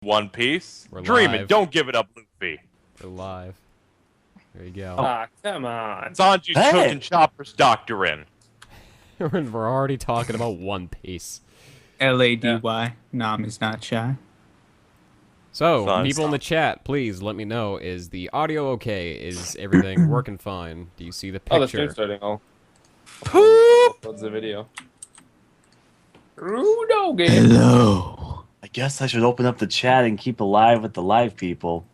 One Piece. We're Dream live. it. Don't give it up, Luffy. We're live. There you go. Ah, come on. Sanji's cooking Chopper's doctoring. We're already talking about One Piece. Lady, Nam is not shy. So, Fun people in the stuff. chat, please let me know, is the audio okay? Is everything working fine? Do you see the Oh, the picture? stream's starting. I'll Poop! upload the video. Rudo game. Hello. I guess I should open up the chat and keep alive with the live people.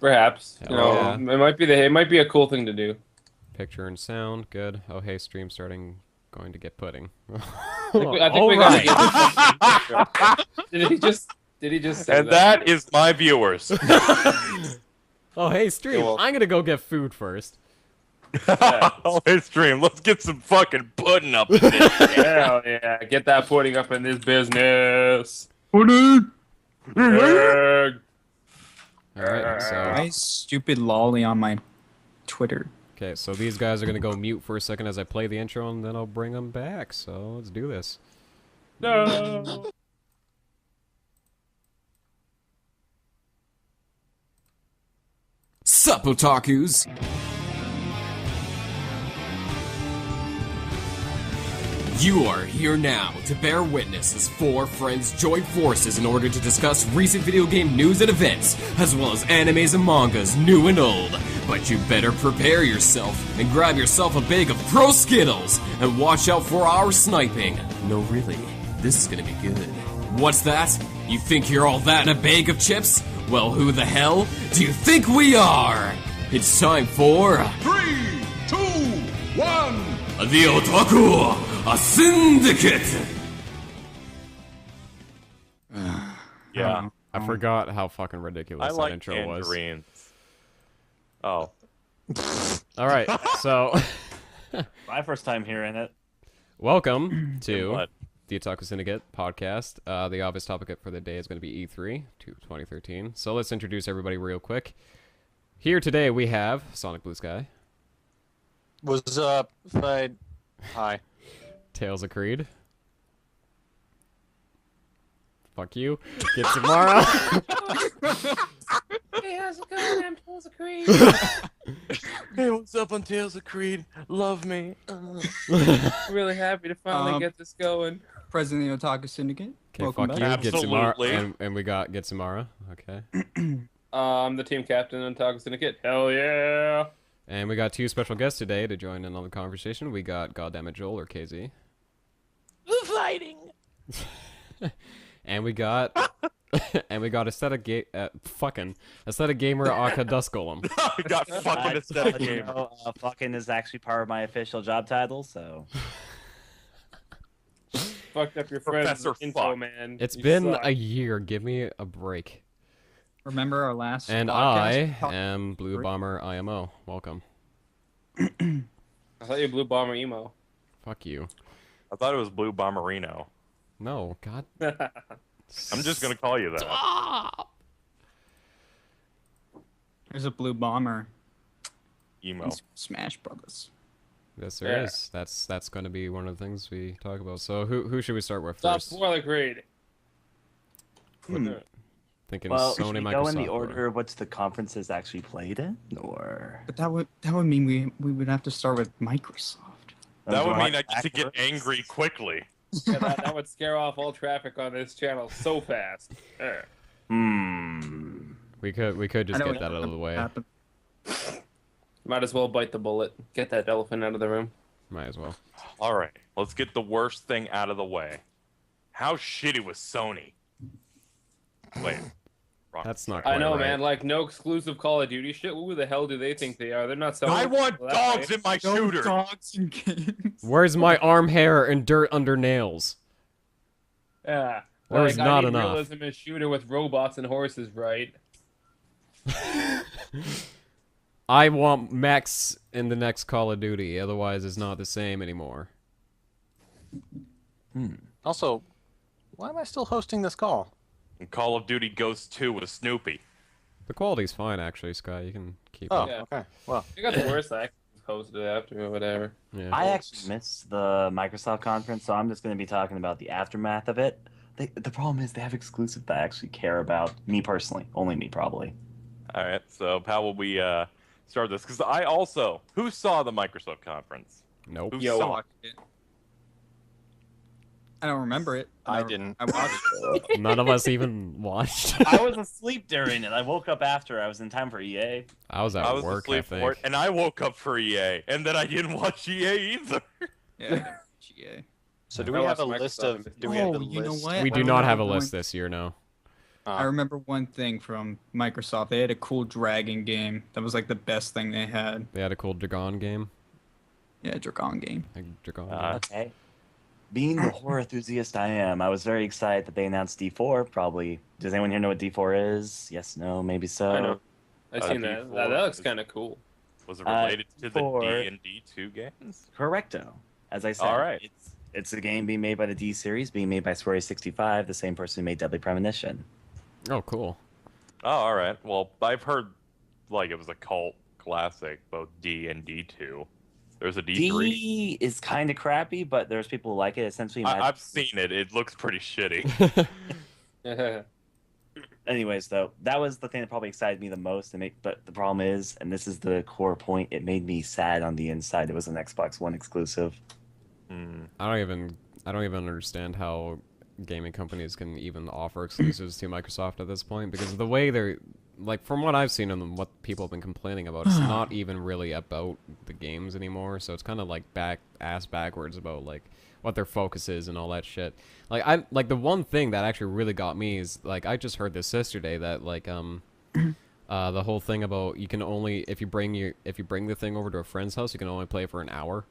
Perhaps. You know, Yeah. it might be a cool thing to do. Picture and sound, good. Oh, hey, stream starting, going to get pudding. I think we Alright. got Did he just say And that is my viewers. Oh, hey, stream, Yeah, well- I'm gonna go get food first. Oh, hey, stream. Let's get some fucking pudding up in this. Hell yeah, get that pudding up in this business. Pudding. Egg. Alright, so... My stupid lolly on my Twitter. Okay, so these guys are gonna go mute for a second as I play the intro, and then I'll bring them back, so let's do this. No. Sup, Otakus? You are here now to bear witness as four friends join forces in order to discuss recent video game news and events, as well as animes and mangas, new and old. But you better prepare yourself and grab yourself a bag of Pro Skittles and watch out for our sniping. No, really, this is gonna be good. What's that? You think you're all that in a bag of chips? Well, who the hell do you think we are? It's time for 3, 2, 1. the Otaku Syndicate! Yeah. I forgot how fucking ridiculous I that like intro was. tangerines. Oh. Alright, so... My first time hearing it. Welcome to What? the Otaku Syndicate podcast. The obvious topic for the day is going to be E3 2013. So let's introduce everybody real quick. Here today we have Sonic Blue Sky, What's up? Hi. Tails of Creed. Fuck you. Get Samara. Hey, how's it going? I'm Tails of Creed. Hey, what's up on Tales of Creed? Love me. Really happy to finally get this going. President of the Otaku Syndicate. Okay, Welcome fuck back. you. Get Samara. Absolutely. And we got Get Samara. Okay. I'm the team captain in Otaku Syndicate. Hell yeah. And we got two special guests today to join in on the conversation. We got Goddammit Joel, or KZ. The fighting. And we got... and we got aesthetic gamer Aka Dust Golem. I got fucking aesthetic You game. know, fucking is actually part of my official job title, so. Fucked up your friend's Professor info, Fuck. man. It's You been suck. a year. Give me a break. Remember our last And podcast? I am Blue Bomber IMO. Welcome. I thought you Blue Bomber emo. Fuck you. I thought it was Blue Bomberino. No, God. I'm just gonna call you that. There's a blue bomber. Emo. in Smash Brothers. Yes, there Yeah. is. That's going to be one of the things we talk about. So who should we start with Stop first? spoiler Creed. Thinking Well, should Sony, we Microsoft. go in the or- order of what's the conferences actually played in? Or. But that would mean we would have to start with Microsoft. That would Or mean I get to get backwards? angry quickly. Yeah, that would scare off all traffic on this channel so fast. There. We could just I know get what that out of the way. happened. Might as well bite the bullet. Get that elephant out of the room. Might as well. All right, let's get the worst thing out of the way. How shitty was Sony? Wait. wrong. That's not I quite know, right. man. Like, no exclusive Call of Duty shit. Who the hell do they think they are? They're not selling. I want that dogs way. in my shooter. Dogs and games. Where's my arm hair and dirt under nails? Yeah. There's Like, not I need enough. realism in a shooter with robots and horses, right? I want Max in the next Call of Duty, otherwise it's not the same anymore. Also, why am I still hosting this call? And Call of Duty Ghost 2 with Snoopy. The quality's fine, actually, Sky. You can keep Oh, it. Yeah. okay. Well, You got the worst actions posted after or whatever. Yeah. I actually missed the Microsoft conference, so I'm just going to be talking about the aftermath of it. The problem is they have exclusive that I actually care about. Me personally, only me probably. All right, so how will we start this? Because I also, who saw the Microsoft conference? Nope. Who Yo. saw it? I don't remember it. I didn't. I watched it. None of us even watched. I was asleep during it. I woke up after. I was in time for EA. I was at I was work, asleep I think. for it, and I woke up for EA, and then I didn't watch EA either. Yeah. GA. So do I we have a watched list Microsoft. of? Do we have Oh, a you know list? what? We I do not have a remember list this year, no. I remember one thing from Microsoft. They had a cool dragon game. That was like the best thing they had. They had a cool Dragon game. Yeah, Dragon game. Like Dragon Okay. Being the horror enthusiast I am, I was very excited that they announced D4. Probably. Does anyone here know what D4 is? Yes, no, maybe so. I know. I've seen that. D4 That looks is- kind of cool. Was it related to the D4. D&D 2 games? Correcto. As I said, All right. it's a game being made by the D series, being made by Square 65, the same person who made Deadly Premonition. Oh, cool. Oh, all right. Well, I've heard like it was a cult classic, both D and D2. There's a D3. D is kind of crappy, but there's people who like it. Essentially, I've seen it. It looks pretty shitty. anyways, though, that was the thing that probably excited me the most. But the problem is, and this is the core point, it made me sad on the inside. It was an Xbox One exclusive. Hmm. I don't even understand how gaming companies can even offer exclusives to Microsoft at this point, because the way they're like, from what I've seen and what people have been complaining about, it's not even really about the games anymore. So it's kind of like backwards about like what their focus is and all that shit. Like the one thing that actually really got me is like, I just heard this yesterday that like the whole thing about you can only if you bring the thing over to a friend's house, you can only play for an hour.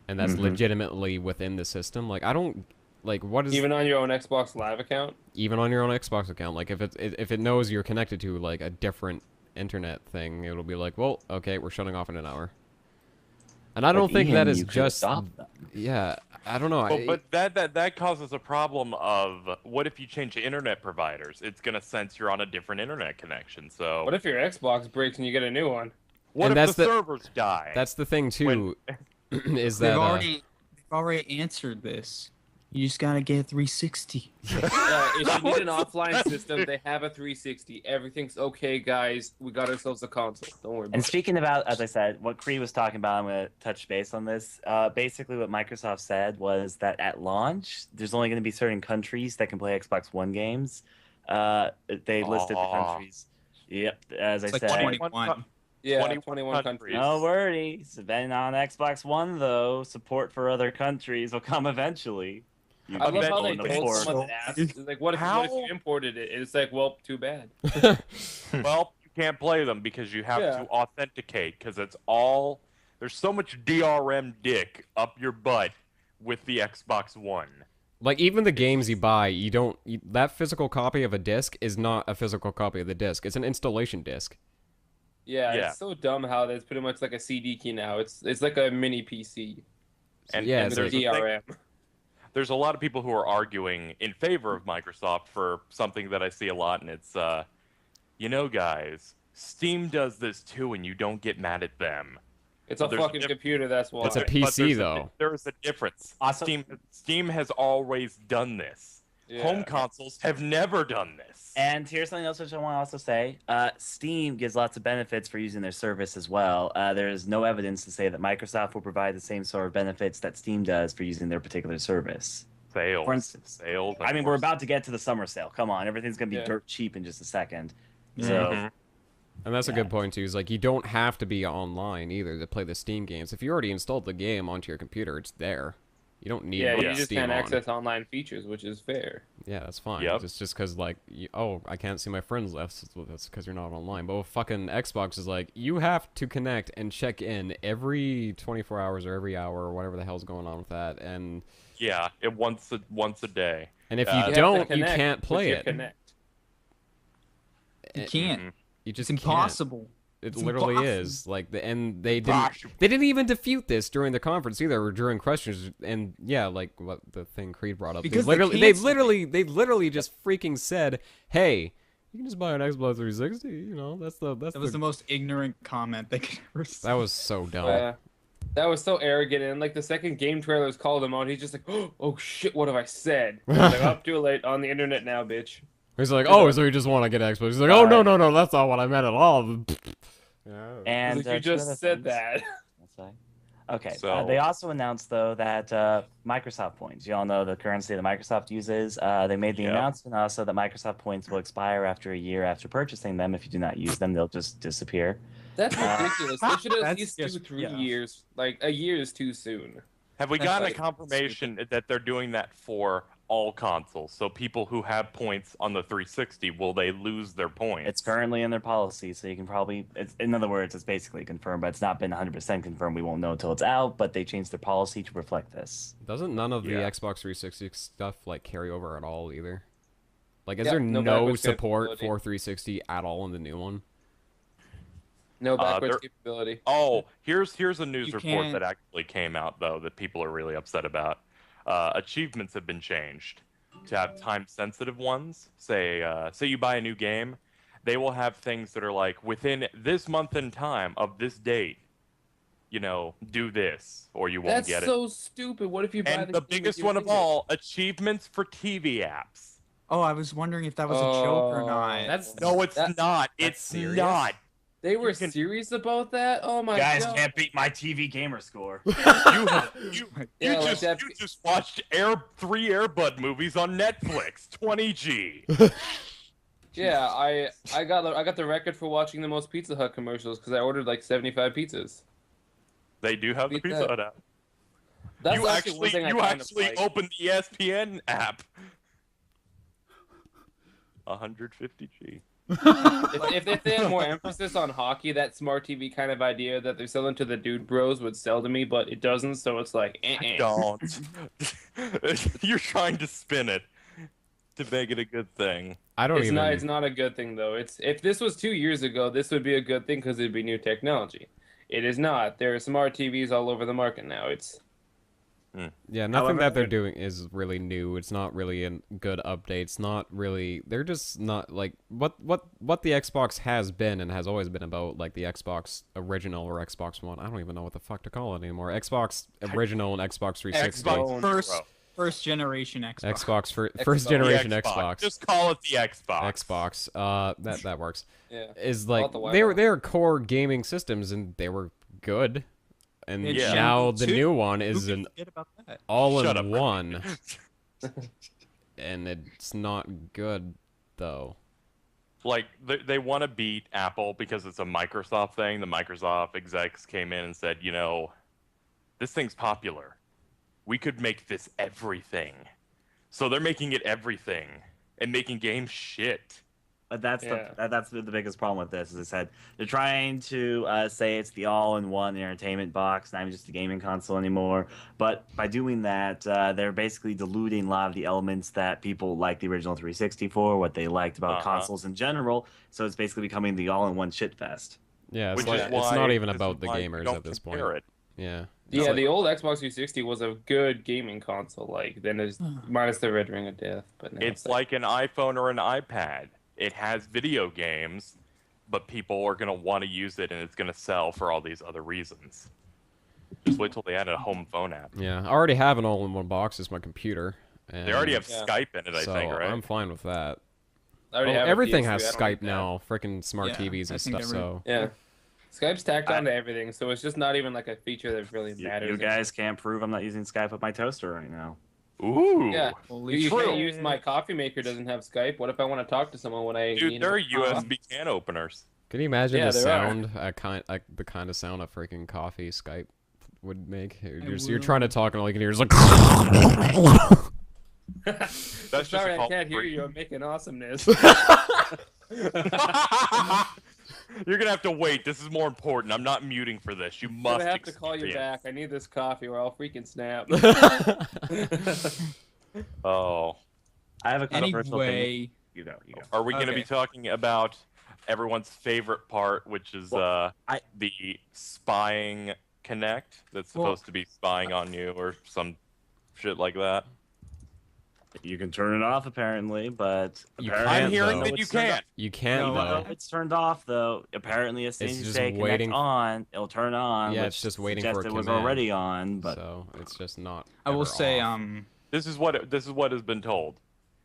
And that's legitimately within the system. Like, I don't like what is Even on your own Xbox Live account? even on your own Xbox account. Like, if it knows you're connected to like a different internet thing, it'll be like, well, okay, we're shutting off in an hour. And I don't think that is just yeah. I don't know. Well, but that causes a problem of what if you change internet providers? It's gonna sense you're on a different internet connection. So What if your Xbox breaks and you get a new one? what and if that's the the- servers die? That's the thing too. Is They've that they've already answered this. You just gotta get 360. If you need an offline system, they have a 360. Everything's okay, guys. We got ourselves a console. Don't worry about And it. speaking about, as I said, what Kree was talking about, I'm going to touch base on this. Basically, what Microsoft said was that at launch, there's only going to be certain countries that can play Xbox One games. They listed the countries. Yep, as I It's like said. 21. Yeah, 21 21 countries. No worries. Depending on Xbox One, though, support for other countries will come eventually. You I love how they eventually told know. someone that asked, it's like, what if you imported it? And it's like, well, too bad. Well, you can't play them because you have Yeah. to authenticate because it's all there's so much DRM dick up your butt with the Xbox One. like even the games you buy, that physical copy of a disc is not a physical copy of the disc. It's an installation disc. Yeah, Yeah. it's so dumb how that's pretty much like a CD key now. It's like a mini PC. And, Yeah, and It's there's a there's a thing- DRM. there's a lot of people who are arguing in favor of Microsoft for something that I see a lot, and it's, guys, Steam does this too, and you don't get mad at them. It's a There's a fucking diff- computer, that's why. It's a But PC there's though. There's a difference. Also- Steam has always done this. Yeah. Home consoles have never done this. And here's something else which I want to also say. Steam gives lots of benefits for using their service as well. There's no evidence to say that Microsoft will provide the same sort of benefits that Steam does for using their particular service. Sales. For instance, Sales. I mean, we're about to get to the summer sale. Come on, everything's going to be Yeah. dirt cheap in just a second. So, Mhm. And that's a Yeah. good point too. Is like you don't have to be online either to play the Steam games. If you already installed the game onto your computer, it's there. You don't need Yeah, to you put just Steam can't on. access online features, which is fair. Yeah, that's fine. Yep. It's just because like, I can't see my friends left. That's because you're not online. But with fucking Xbox is like, you have to connect and check in every 24 hours or every hour or whatever the hell's going on with that. And Yeah, once a day. if You you have to don't, you connect can't with play your it. Connect. You can't. Mhm. You It's just impossible. It It's literally impossible. is like they Impossible. didn't even defute this during the conference either, or during questions. And yeah, like what the thing Creed brought up. Because they they canceled literally just freaking said, "Hey, you can just buy an Xbox 360." You know, that's That was the most ignorant comment they could ever say. that was so dumb. Yeah. That was so arrogant, and like the second game trailers called him out, he's just like, "Oh shit, what have I said?" I was like, "Up, too late on the internet now, bitch." He's like, oh, so you just want to get Xbox? He's like, oh no, no, no, that's not what I meant at all. Yeah. And Like, you just said that. That's right. Okay. So- They also announced though that Microsoft points. You all know the currency that Microsoft uses. They made the Yep. announcement also that Microsoft points will expire after a year after purchasing them. If you do not use them, they'll just disappear. That's ridiculous. They should have at That's least do just- 3 yeah. years. Like a year is too soon. Have we That's gotten a like- confirmation that they're doing that for all consoles? So people who have points on the 360, will they lose their points? It's currently in their policy, so you can probably. In other words, it's basically confirmed, but it's not been 100% confirmed. We won't know until it's out. But they changed their policy to reflect this. Doesn't none of the Yeah. Xbox 360 stuff like carry over at all either? Like, is Yeah, there no no backwards support capability. for 360 at all in the new one? No backwards there- capability. Oh, here's a news You report can't- that actually came out though that people are really upset about. Achievements have been changed to have time-sensitive ones. Say you buy a new game, they will have things that are like within this month and time of this date. You know, do this or you won't That's get it. so stupid. What if you buy And the the game biggest with your one of finger? all, achievements for TV apps. Oh, I was wondering if that was a joke or not. That's No, it's That- not. that's It's serious? not. They were can- serious about that? Oh my god. beat my TV gamer score. You Yeah, like that- you just watched 3 Airbud movies on Netflix. 20G. Yeah, I got the record for watching the most Pizza Hut commercials because I ordered like 75 pizzas. They do have the Beat Pizza that. Hut app. That's You actually one actually, thing I you kind of actually like. opened the ESPN app. 150G. If they had more emphasis on hockey, that smart TV kind of idea that they're selling to the dude bros would sell to me, but it doesn't. So it's like, Don't. You're trying to spin it to make it a good thing. I don't It's even. not. It's not a good thing though. It's if this was 2 years ago, this would be a good thing because it'd be new technology. It is not. There are smart TVs all over the market now. It's Yeah, nothing However, that they're doing is really new. It's not really a good update. It's not really. They're just not like what the Xbox has been and has always been about, like the Xbox original or Xbox One. I don't even know what the fuck to call it anymore. Xbox original and Xbox 360. Xbox First generation Xbox. Xbox for Xbox. first The generation Xbox. Just call it the Xbox. Xbox. That works. yeah. Is like the they were Wi-Fi. core gaming systems and they were good. And It's now Gen the 2. new one Who is can an forget about that? Shut up, all-in-one, and it's not good though. Like they want to beat Apple because it's a Microsoft thing. The Microsoft execs came in and said, you know, this thing's popular. We could make this everything. So they're making it everything and making games shit. But that's Yeah. that's the biggest problem with this. As I said, they're trying to say it's the all-in-one entertainment box, not even just a gaming console anymore. But by doing that, they're basically diluting a lot of the elements that people like the original 360 for, what they liked about consoles in general. So it's basically becoming the all-in-one shit fest. Yeah, it's Which like is it's why not even this is about the why you gamers don't at this point. compare it. Yeah. Yeah, the old Xbox 360 was a good gaming console. Like then it's minus the red ring of death. But now It's like an iPhone or an iPad. It has video games, but people are going to want to use it and it's going to sell for all these other reasons. Just wait till they add a home phone app. Yeah, I already have an all-in-one box. It's my computer. And They already have Yeah. Skype in it, I so think, right? I'm fine with that. I already Oh, have a everything PS3, has I don't Skype need that. now. Freaking smart Yeah, TVs I and think stuff. So Yeah. Skype's tacked onto everything, so it's just not even like a feature that really matters. You guys can't prove I'm not using Skype with my toaster right now. Ooh. Yeah. Holy You True. can't use my coffee maker doesn't have Skype. What if I want to talk to someone when I Dude, need there are a coffee? USB can openers. can you imagine Yeah, the there are. sound, the kind of sound a freaking coffee Skype would make? You're will. trying to talk and all you can hear is like. That's just Sorry, a I call can't hear for- you. I'm making awesomeness. You're gonna have to wait. This is more important. I'm not muting for this. You I'm must. gonna have to call you experience. back. I need this coffee or I'll freaking snap. Oh, I have a controversial thing. Anyway, You go. are we gonna be Okay. talking about everyone's favorite part, which is Well, the spying Connect that's Well- supposed to be spying on you or some shit like that? You can turn it off apparently, but You apparently I'm can't, hearing though. that you it's turned can't. You can No, though. off. It's turned off though. Apparently, as soon as you just say connect waiting- on, it'll turn on. Yeah, which it's just waiting suggests for a it was command. already on, but So it's just not. I will ever say, off. This is what has been told.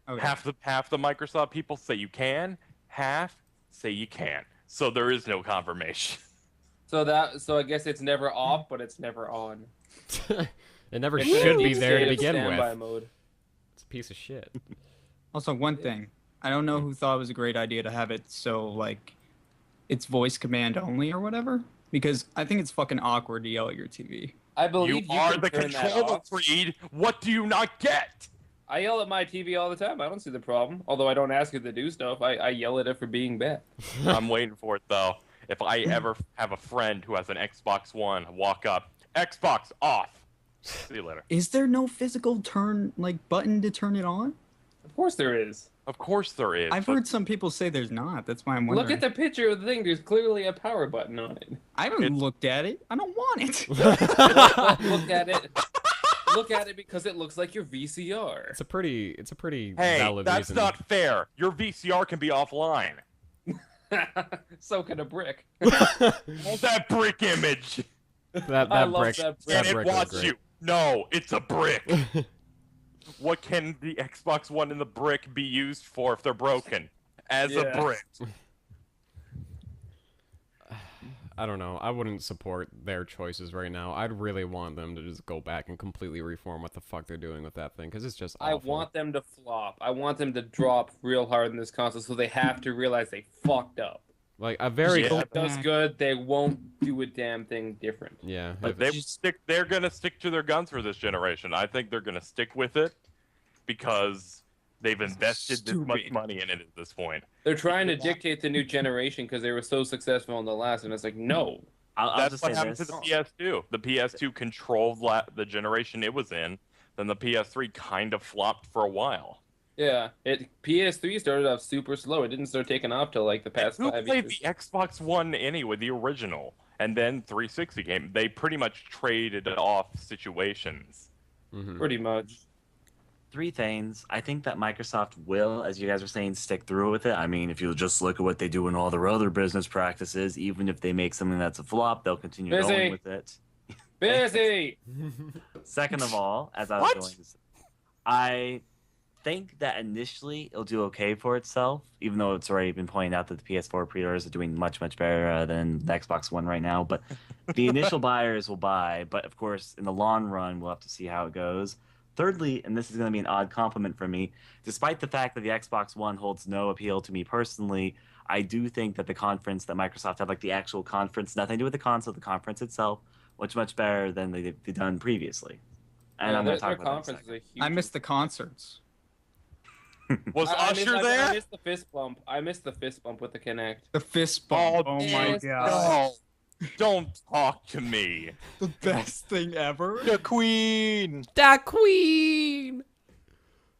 okay. Half the Microsoft people say you can, half say you can't. So there is no confirmation. So I guess it's never off, but it's never on. It never It's should in be the there to state of begin standby with. mode. It's a piece of shit. Also, one thing. I don't know who thought it was a great idea to have it so, like, it's voice command only or whatever. Because I think it's fucking awkward to yell at your TV. I You believe you are can the turn that controller, off. Creed. What do you not get? I yell at my TV all the time. I don't see the problem. Although I don't ask it to do stuff, I yell at it for being bad. I'm waiting for it though. If I ever have a friend who has an Xbox One, walk up, Xbox off. See you later. Is there no physical button to turn it on? Of course there is. Of course there is. I've but heard some people say there's not. That's why I'm wondering. Look at the picture of the thing. There's clearly a power button on it. I haven't It's- looked at it. I don't want it. Look at it. Look at it because it looks like your VCR. It's a pretty Hey, valid that's reason. not fair. Your VCR can be offline. So can a brick. Hold that brick image. that I love brick. that brick. Can That it brick is watch great. you? No, it's a brick. What can the Xbox One and the brick be used for if they're broken? As Yeah. a brick. I don't know. I wouldn't support their choices right now. I'd really want them to just go back and completely reform what the fuck they're doing with that thing, because it's just I awful. want them to flop. I want them to drop real hard in this console so they have to realize they fucked up. Like a very Yeah. If it does good, they won't do a damn thing different. yeah. But they're gonna stick to their guns for this generation. I think they're gonna stick with it because they've invested this much Stupid. money in it at this point. They're trying to dictate the new generation because they were so successful in the last, and it's like, no. I'll That's just what say happened this. to the PS2. The PS2 controlled the generation it was in. Then the PS3 kind of flopped for a while. Yeah, PS3 started off super slow. It didn't start taking off till like the past Who 5 played years. the Xbox One anyway, the original, and then 360 game? They pretty much traded off situations. Mhm. Pretty much. Three things. I think that Microsoft will, as you guys were saying, stick through with it. I mean, if you just look at what they do in all their other business practices, even if they make something that's a flop, they'll continue Busy. going with it. Busy! Second of all, as I was What? going to say, I think that initially it'll do okay for itself, even though it's already been pointed out that the PS4 pre-orders are doing much, much better than the Xbox One right now. But the initial buyers will buy, but of course, in the long run, we'll have to see how it goes. Thirdly, and this is going to be an odd compliment for me, despite the fact that the Xbox One holds no appeal to me personally, I do think that the conference that Microsoft had, like the actual conference, nothing to do with the console, the conference itself, much better than they've done previously. And I'm going to talk about that in a conference second. is a huge. I missed the concerts. Was I missed- Usher I there? missed the fist bump. I missed the fist bump with the Kinect. The fist bump. Oh, Oh, my yes, god. No, don't talk to me. The best thing ever. The Queen! Da Queen.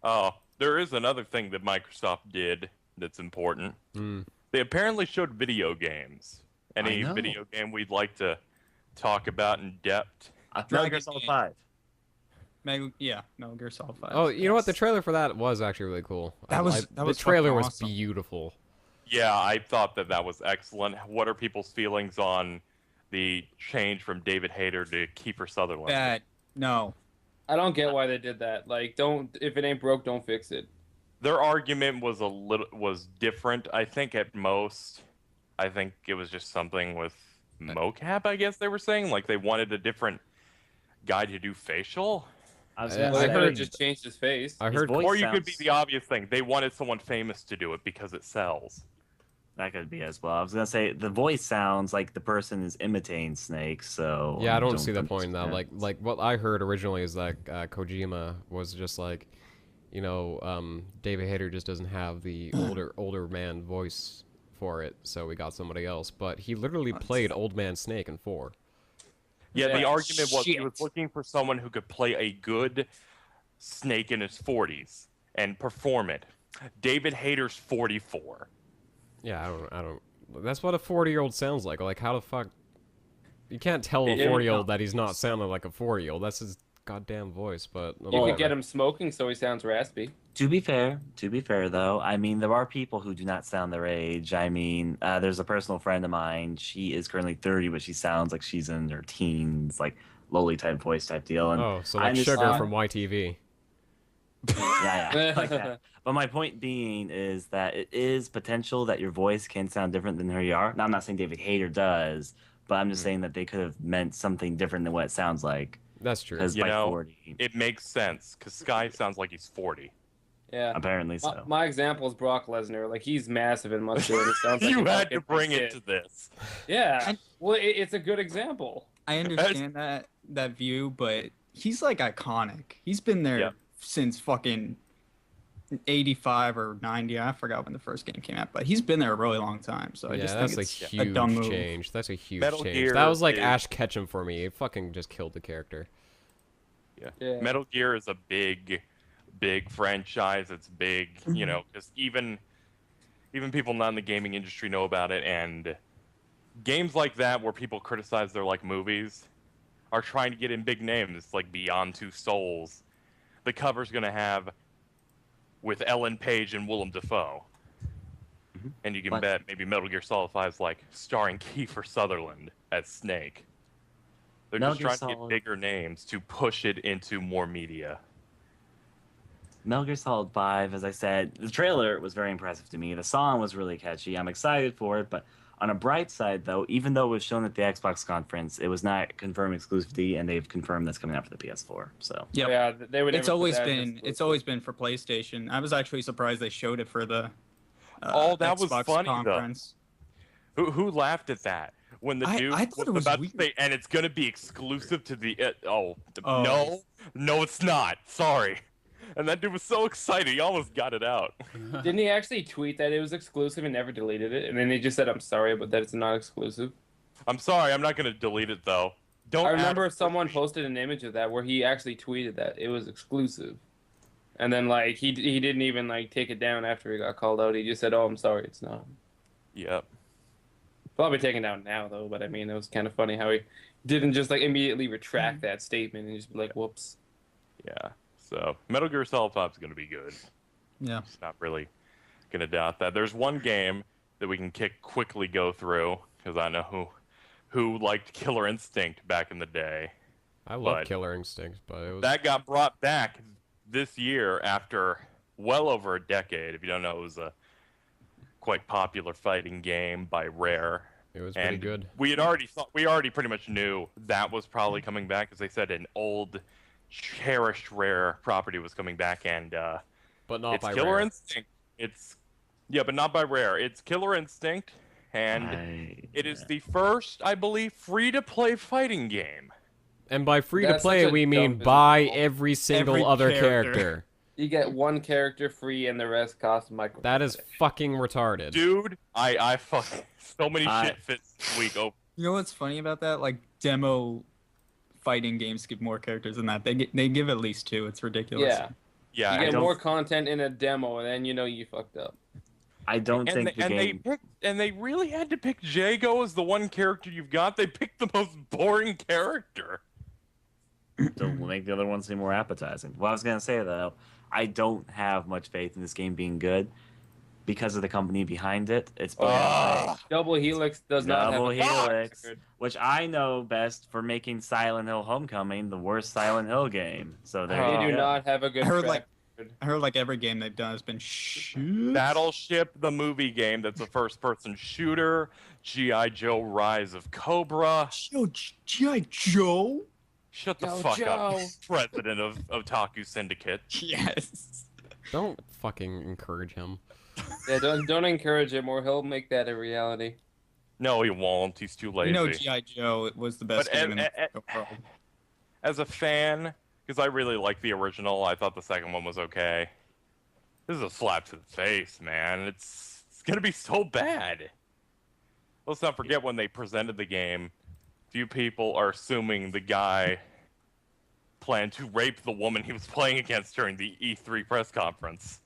Oh, there is another thing that Microsoft did that's important. Mm. They apparently showed video games. Any I know. video game we'd like to talk about in depth? Metal Dragon Gear Solid Age. 5. Metal Gear Solid 5. Oh, you know what? The Yes. trailer for that was actually really cool. That was the trailer fucking was awesome. beautiful. Yeah, I thought that was excellent. What are people's feelings on the change from David Hayter to Kiefer Sutherland? Bad. No. I don't get why they did that. Like, don't if it ain't broke, don't fix it. Their argument was different. I think at most, I think it was just something with mocap. I guess they were saying like they wanted a different guy to do facial, I was Yeah, gonna Well, I they say, could have heard- just changed his face. I his heard. voice or you could be sounds- the obvious thing. They wanted someone famous to do it because it sells. That could be as well. I was gonna say the voice sounds like the person is imitating Snake, so Yeah, I don't see the think point in that. it's- Like what I heard originally is that Kojima was just like, David Hayter just doesn't have the older man voice for it, so we got somebody else. But he literally played Old Man Snake in 4. Yeah, the Yeah, argument was he was shit. looking for someone who could play a good Snake in his 40s and perform it. David Hayter's 44. Yeah, I don't. That's what a 40-year-old sounds like. Like, how the fuck? You can't tell a Yeah, 40-year-old that he's not sounding like a 40-year-old. That's just goddamn voice, but You whatever. could get him smoking so he sounds raspy. To be fair, though, I mean, there are people who do not sound their age. I mean, there's a personal friend of mine. She is currently 30, but she sounds like she's in her teens, like lowly type voice type deal. And Oh, so I like Sugar understand- from YTV. yeah, like that. But my point being is that it is potential that your voice can sound different than who you are. Now, I'm not saying David Hayter does, but I'm just saying that they could have meant something different than what it sounds like. That's true. Because You by know, 40, It makes sense because Sky sounds like he's 40. Yeah. apparently so. My example is Brock Lesnar. Like, he's massive and muscular. And it sounds like You a had fucking to bring kid. it to this. Yeah. Well, it's a good example. I understand that view, but he's like iconic. He's been there Yeah. since fucking 85 or 90. I forgot when the first game came out, but he's been there a really long time. So I Yeah, just that's think a it's huge a dumb move. change. That's a huge Metal change. Gear That was like is- Ash Ketchum for me. It fucking just killed the character. Yeah. Metal Gear is a big franchise. It's big, you know, because even people not in the gaming industry know about it. And games like that, where people criticize their like movies, are trying to get in big names like Beyond Two Souls. The cover's gonna have with Ellen Page and Willem Dafoe, and you can What? bet maybe Metal Gear Solid 5 is like starring Kiefer Sutherland as Snake. They're Metal just Gear trying to get Solid- bigger names to push it into more media. Metal Gear Solid 5, as I said, the trailer was very impressive to me. The song was really catchy. I'm excited for it, but on a bright side, though, even though it was shown at the Xbox conference, it was not confirmed exclusivity, and they've confirmed that's coming out for the PS4. So Yep. Yeah, they would. It's always been for PlayStation. I was actually surprised they showed it for the Oh, that was Xbox funny, though. conference. Who laughed at that when the dude I thought it was was about weird. to say, and it's going to be exclusive to the Oh. no, it's not. Sorry. And that dude was so excited, he almost got it out. Didn't he actually tweet that it was exclusive and never deleted it? And then he just said, "I'm sorry, but that it's not exclusive." I'm sorry, I'm not going to delete it though. Don't. I remember add- someone posted an image of that where he actually tweeted that it was exclusive, and then like he didn't even like take it down after he got called out. He just said, "Oh, I'm sorry, it's not." Yep. Probably taken down now though, but I mean it was kind of funny how he didn't just like immediately retract that statement and just be like, "Whoops." Yeah. So Metal Gear Solid 5 is going to be good. Yeah. Just not really going to doubt that. There's one game that we can quickly go through because I know who liked Killer Instinct back in the day. I love But- Killer Instinct, but it was That got brought back this year after well over a decade. If you don't know, it was a quite popular fighting game by Rare. pretty And good. we already pretty much knew that was probably coming back because they said an old, cherished Rare property was coming back, and But not it's by Killer Rare. Instinct. But not by Rare. It's Killer Instinct, and it is the first, I believe, free-to-play fighting game. And by free to That's play, such a we mean dumb buy business. every single Every other character. character. You get one character free and the rest cost micro. That is fucking retarded. Dude, I fucking so many I- shit fits this week. Oh, You know what's funny about that? Like demo fighting games give more characters than that. They give at least 2. It's ridiculous. Yeah, yeah. you get don't- more content in a demo, and then you know you fucked up. I don't think the game. They really had to pick Jago as the one character you've got. They picked the most boring character. to make the other ones seem more appetizing. What I was gonna say though, I don't have much faith in this game being good because of the company behind it. It's Ah. Double Helix does not Double have a track Helix, record. which I know best for making Silent Hill Homecoming the worst Silent Hill game. So there They you do go. not have a good I heard, track like- record. I heard like every game they've done has been shit. Battleship, the movie game, that's a first-person shooter. G.I. Joe: Rise of Cobra. Yo, G.I. Joe? Shut the Yo, fuck up, Joe. president of Otaku Syndicate. Yes. Don't fucking encourage him. Yeah, don't encourage him, or he'll make that a reality. No, he won't. He's too lazy. You know G.I. Joe was the best But game in the world. As a fan, because I really like the original, I thought the second one was okay. This is a slap to the face, man. It's gonna be so bad. Let's not forget when they presented the game, few people are assuming the guy planned to rape the woman he was playing against during the E3 press conference.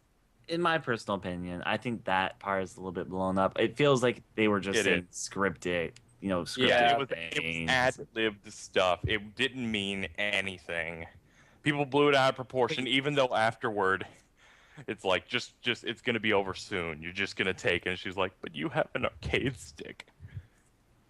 In my personal opinion, I think that part is a little bit blown up. It feels like they were just It saying scripted, scripted Yeah, it was things. ad-libbed stuff. It didn't mean anything. People blew it out of proportion, even though afterward, it's like, just it's gonna be over soon. You're just gonna take it. And she's like, but you have an arcade stick.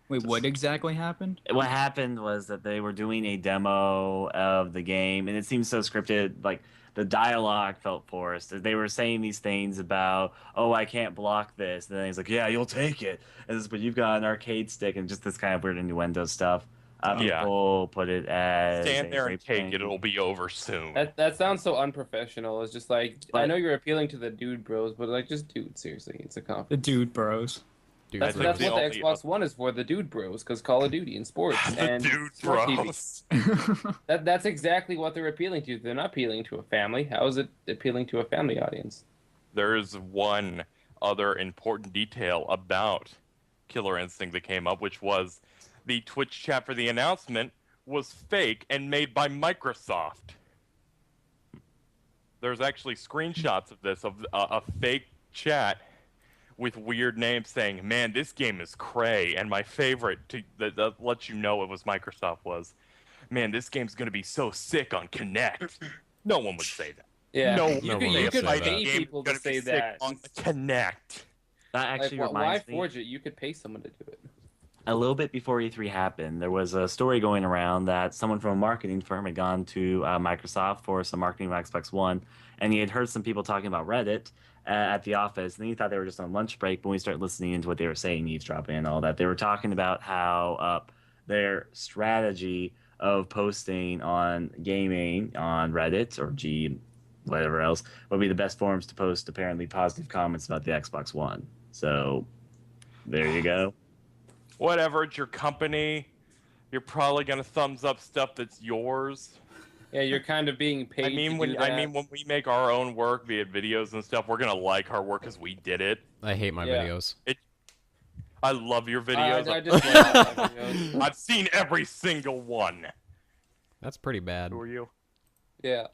Wait, what exactly happened? What happened was that they were doing a demo of the game, and it seemed so scripted. Like the dialogue felt forced. They were saying these things about, "Oh, I can't block this," and then he's like, "Yeah, you'll take it." And this, but you've got an arcade stick, and just this kind of weird innuendo stuff. Yeah. People put it as Stand there and rape take thing. it. It'll be over soon. That sounds so unprofessional. It's just like, I But- know you're appealing to the dude bros, but like, just dude, seriously, it's a The conference. dude bros. Dude, That's like what the the only- Xbox One is for, the dude bros, because Call of Duty and sports The and dude smart bros. TV. That's exactly what they're appealing to. They're not appealing to a family. How is it appealing to a family audience? There is one other important detail about Killer Instinct that came up, which was the Twitch chat for the announcement was fake and made by Microsoft. There's actually screenshots of this, of a fake chat with weird names saying, man, this game is cray. And my favorite that lets you know it was Microsoft was, man, this game's going to be so sick on Kinect. No one would say that. Yeah, No, you no could, one you would could say pay that. people to Gonna be say sick that. on Kinect. That Like, actually why reminds me. forge it? You could pay someone to do it. A little bit before E3 happened, there was a story going around that someone from a marketing firm had gone to Microsoft for some marketing of Xbox One, and he had heard some people talking about Reddit at the office, and then he thought they were just on lunch break. But when we started listening into what they were saying, eavesdropping and all that, they were talking about how their strategy of posting on gaming on Reddit or whatever else would be the best forums to post apparently positive comments about the Xbox One. So there you go. Whatever, it's your company. You're probably gonna thumbs up stuff that's yours. Yeah, you're kind of being paid. I mean, to when do that. when we make our own work via videos and stuff, we're gonna like our work because we did it. I hate my Yeah. videos. I love your videos. I just love that videos. I've seen every single one. That's pretty bad. Who are you? Yeah,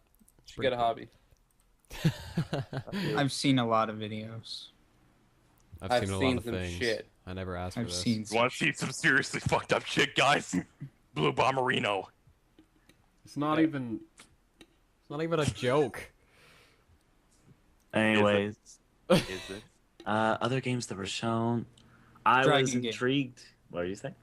should get a hobby. I've seen a lot of videos. I've seen a lot seen of some things. shit. I never asked for I've this. seen. You want to see some seriously fucked up shit, guys? Blue Bomberino. It's not even. It's not even a joke. Anyways, Is it? other games that were shown, I was Dragon game. intrigued. What did you say?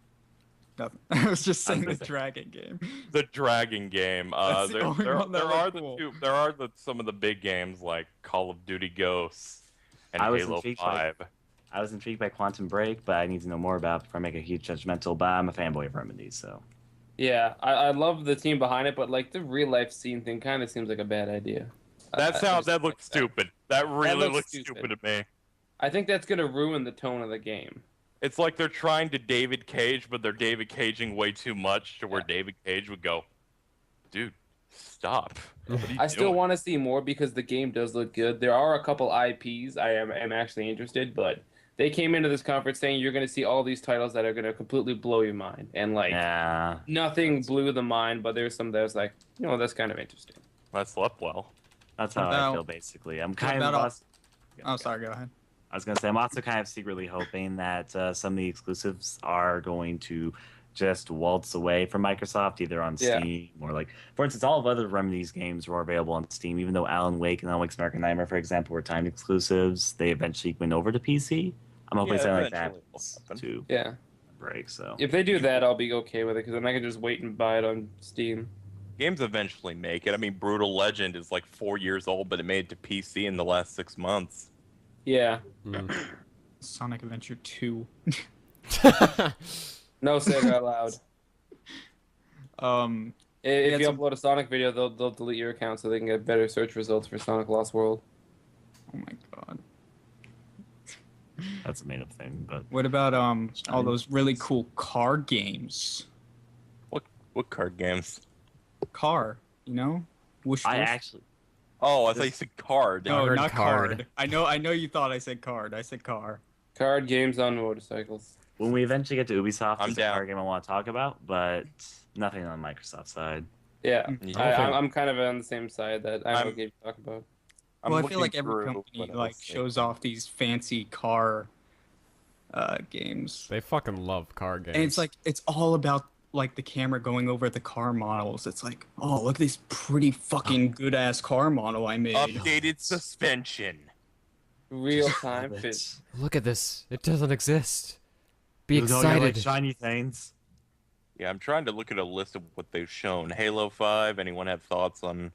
Nothing. I was just saying the Okay. dragon game. The Dragon game. That's the only one that looked cool. There are some of the big games like Call of Duty Ghosts and I was Halo intrigued 5. I was intrigued by Quantum Break, but I need to know more about it before I make a huge judgmental. But I'm a fanboy of Remedy, so Yeah, I love the team behind it, but like the real life scene thing kind of seems like a bad idea. That looks stupid. That really looks looks stupid. stupid to me. I think that's gonna ruin the tone of the game. It's like they're trying to David Cage, but they're David Caging way too much to where Yeah. David Cage would go, dude, stop. What are you I still doing?" want to see more because the game does look good. There are a couple IPs I am actually interested, but they came into this conference saying you're going to see all these titles that are going to completely blow your mind, and like yeah. nothing blew the mind, but there's some that's like, that's kind of interesting. I slept well. That's how I About- feel basically. I'm kind of. about all- also- Oh, sorry. Go ahead. I was gonna say I'm also kind of secretly hoping that some of the exclusives are going to just waltz away from Microsoft, either on Yeah. Steam or like, for instance, all of other Remedy's games were available on Steam. Even though Alan Wake and Alan Wake's American Nightmare, for example, were timed exclusives, they eventually went over to PC. I'm hoping Yeah, something like that eventually will happen. to Yeah, break. So if they do that, I'll be okay with it because then I can just wait and buy it on Steam. Games eventually make it. I mean, Brutal Legend is like 4 years old, but it made it to PC in the last 6 months. Yeah, Mm. Sonic Adventure 2. no say that out loud. If had you some- upload a Sonic video, they'll delete your account so they can get better search results for Sonic Lost World. Oh my god. that's a made up thing. But What about all those really cool car games? What card games? Car, you know? Whoosh, I whoosh. actually, Oh, I thought you said card. No, heard not card. card. I know you thought I said card. I said car. Card games on motorcycles. when we eventually get to Ubisoft, I'm there's a down. card game I want to talk about, but nothing on the Microsoft side. Yeah, Yeah. I'm kind of on the same side that I know I'm- what game you talk about. I'm Well, I feel looking like every through company what like else they- shows off these fancy car games. They fucking love car games. And it's like it's all about like the camera going over the car models. It's like, oh, look at this pretty fucking good ass car model I made. Updated suspension. Real time Love fit. it. Look at this. It doesn't exist. Be You know, you like excited. shiny things. Yeah, I'm trying to look at a list of what they've shown. Halo 5. Anyone have thoughts on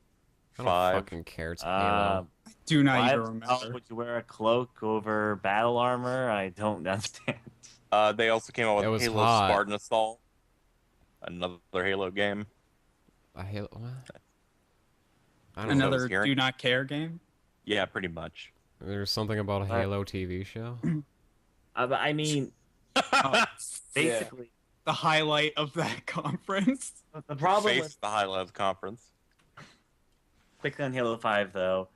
I don't 5? fucking care. It's Halo. Do not Why even the hell remember. would you wear a cloak over battle armor? I don't understand. They also came out It with was Halo hot. Spartan Assault. Another Halo game. A Halo. What? I don't know. Another hearing. do not care game. Yeah, pretty much. There's something about a Halo TV show. But I mean, Oh, basically, the highlight of that conference. the problem Face with the highlight of the conference. quickly on Halo 5, though,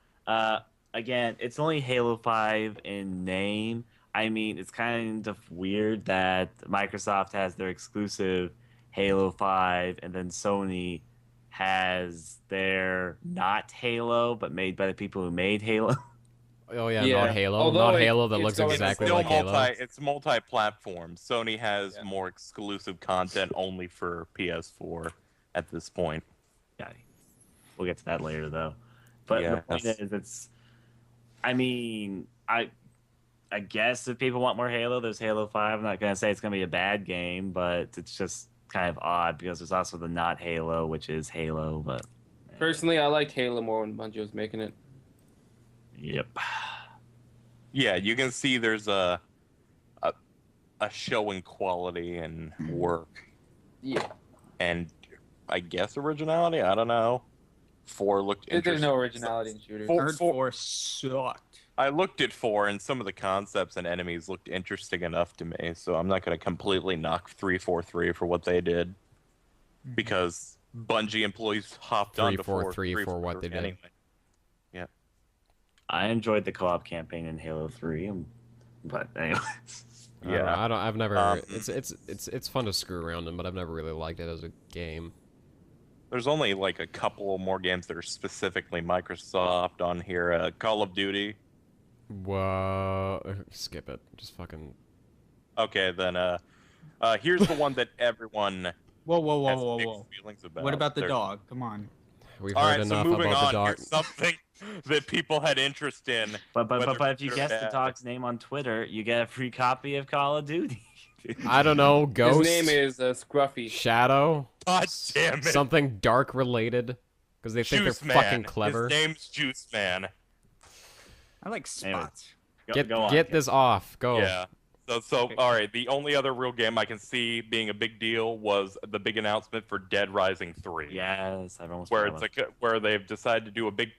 again, it's only Halo 5 in name. I mean, it's kind of weird that Microsoft has their exclusive Halo 5, and then Sony has their not Halo, but made by the people who made Halo. Oh yeah, Yeah. not Halo. Although Not Halo that it's looks going- exactly Still like Halo. It's multi-platform. Sony has Yeah. more exclusive content only for PS4 at this point. Yeah, we'll get to that later, though. But the point Yes. is, it's. I mean, I guess if people want more Halo, there's Halo 5. I'm not gonna say it's gonna be a bad game, but it's just kind of odd because there's also the not Halo, which is Halo. But Personally, I liked Halo more when Bungie was making it. yep. Yeah, you can see there's a showing quality and work Yeah. and I guess originality. I don't know. 4 looked There's interesting. no originality in shooters. Four- I heard four- 4 sucked. I looked at 4 and some of the concepts and enemies looked interesting enough to me, so I'm not going to completely knock 343 for what they did because Bungie employees hopped on to 343 for what they did. anyway. I enjoyed the co-op campaign in Halo 3, but anyway. Yeah. I've never. Um, It's fun to screw around in, but I've never really liked it as a game. There's only like a couple more games that are specifically Microsoft on here. Call of Duty. Whoa. Skip it. Just fucking. Okay, then here's the one that everyone Whoa, whoa, whoa, has whoa, mixed whoa. feelings about. What about the They're- dog? Come on. We've All heard right, so enough moving about on. the dog. Here's something that people had interest in. But whether if you good or guess the bad. dog's name on Twitter, you get a free copy of Call of Duty. I don't know. Ghost. His name is Scruffy. Shadow. God damn it. Something dark related. Because they think Juice they're Man. fucking clever. His name's Juice Man. I like Anyway. spots. Go on, Get Ken. this off. Go. Yeah. So all right. The only other real game I can see being a big deal was the big announcement for Dead Rising 3. Yes, everyone was Where proud it's of like where they've decided to do a big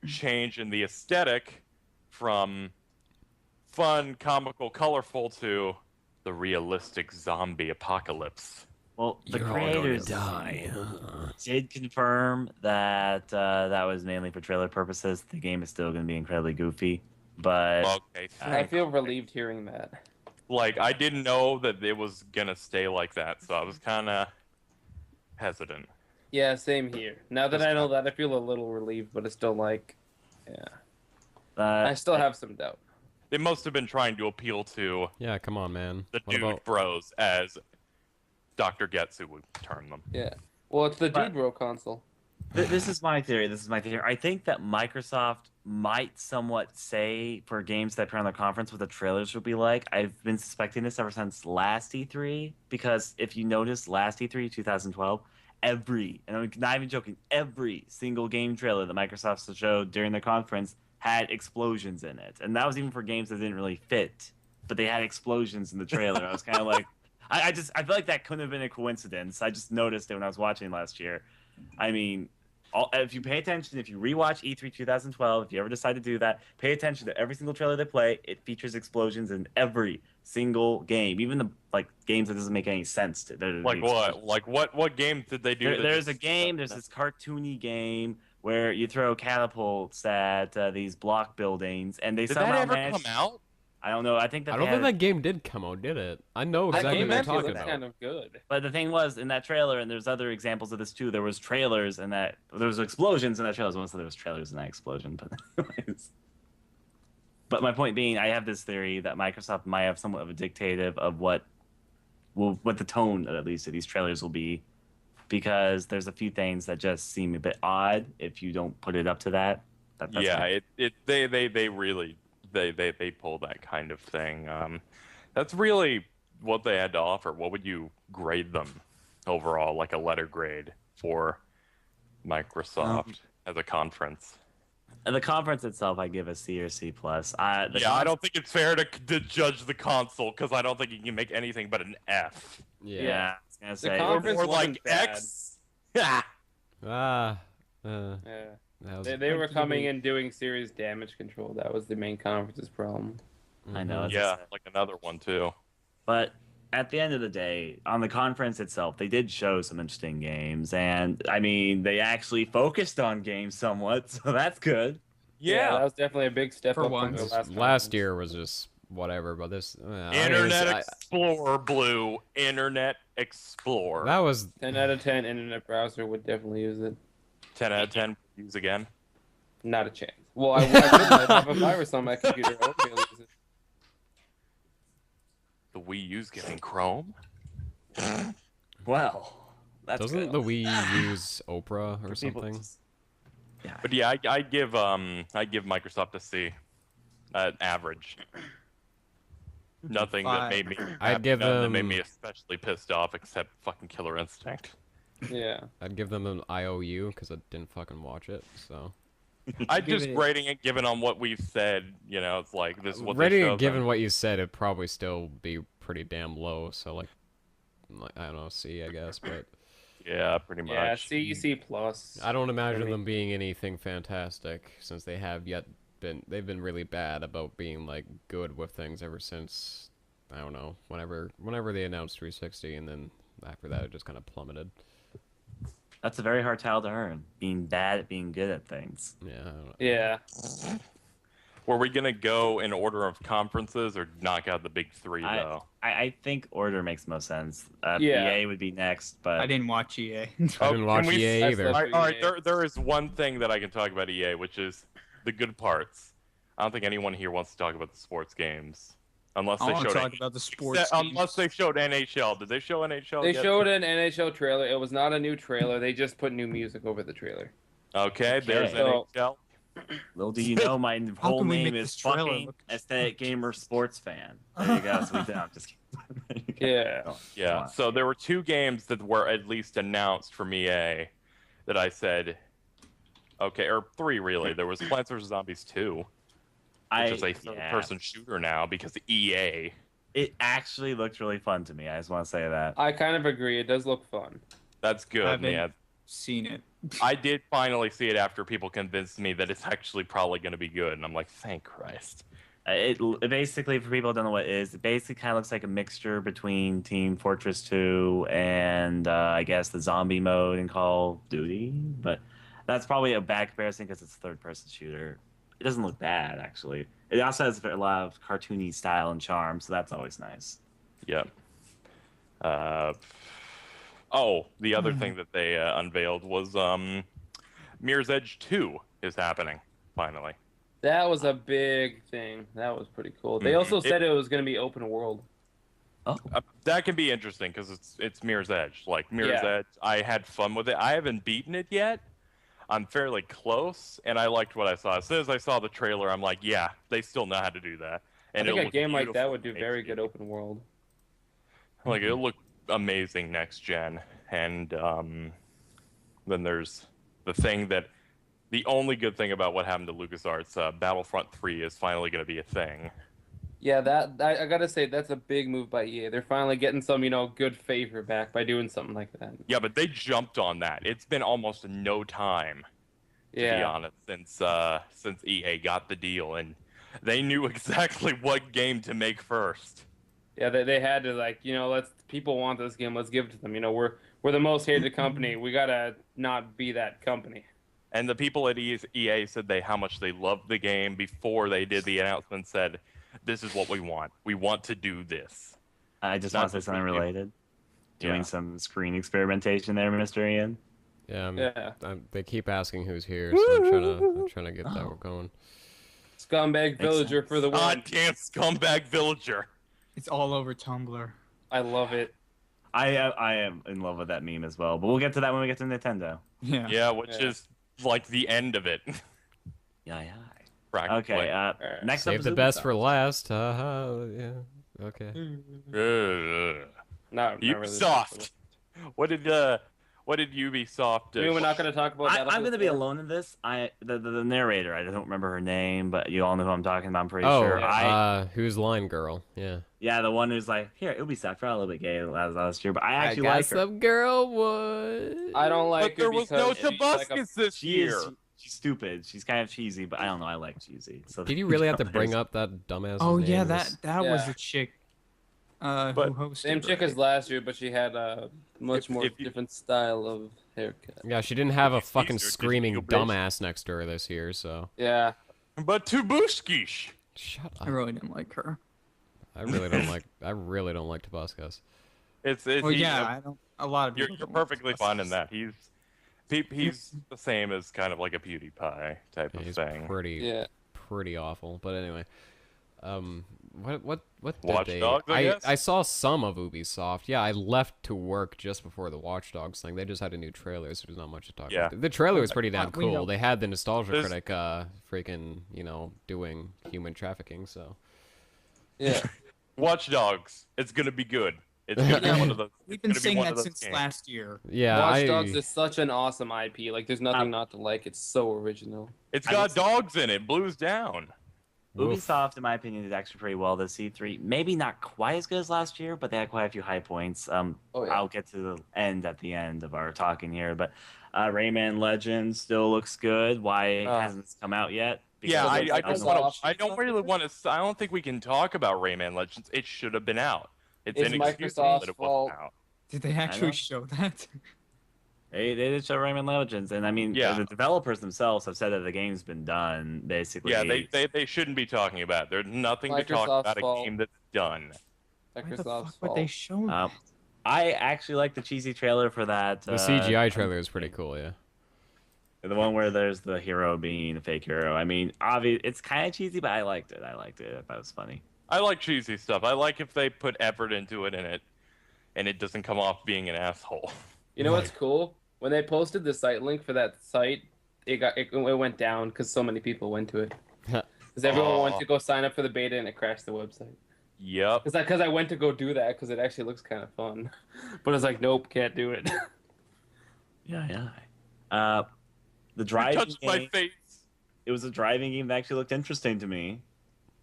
change in the aesthetic from fun, comical, colorful to the realistic zombie apocalypse. Well, the You're all gonna creators die. did confirm that that was mainly for trailer purposes. The game is still going to be incredibly goofy, but Okay. I feel relieved hearing that. Like I didn't know that it was gonna stay like that, so I was kind of hesitant. Yeah, same here. Now that I know that, I feel a little relieved, but it's still like, yeah. I still have some doubt. They must have been trying to appeal to Yeah, come on, man. the What dude about... bros, as Dr. Getsu would term them. Yeah. Well, it's the But- Dude Bro console. This is my theory. I think that Microsoft might somewhat say for games that appear on their conference what the trailers would be like. I've been suspecting this ever since last E3 because if you notice, last E3 2012, and I'm not even joking, every single game trailer that Microsoft showed during their conference had explosions in it, and that was even for games that didn't really fit, but they had explosions in the trailer. I was kind of like, I feel like that couldn't have been a coincidence. I just noticed it when I was watching last year. I mean, if you pay attention, if you rewatch E3 2012, if you ever decide to do that, pay attention to every single trailer they play. It features explosions in every single game, even the games that doesn't make any sense. Like what? Like what game did they do? There's a game. There's this cartoony game where you throw catapults at these block buildings, and they Did somehow that ever managed. come out? I don't know. I think that I they don't think had- that game did come out, did it? I know That exactly game what you're actually talking looks about. kind of good. But the thing was, in that trailer, and there's other examples of this too. There was trailers, and there was explosions in that trailer. I won't say there was trailers in that explosion, but anyways. But my point being, I have this theory that Microsoft might have somewhat of a dictative of what what the tone at least of these trailers will be, because there's a few things that just seem a bit odd if you don't put it up to that. That's Yeah, they really they pull that kind of thing. That's really what they had to offer. What would you grade them overall, like a letter grade for Microsoft as a conference? And the conference itself, I give a C or C plus. I don't think it's fair to judge the console because I don't think you can make anything but an F. Yeah, I was gonna say, The conference or wasn't like bad. X. Yeah. Ah. Yeah. That was, They were coming in doing serious damage control. That was the main conference's problem. I know. as I Yeah, said. like another one too. But at the end of the day, on the conference itself, they did show some interesting games, and I mean, they actually focused on games somewhat, so that's good. Yeah, that was definitely a big step For up once. from the last last year was just whatever, but this Internet Explorer Blue. Internet Explorer. that was 10 out of 10 internet browser would definitely use it. 10 out of 10. Use again. Not a chance. Well, I wouldn't. I'd have a virus on my computer. I would be able to use it. The Wii U's getting Chrome. Well, that's doesn't good. the Wii use Oprah or People something? just- Yeah. But yeah, I give Microsoft a C. Average. Nothing that made me. I'd give nothing that made them- me especially pissed off, except fucking Killer Instinct. Yeah. I'd give them an IOU because I didn't fucking watch it. So I'd Give just it- rating it given on what we've said. You know, it's like this is what they rating showed it given them. what you said, it'd probably still be pretty damn low. So like I don't know, C I guess, but Yeah, pretty much. Yeah, C plus. I don't imagine Really? them being anything fantastic since they've been really bad about being like good with things ever since I don't know whenever they announced 360 and then after that it just kind of plummeted. That's a very hard tile to earn. Being bad at being good at things. Yeah. I don't know. Yeah. Were we gonna go in order of conferences or knock out the big three though? I think order makes most sense. Yeah. EA would be next, but I didn't watch EA. I didn't watch can we- EA that's either. the- All right, there is one thing that I can talk about EA, which is the good parts. I don't think anyone here wants to talk about the sports games, unless I they want to showed. talk about the sports. Unless they showed NHL. Did they show NHL? They yet? showed an NHL trailer. It was not a new trailer. They just put new music over the trailer. Okay, there's So- NHL. little do you know, my whole can we name make is this trailer fucking look- Aesthetic Gamer Sports Fan. There you go. So I'm just kidding. Yeah. Come Yeah. on. So there were two games that were at least announced from EA that I said, okay, or three really. There was Plants vs Zombies 2, which is a third-person shooter now because EA. It actually looked really fun to me. I just want to say that. I kind of agree. It does look fun. That's good. Haven't Yeah. seen it. I did finally see it after people convinced me that it's actually probably going to be good, and I'm like, thank Christ. It basically, for people who don't know what it is, it basically kind of looks like a mixture between Team Fortress 2 and I guess the zombie mode in Call of Duty. But that's probably a bad comparison because it's a third-person shooter. It doesn't look bad, actually. It also has a lot of cartoony style and charm, so that's always nice. Yep. The other thing that they unveiled was Mirror's Edge 2 is happening, finally. That was a big thing. That was pretty cool. They also said it was going to be open world. Oh, That can be interesting because it's Mirror's Edge. Like, Mirror's Yeah. Edge, I had fun with it. I haven't beaten it yet. I'm fairly close, and I liked what I saw. As soon as I saw the trailer, I'm like, yeah, they still know how to do that. And I think it'll a look game like that beautiful would do in very HD. good open world. Like, it'll look amazing next gen. And then there's the thing that the only good thing about what happened to LucasArts, Battlefront 3 is finally going to be a thing. Yeah, I gotta say that's a big move by EA. They're finally getting some, good favor back by doing something like that. Yeah, but they jumped on that. It's been almost no time, to be Yeah, honest, since EA got the deal, and they knew exactly what game to make first. yeah, they had to people want this game, let's give it to them. We're the most hated company. We gotta not be that company. And the people at EA said how much they loved the game before they did the announcement. Said, "This is what we want. We want to do this." I just Not want to say just something review. related. Doing Yeah. some screen experimentation there, Mr. Ian. Yeah, Yeah, they keep asking who's here, so I'm trying to get that going. scumbag villager for the win. God damn scumbag villager! It's all over Tumblr. I love it. I am in love with that meme as well, but we'll get to that when we get to Nintendo. Yeah. Yeah, which is like the end of it. Yeah. Practically. Okay. Next up Save is the best for Ubisoft. last. Yeah. Okay. Not really. Ubisoft. What did Ubisoft? You mean we're not going to talk about that? I'm going to be alone in this. The narrator, I don't remember her name, but you all know who I'm talking about. I'm pretty Oh, sure. who's Line Girl? Yeah. Yeah, the one who's like, here, Ubisoft, you're a little bit gay last year, but I actually like her. some girl would. I don't like But there her was no because she's like a- Tobuscus this year. She's stupid. She's kind of cheesy, but I don't know. I like cheesy. So Did you really have to bring up that dumbass? Oh name? yeah, It was- that was Yeah. the chick. But Who hosted? Same chick as last year, but she had a much more if you- different style of haircut. Yeah, she didn't have a It's fucking easier to screaming do, bitch. dumbass next to her this year, so. Yeah. But Tubuskish. Shut I up. really didn't like her. I really don't like. I really don't like Tabascos. It's Well, he- yeah, I don't. A lot of You're people. don't like perfectly Tabascos. fine in that. He's the same as kind of like a PewDiePie type of He's thing. Yeah. pretty awful. But anyway, what did Watch they? Dogs, I guess? I saw some of Ubisoft. Yeah, I left to work just before the Watch Dogs thing. They just had a new trailer, so there's not much to talk Yeah. about. The trailer was pretty damn We know. cool. They had the nostalgia There's- critic, freaking, doing human trafficking. So Yeah. Watch Dogs. It's gonna be good. It's gonna be one of those. We've it's been gonna be saying one that of those since games. last year. yeah, Watch Dogs is such an awesome IP. Like, there's nothing not to like. It's so original. It's I got would- dogs in it. Blues down. Oof. Ubisoft, in my opinion, did actually pretty well this E3. Maybe not quite as good as last year, but they had quite a few high points. Oh, yeah. I'll get to the end at the end of our talking here, but Rayman Legends still looks good. Why it hasn't come out yet? Yeah, Because I it's just Microsoft. want to. I don't really want to. I don't think we can talk about Rayman Legends. It should have been out. It's It's inexcusable Microsoft's that it fault. wasn't out. Did they know. actually show that? They did show Rayman Legends, and I mean, Yeah. the developers themselves have said that the game's been done, basically. Yeah, they shouldn't be talking about it. There's nothing to talk Microsoft's about fault. a game that's done. Why the Microsoft's fuck would they fault. show Uh, that? I actually like the cheesy trailer for that. the CGI trailer is pretty cool. Yeah. The one where there's the hero being a fake hero. I mean, it's kind of cheesy, but I liked it. I thought it was funny. I like cheesy stuff. I like if they put effort into it and it doesn't come off being an asshole. You know what's cool? When they posted the site link for that site, it went down because so many people went to it. Because everyone went to go sign up for the beta and it crashed the website. Yep. Because I went to go do that because it actually looks kind of fun, but it's like nope, can't do it. Yeah. The You driving touched my game, face. it was a driving game that actually looked interesting to me.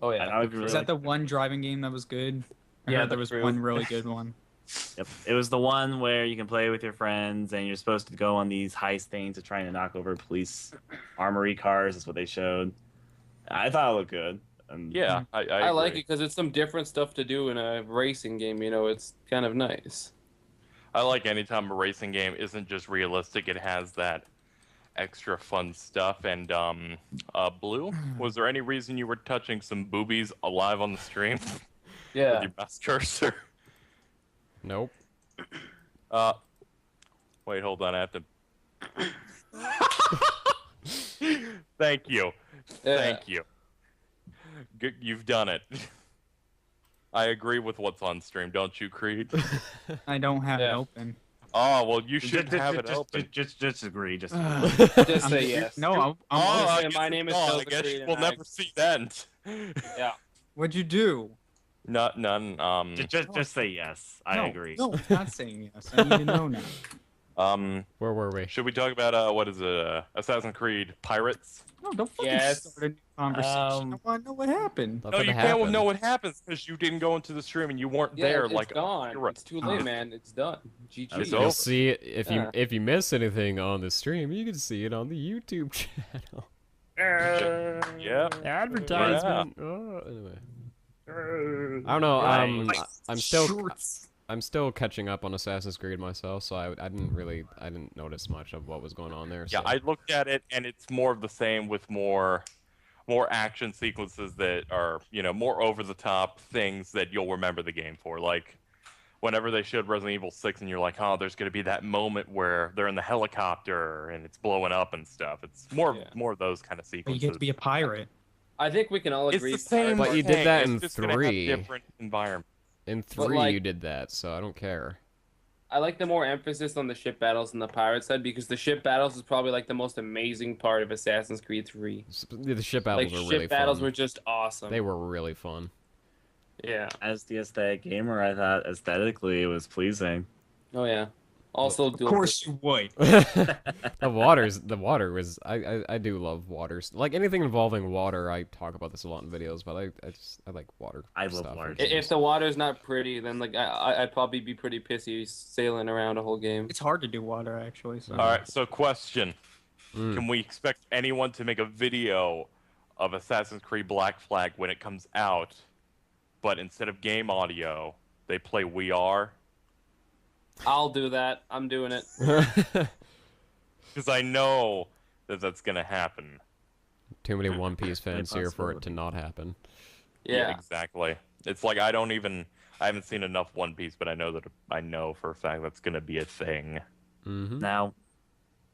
Oh I don't know if you Is really that the one driving game that was good? I Yeah, heard the there was Crew. one really good one. Yep. It was the one where you can play with your friends and you're supposed to go on these heist things to try to knock over police armory cars. That's what they showed. I thought it looked good. Yeah, I like agree. it because it's some different stuff to do in a racing game. You know, it's kind of nice. I like anytime a racing game isn't just realistic. It has that extra fun stuff. And Blue, was there any reason you were touching some boobies alive on the stream with Yeah. your mouse cursor? Nope. Wait, hold on. I have to. Thank you. Thank you. You've done it. I agree with what's on stream, don't you, Creed? I don't have it Yeah. open. Oh, well, you should have it open. Just agree. Just Just say yes. No, I'm Oh, say I guess my name it's is on. Phil I guess Creed, we'll and I- never see that. Yeah. What'd you do? None. Just say yes. I No, agree. No, I'm not saying yes. I need to know now. Where were we? Should we talk about what is it? Assassin's Creed Pirates? No, don't fucking Yes. start a new conversation. I want to know what happened. That's No, what you happened. can't know what happens because you didn't go into the stream and you weren't Yeah, there. it's Like gone. hero. It's too late, man. It's done. GG. It's You'll over. see it if you Yeah. if you miss anything on the stream, you can see it on the YouTube channel. Yeah. Advertisement. Oh, anyway. I don't know. I'm still catching up on Assassin's Creed myself, so I didn't notice much of what was going on there. Yeah, So. I looked at it and it's more of the same with more action sequences that are, more over the top things that you'll remember the game for. Like whenever they showed Resident Evil 6 and you're like, oh, there's going to be that moment where they're in the helicopter and it's blowing up and stuff. It's more of those kind of But you sequences. get to be a pirate. I think we can all It's agree. the same But you did thing, that it's in just gonna have 3. different environment. In But, 3, like- you did that, so I don't care. I like the more emphasis on the ship battles than the pirate side because the ship battles is probably like the most amazing part of Assassin's Creed 3. The ship battles Like were ship really battles fun. were just awesome. They were really fun. Yeah. As the aesthetic gamer, I thought aesthetically it was pleasing. Oh yeah. Also, Of course you would. The water was I do love waters. Like anything involving water, I talk about this a lot in videos, but I like water. I love stuff. water. If the water's not pretty, then like I'd probably be pretty pissy sailing around a whole game. It's hard to do water actually. So. All right, so question. Can we expect anyone to make a video of Assassin's Creed Black Flag when it comes out, but instead of game audio, they play We Are? I'll do that. I'm doing it. Because I know that that's going to happen. Too many One Piece fans here for it to not happen. Yeah. Exactly. It's like I haven't seen enough One Piece, but I know for a fact that's going to be a thing. Now,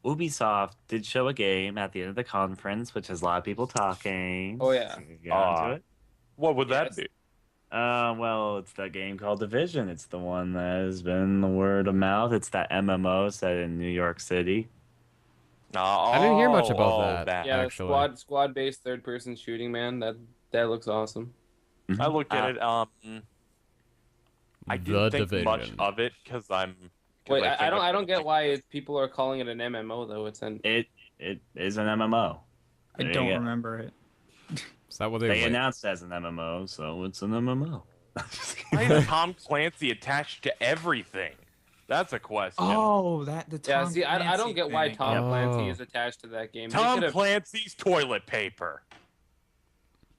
Ubisoft did show a game at the end of the conference, which has a lot of people talking. Oh yeah. Get onto it. What would that Yes. be? Well, it's that game called Division. It's the one that has been the word of mouth. It's that MMO set in New York City. I didn't hear much about that. Yeah, Actually. squad-based third-person shooting, man. That looks awesome. I looked at it. I didn't think much Division. of it because I'm. Wait, I don't get why people are calling it an MMO though. It's an It is an MMO. I There you don't go. remember it. Is that what They like, announced it as an MMO, so it's an MMO. Why is Tom Clancy attached to everything? That's a question. Oh, the yeah. Tom See, I don't Clancy get why thing. Tom Clancy Oh. is attached to that game. They Tom could've- Clancy's toilet paper.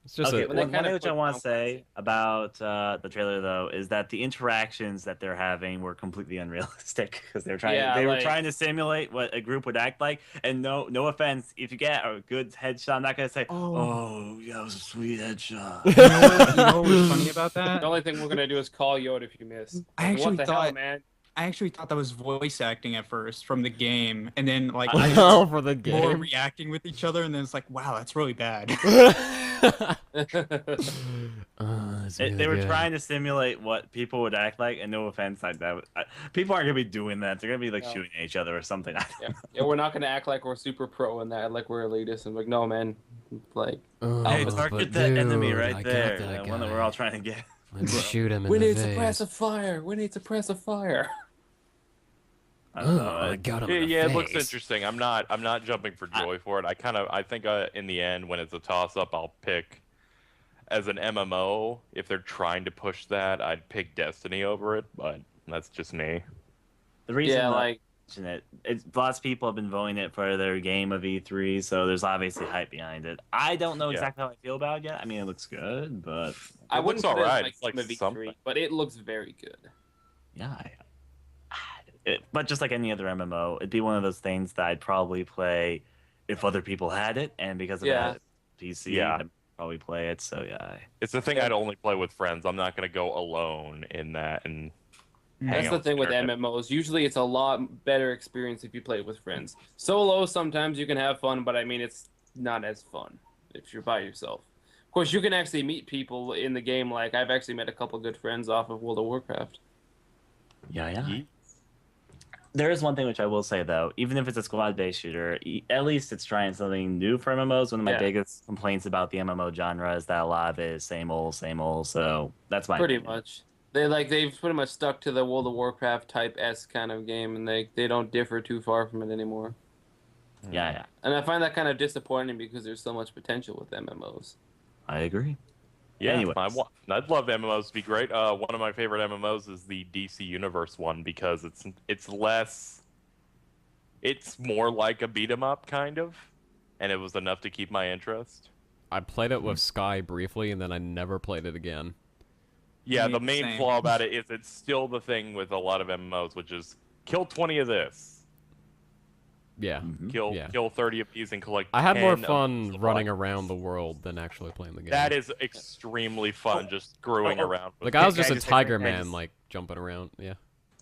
It's just Okay, a, when they one kinda thing which I put want Tom to say Clancy- about the trailer though is that the interactions that they're having were completely unrealistic because they were like- trying to simulate what a group would act like. And no offense, if you get a good headshot, I'm not gonna say, "Oh, yeah, it was a sweet headshot." You know what was funny about that? The only thing we're gonna do is call you out if you miss. I Like, actually what the hell, thought- man? I actually thought that was voice acting at first from the game, and then like oh, for the more game. reacting with each other, and then it's like, wow, that's really bad. They were trying to simulate what people would act like, and no offense, people aren't gonna be doing that. They're gonna be like No. shooting at each other or something. Yeah, we're not gonna act like we're super pro in that, like we're elitist. And like, no, man, like Hey, but target that enemy dude, right I got there, that the one that guy. we're all trying to get. Let's shoot him in we the need face. suppressive fire. We need suppressive fire. I don't know. I got him Yeah, in the yeah, face. it looks interesting. I'm not jumping for joy for it. I think in the end, when it's a toss-up, I'll pick as an MMO. If they're trying to push that, I'd pick Destiny over it. But that's just me. The reason Yeah, that like I mention it's lots of people have been voting it for their game of E3, so there's obviously hype behind it. I don't know Yeah. exactly how I feel about it yet. I mean, it looks good, but I wouldn't looks put it as alright. my It's like game of E3, something. but it looks very good. yeah. But just like any other MMO, it'd be one of those things that I'd probably play if other people had it, and because of Yeah. that PC, Yeah. I'd probably play it. So yeah, It's the thing I'd only play with friends. I'm not gonna go alone in that and. hang That's out the thing with internet. MMOs. Usually, it's a lot better experience if you play it with friends. Solo, sometimes you can have fun, but I mean, it's not as fun if you're by yourself. Of course, you can actually meet people in the game. Like I've actually met a couple good friends off of World of Warcraft. yeah. Yeet. There is one thing which I will say though, even if it's a squad-based shooter, at least it's trying something new for MMOs. One of my Yeah. biggest complaints about the MMO genre is that a lot of it is same old, same old. So that's my Pretty opinion. much. They've pretty much stuck to the World of Warcraft type S kind of game, and they don't differ too far from it anymore. Yeah, And I find that kind of disappointing because there's so much potential with MMOs. I agree. Yeah, Anyways. I'd love MMOs to be great. One of my favorite MMOs is the DC Universe one because it's less, it's more like a beat 'em up kind of, and it was enough to keep my interest. I played it with Sky briefly, and then I never played it again. Yeah, Me the the main same. flaw about it is it's still the thing with a lot of MMOs, which is kill 20 of this, Yeah. kill 30 of these, and collect. I had more 10 of fun these running items. around the world than actually playing the game. That is extremely fun, just screwing around. With Like, I was Can I just a just say Tiger something? Man, like, jumping around. Yeah.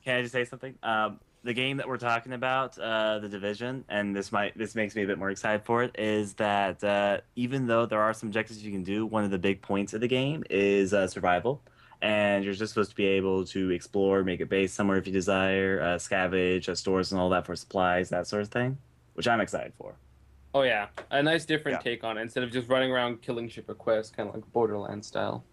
Can I just say something? The game that we're talking about, the Division, and this makes me a bit more excited for it, is that even though there are some objectives you can do, one of the big points of the game is survival. and you're just supposed to be able to explore, make a base somewhere if you desire, scavenge stores and all that for supplies, that sort of thing, which I'm excited for. Oh yeah, a nice different Yeah. take on it instead of just running around killing ship requests, kind of like Borderlands style.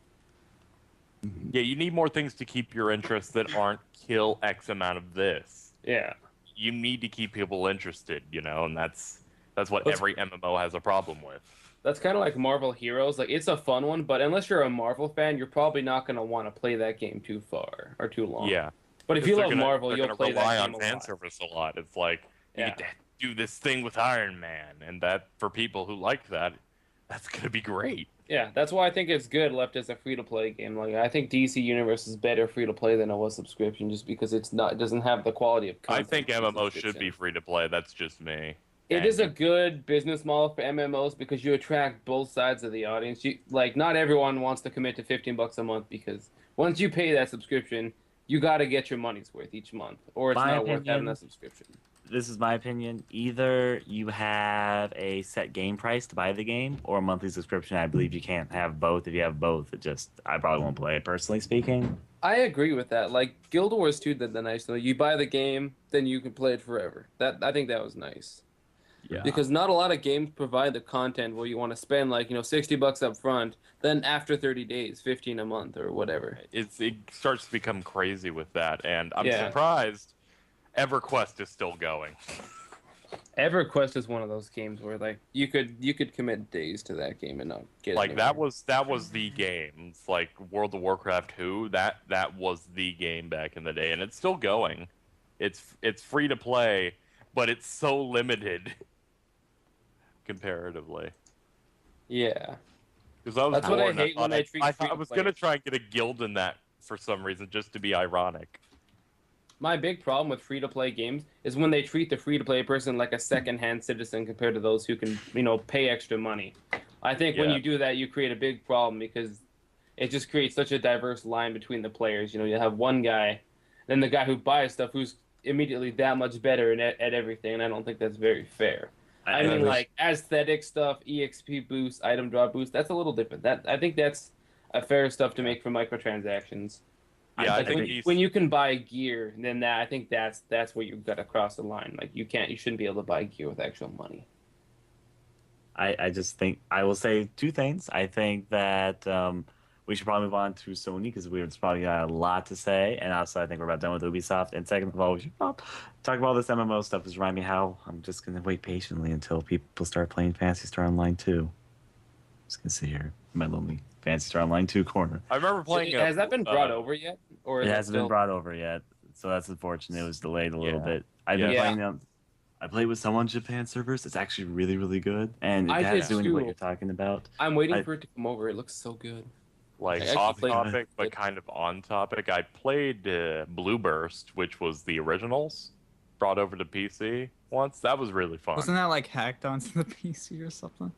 Yeah, you need more things to keep your interest that aren't kill X amount of this. Yeah. You need to keep people interested, and that's what Let's- every MMO has a problem with. That's kind of like Marvel Heroes. Like, it's a fun one, but unless you're a Marvel fan, you're probably not going to want to play that game too far or too long. Yeah. But if you love Marvel, they're you'll gonna play rely that on game a fan lot. service a lot. It's like you Yeah. get to do this thing with Iron Man, and that for people who like that, that's gonna be great. Yeah, that's why I think it's good left as a free-to-play game. Like, I think DC Universe is better free-to-play than it was subscription, just because it doesn't have the quality of I content. think of MMO should subscription. be free to play. That's just me. It And is a you- good business model for MMOs because you attract both sides of the audience. Not everyone wants to commit to $15 a month, because once you pay that subscription, you got to get your money's worth each month, or it's My not worth having opinion- that subscription. This is my opinion. Either you have a set game price to buy the game, or a monthly subscription. I believe you can't have both. If you have both, I probably won't play it, personally speaking. I agree with that. Like, Guild Wars 2 did the nice thing. You buy the game, then you can play it forever. I think that was nice. Yeah. Because not a lot of games provide the content where you want to spend $60 up front, then after 30 days, 15 a month or whatever. it starts to become crazy with that, and I'm Yeah. surprised EverQuest is still going. EverQuest is one of those games where you could commit days to that game and not get Like anywhere. that was the game. It's like World of Warcraft 2. That was the game back in the day, and it's still going. It's free to play, but it's so limited comparatively. Yeah. Because I was That's what I bored, and hate when thought they treat I thought I was free-to-play. gonna try and get a guild in that for some reason, just to be ironic. My big problem with free-to-play games is when they treat the free-to-play person like a second-hand citizen compared to those who can, pay extra money. I think when Yeah. you do that, you create a big problem because it just creates such a diverse line between the players. You have one guy, then the guy who buys stuff who's immediately that much better at everything, and I don't think that's very fair. I mean, aesthetic stuff, EXP boost, item drop boost, that's a little different. I think that's a fair stuff to make for microtransactions. Yeah, I Like, think when you can buy gear, then I think that's where you've got to cross the line. Like, you shouldn't be able to buy gear with actual money. I just think I will say two things. I think that we should probably move on to Sony because we've probably got a lot to say, and also I think we're about done with Ubisoft. And second of all, we should talk about all this MMO stuff. Just remind me how I'm just gonna wait patiently until people start playing Phantasy Star Online 2. Just gonna sit here in my lonely Phantasy Star Online 2 corner. I remember playing. Has that been brought over yet? Or It is hasn't still... been brought over yet, so that's unfortunate. It was delayed a little Yeah. bit. I've been Yeah. playing them. I played with someone on Japan servers. It's actually really, really good, and I that's did doing what too. you're talking about. I'm waiting I- for it to come over. It looks so good. Like I actually off played- topic, but kind of on topic. I played Blue Burst, which was the originals, brought over to PC once. That was really fun. Wasn't that like hacked onto the PC or something?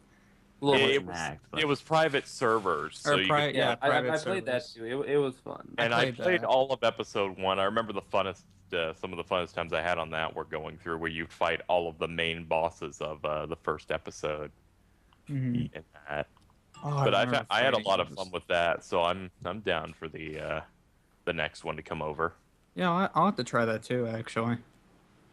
A little It, bit. it was, hacked, but- it was private servers, so Or you pri- could, yeah, I private played that servers. too. It was fun. and I I played played that. all of episode 1. I remember the funnest, some of the funnest times I had on that were going through where you fight all of the main bosses of the first episode. Mhm. In that. Oh, But remember I had a fighting lot of those. fun with that, so I'm down for the next one to come over. Yeah, I'll have to try that too, actually.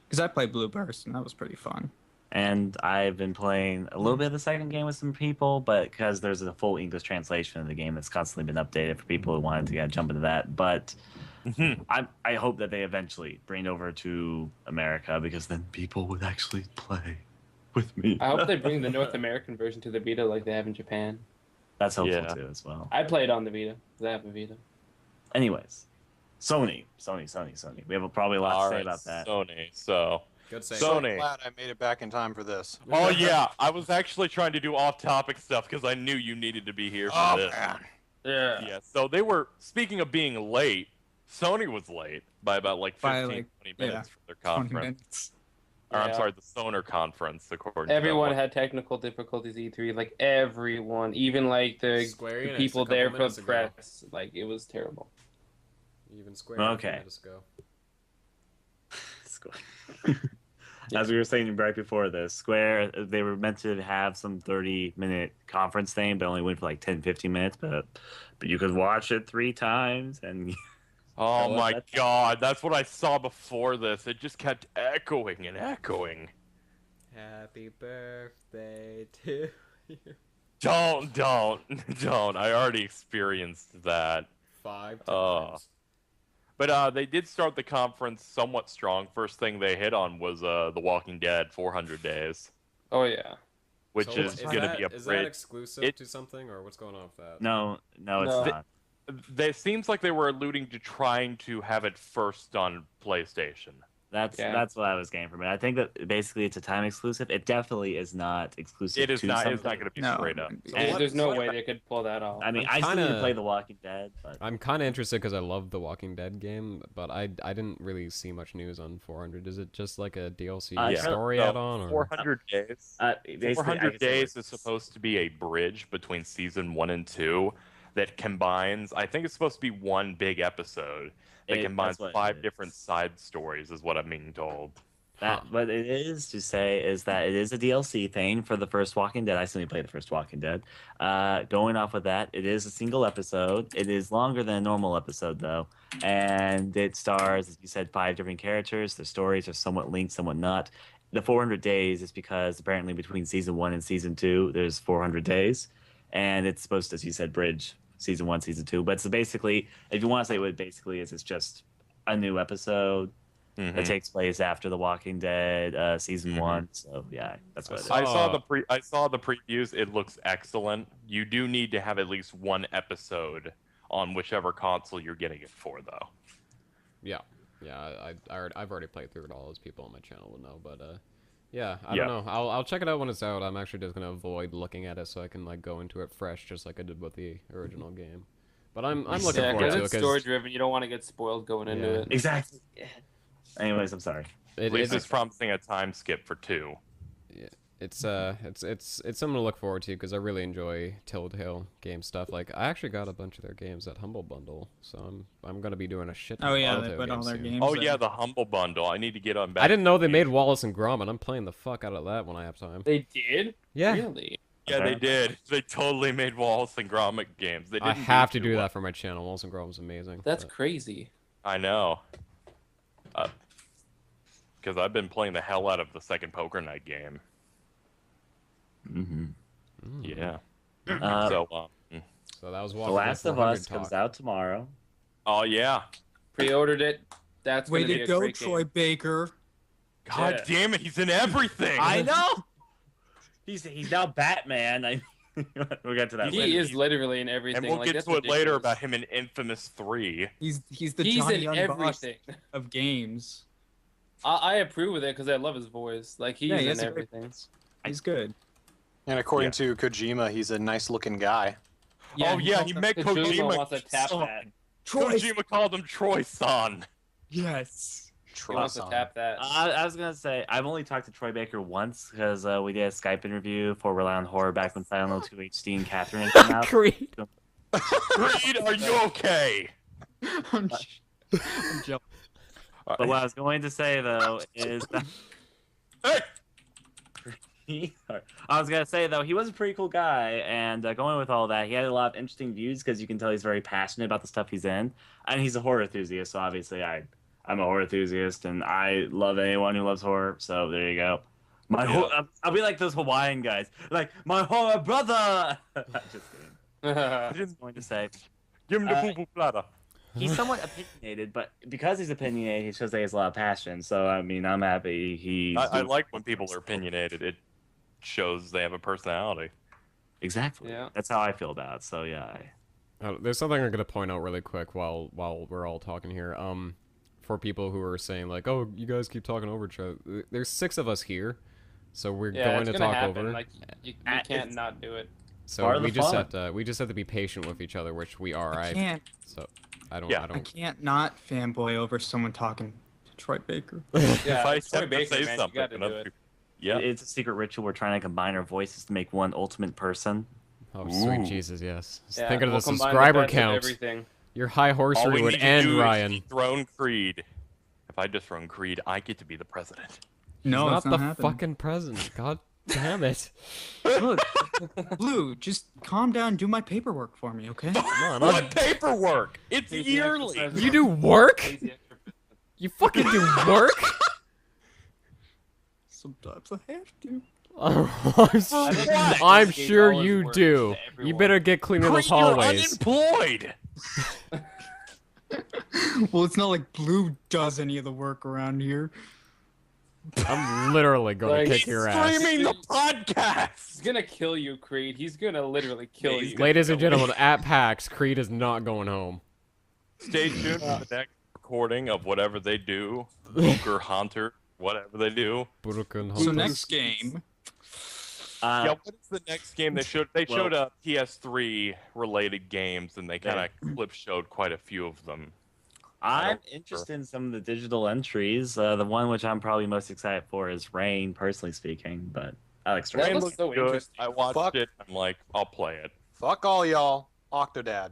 Because I played Blue Burst, and that was pretty fun. And I've been playing a little bit of the second game with some people, but because there's a full English translation of the game that's constantly been updated for people who wanted to jump into that. But I hope that they eventually bring it over to America because then people would actually play with me. I hope they bring the North American version to the Vita like they have in Japan. That's hopeful Yeah. too as well. I played on the Vita. 'Cause I have a Vita. Anyways, Sony. We have probably a lot to say Alright, about that. Sony. So, Good save. So- So Sony. glad I made it back in time for this. oh yeah, I was actually trying to do off-topic stuff because I knew you needed to be here for Oh this. man. Yeah. So they were speaking of being late. Sony was late by about like 15, By, 20 minutes for their 20 conference. minutes. Or I'm Yeah. sorry, the Sonar conference. According Everyone to that had technical difficulties E3. Like, everyone. Even, like, the Square Enix, people a couple there for minutes the ago. press. Like, it was terrible. Even Square Enix Okay. minutes ago. As we were saying right before this, Square, they were meant to have some 30-minute conference thing, but only went for like 10, 15 minutes. But you could watch it 3 times, and Oh So my that's- god, that's what I saw before this. It just kept echoing and echoing. Happy birthday to you. Don't. I already experienced that. 5 Uh, times. But they did start the conference somewhat strong. First thing they hit on was The Walking Dead 400 Days, Oh yeah. which So is going to be a is that bridge. exclusive to something, or what's going on with that? no, it's No. not. It seems like they were alluding to trying to have it first on PlayStation. That's what I was getting from it. I think that basically it's a time exclusive. It definitely is not exclusive. It is to not. something. It's not going to be No, straight up. So There's, what- there's no what way about- they could pull that off. I mean, I'm I still need kinda- to play The Walking Dead, but I'm kind of interested because I love the Walking Dead game, but I didn't really see much news on 400. Is it just like a DLC Yeah. story So, add-on, or 400 days. basically, 400 I guess it days was- is supposed to be a bridge between season 1 and 2 that combines. I think it's supposed to be one big episode that combines that's what it 5 is. different side stories, is what I'm being told. What it is to say is that it is a DLC thing for the first Walking Dead. I still need to play the first Walking Dead. Going off with that, it is a single episode. It is longer than a normal episode, though. And it stars, as you said, 5 different characters. The stories are somewhat linked, somewhat not. The 400 days is because apparently between season 1 and season 2, there's 400 days. And it's supposed to, as you said, bridge season 1, season 2. But it's basically, if you want to say what it basically is, it's just a new episode. Mhm. It takes place after The Walking Dead season Mhm. 1, so yeah, that's what it is. I saw the previews. It looks excellent. You do need to have at least one episode on whichever console you're getting it for, though. yeah, I've already played through it all, as people on my channel will know. But yeah, I Yeah. don't know. I'll check it out when it's out. I'm actually just gonna avoid looking at it so I can like go into it fresh, just like I did with the original game. But I'm looking Yeah, forward because to it it's 'cause story driven. You don't want to get spoiled going into Yeah. it. Exactly. Anyways, I'm sorry. At least it's promising a time skip for 2. it's something to look forward to because I really enjoy Telltale game stuff. Like I actually got a bunch of their games at Humble Bundle, so I'm gonna be doing a shit. Oh yeah, they Telltale put all games their soon. games. Oh there. yeah, the Humble Bundle. I need to get on back. I didn't know they made Wallace and Gromit. I'm playing the fuck out of that when I have time. They did? Yeah, Really? Yeah, they Okay. did. They totally made Wallace and Gromit games. They I didn't have to too do well. that for my channel. Wallace and Gromit is amazing. That's but- crazy. I know. Because I've been playing the hell out of the second Poker Night game. Mm-hmm. Yeah. Uh, So, So that was The Walking Last Dead of 400 Us comes talk. out tomorrow. oh yeah. Pre-ordered it. That's Way gonna be to a go, great Troy game. Baker. God Yeah. damn it, he's in everything. I know. He's now Batman. We'll get to that. He later. is literally in everything. And we'll like, get that's to it later ridiculous. about him in Infamous 3. He's the He's Johnny in Young boss everything. of games. I approve of it because I love his voice. Like he's Yeah, he in has a great everything. He's good. And according to Kojima, he's a nice-looking guy. Oh yeah, he met Kojima Kojima. wants to tap Oh, that. Troy. Kojima called him Troy-san. Yes. He wants to Troy-san. tap that. I was gonna say I've only talked to Troy Baker once because we did a Skype interview for Rely on Horror back when Silent Hill 2 HD and Catherine came out. Creed. Creed, are you okay? I'm joking. But what I was going to say though is that Hey! I was gonna say though he was a pretty cool guy, and going with all that, he had a lot of interesting views because you can tell he's very passionate about the stuff he's in, and he's a horror enthusiast. So obviously, I'm a horror enthusiast, and I love anyone who loves horror. So there you go. I'll be like those Hawaiian guys, like my horror brother. Just kidding. I was going to say Give him the poo-poo platter. he's somewhat opinionated, but because he's opinionated, he shows that he has a lot of passion. So I mean, I'm happy he's. I doing- like when people are opinionated. It shows they have a personality. Exactly. Yeah. That's how I feel about it. So yeah. There's something I'm gonna point out really quick while we're all talking here. For people who are saying like, "Oh, you guys keep talking over each other," there's 6 of us here, so we're Yeah, going it's to gonna talk happen. over. Like you It's- can't not do it. So part of we the just fun. have to be patient with each other, which we are. I can't. So I don't. Yeah. I I don't. can't not fanboy over someone talking to Troy Baker. Yeah, if I Troy have Baker, to say man, something, you gotta and do other it. people- yeah. It's a secret ritual. We're trying to combine our voices to make one ultimate person. Oh sweet Ooh. Jesus, yes. Just Yeah, thinking of we'll the combine subscriber best of count. Everything. Your high All horsery we would need to end, do Ryan. is dethrone Creed. If I dethrone Creed, I get to be the president. No, not it's the not happening. fucking president. God damn it. Look, Blue, just calm down. Do my paperwork for me, okay? No, I'm What not. paperwork? It's He's the yearly. actual president. You do work? He's the extra president. You fucking do work? Sometimes I have to. I'm This game's sure always you works do. to You everyone. better get cleaner those Creed, you're hallways. unemployed. Well, it's not like Blue does any of the work around here. I'm literally going Like, to kick your ass. Streaming the podcast. He's gonna kill you, Creed. He's gonna literally kill he's you. gonna- Ladies and gentlemen, at PAX, Creed is not going home. Stay tuned for the next recording of whatever they do. Booker Hunter, whatever they do. So next game, Yeah, what is the next game they showed? They Well- showed PS3 related games, and they kind of clip showed quite a few of them. I'm interested in some of the digital entries. The one which I'm probably most excited for is Rain, personally speaking, but Alex That Rain looks looks so good. interesting. I watched Fuck. it. I'm like, I'll play it. Fuck all y'all. Octodad.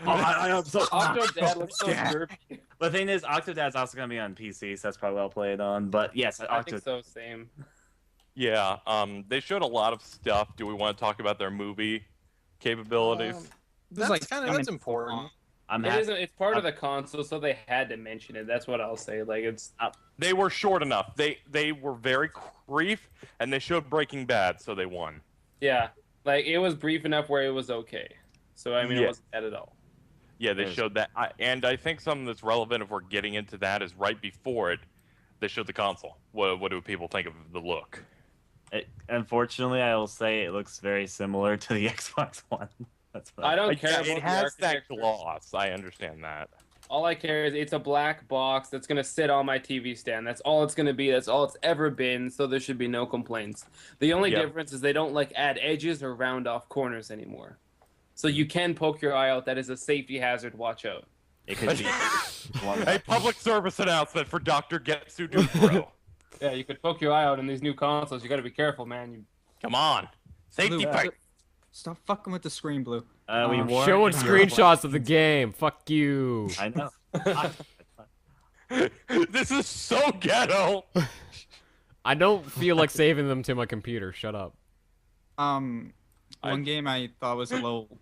I am so. Octodad looks so derpy. The thing is, Octodad's also going to be on PC, so that's probably what I'll play it on. But yes, I think so. Same. Yeah, they showed a lot of stuff. Do we want to talk about their movie capabilities? That's like kind of that's important. I'm It happy. isn't. It's part of the console, so they had to mention it. That's what I'll say. Like it's. They were short enough. They were very brief, and they showed Breaking Bad, so they won. Yeah. Like it was brief enough where it was okay. So I mean, Yeah. it wasn't bad at all. Yeah, they Yes. showed that. And I think something that's relevant if we're getting into that is right before it, they showed the console. What do people think of the look? Unfortunately, I will say it looks very similar to the Xbox One. That's what I don't care Yeah, about it the has that architecture. gloss. I understand that. All I care is it's a black box that's gonna sit on my TV stand. That's all it's gonna be. That's all it's ever been. So there should be no complaints. The only Yep. difference is they don't like add edges or round off corners anymore. So you can poke your eye out. That is a safety hazard. Watch out. It could be. A public service announcement for Dr. Getsu Dubro. Yeah, you could poke your eye out in these new consoles. You got to be careful, man. You... Come on. Safety Blue, fight. stop fucking with the screen, Blue. We warned Showing you. screenshots of the game. Fuck you. I know. This is so ghetto. I don't feel like saving them to my computer. Shut up. One game I thought was a little.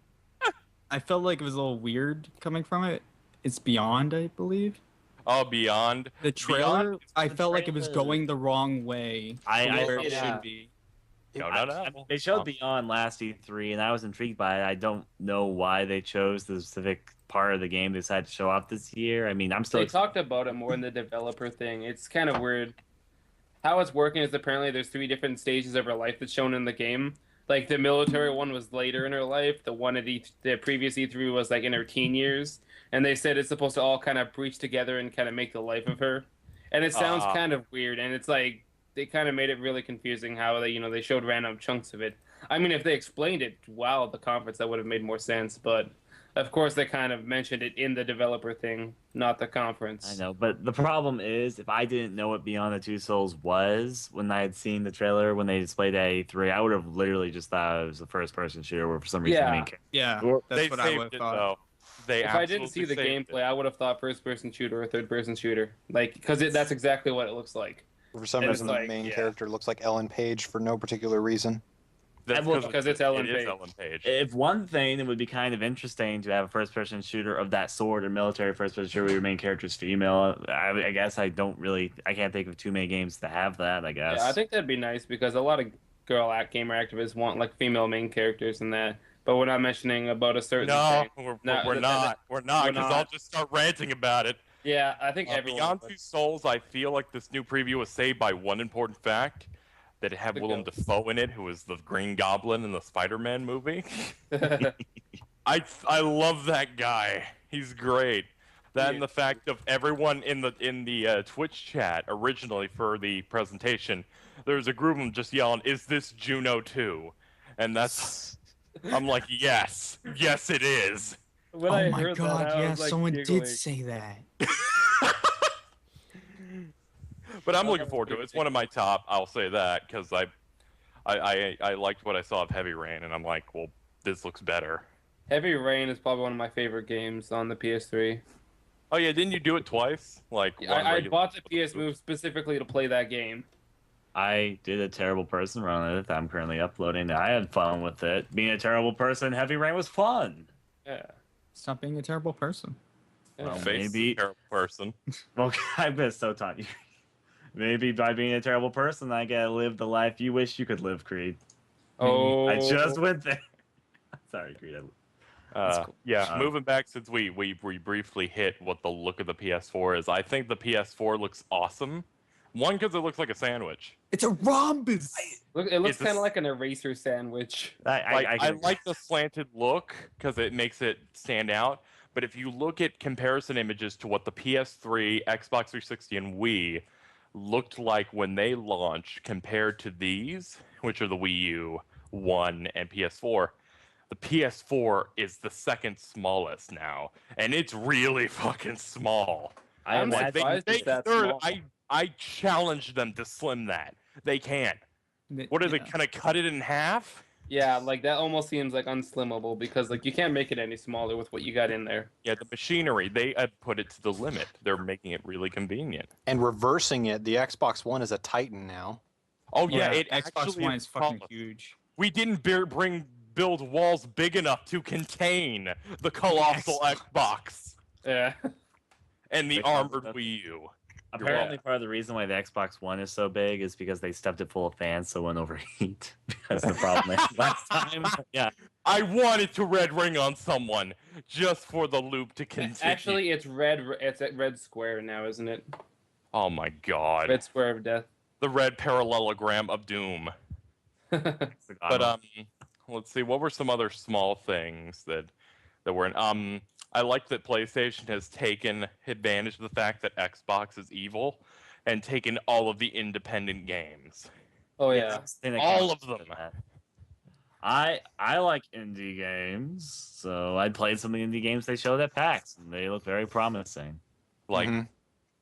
I felt like it was a little weird coming from it. It's Beyond, I believe. Oh, Beyond. The trailer, Beyond, I the felt like it was trailer. going the wrong way. I where it yeah. should be. No. They showed Beyond last E3, and I was intrigued by it. I don't know why they chose the specific part of the game they decided to show off this year. I mean, I'm still. They talked about it more in the developer thing. It's kind of weird. How it's working is apparently there's 3 different stages of her life that's shown in the game. Like the military one was later in her life. The one at the previous E3 was like in her teen years. And they said it's supposed to all kind of breach together and kind of make the life of her. And it sounds kind of weird. And it's like they kind of made it really confusing how they showed random chunks of it. I mean, if they explained it while at the conference, that would have made more sense. But of course, they kind of mentioned it in the developer thing, not the conference. I know, but the problem is, if I didn't know what Beyond the Two Souls was when I had seen the trailer when they displayed it at E3, I would have literally just thought it was a first-person shooter where for some reason Yeah. the main character. Yeah, that's They what I saved would have it, thought. though. They If I didn't see the absolutely saved gameplay, it. I would have thought first-person shooter or third-person shooter. Like, because that's exactly what it looks like. For some And reason, it's the like, main yeah. character looks like Ellen Page for no particular reason. That's because it's Ellen it is Page. Ellen Page. If one thing, it would be kind of interesting to have a first-person shooter of that sort, or military first-person shooter where your main character is female. I guess I can't think of too many games to have that. I guess. Yeah, I think that'd be nice because a lot of gamer activists want like female main characters and that. But we're not mentioning about a certain No, thing. we're No, not. We're not, we're because not. I'll just start ranting about it. Yeah, I think everyone. Beyond would. Two Souls, I feel like this new preview was saved by one important fact. That it had The Willem ghost. Dafoe in it, who was the Green Goblin in the Spider-Man movie. I love that guy. He's great. That and the fact of everyone in the Twitch chat originally for the presentation, there was a group of them just yelling, "Is this Juno 2?" And that's, I'm like, yes, it is. When Oh I my heard god, that, I yeah, was, like, someone giggling. did say that. But I'm looking forward to it. It's one of my top. I'll say that because I liked what I saw of Heavy Rain, and I'm like, well, this looks better. Heavy Rain is probably one of my favorite games on the PS3. Oh yeah, didn't you do it twice? Like one I regular- bought the PS Move specifically to play that game. I did a terrible person run on it that I'm currently uploading. I had fun with it. Being a terrible person, Heavy Rain was fun. Yeah. Stop being a terrible person. Well, Face is a maybe. terrible person. Well, I've been so taught you. Maybe by being a terrible person, I get to live the life you wish you could live, Creed. Oh. I just went there. Sorry, Creed. cool. Yeah, moving back since we briefly hit what the look of the PS4 is. I think the PS4 looks awesome. One, because it looks like a sandwich. It's a rhombus. Look, it looks It's a kind of like an eraser sandwich. I like the slanted look because it makes it stand out. But if you look at comparison images to what the PS3, Xbox 360, and Wii looked like when they launched compared to these, which are the Wii U, One, and PS4, the PS4 is the second smallest now, and it's really fucking small. I'm like, surprised it's that small. I challenge them to slim that. They can. What are they gonna cut it in half? Yeah, like that almost seems like unslimmable because like you can't make it any smaller with what you got in there. Yeah, the machinery, they put it to the limit. They're making it really convenient. And reversing it, the Xbox One is a Titan now. Oh yeah, it Xbox actually One is fucking tall. huge. We didn't build walls big enough to contain the colossal Xbox Yeah. and the Which armored one's Wii U. Apparently, part of the reason why the Xbox One is so big is because they stuffed it full of fans so it wouldn't overheat. That's the problem last time. Yeah. I wanted to red ring on someone just for the loop to continue. Actually, it's red. It's at red square now, isn't it? Oh my god. Red square of death. The red parallelogram of doom. But let's see, what were some other small things that were in I like that PlayStation has taken advantage of the fact that Xbox is evil and taken all of the independent games. Oh yeah. All of them. I like indie games, so I played some of the indie games they showed at PAX, and they look very promising. Like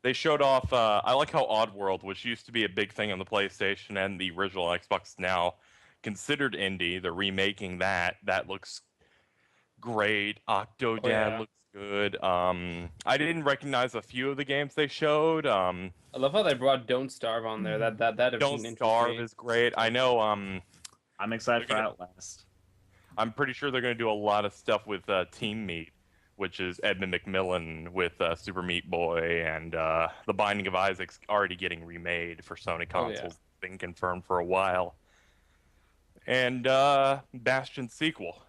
they showed off I like how Oddworld, which used to be a big thing on the PlayStation and the original Xbox, now considered indie. They're remaking that. That looks great. Octodad looks good. I didn't recognize a few of the games they showed. I love how they brought Don't Starve on there. That Don't Starve is great. I know. I'm excited for Outlast. I'm pretty sure they're going to do a lot of stuff with Team Meat, which is Edmund McMillan with Super Meat Boy, and The Binding of Isaac's already getting remade for Sony consoles. Been confirmed for a while. And Bastion's sequel.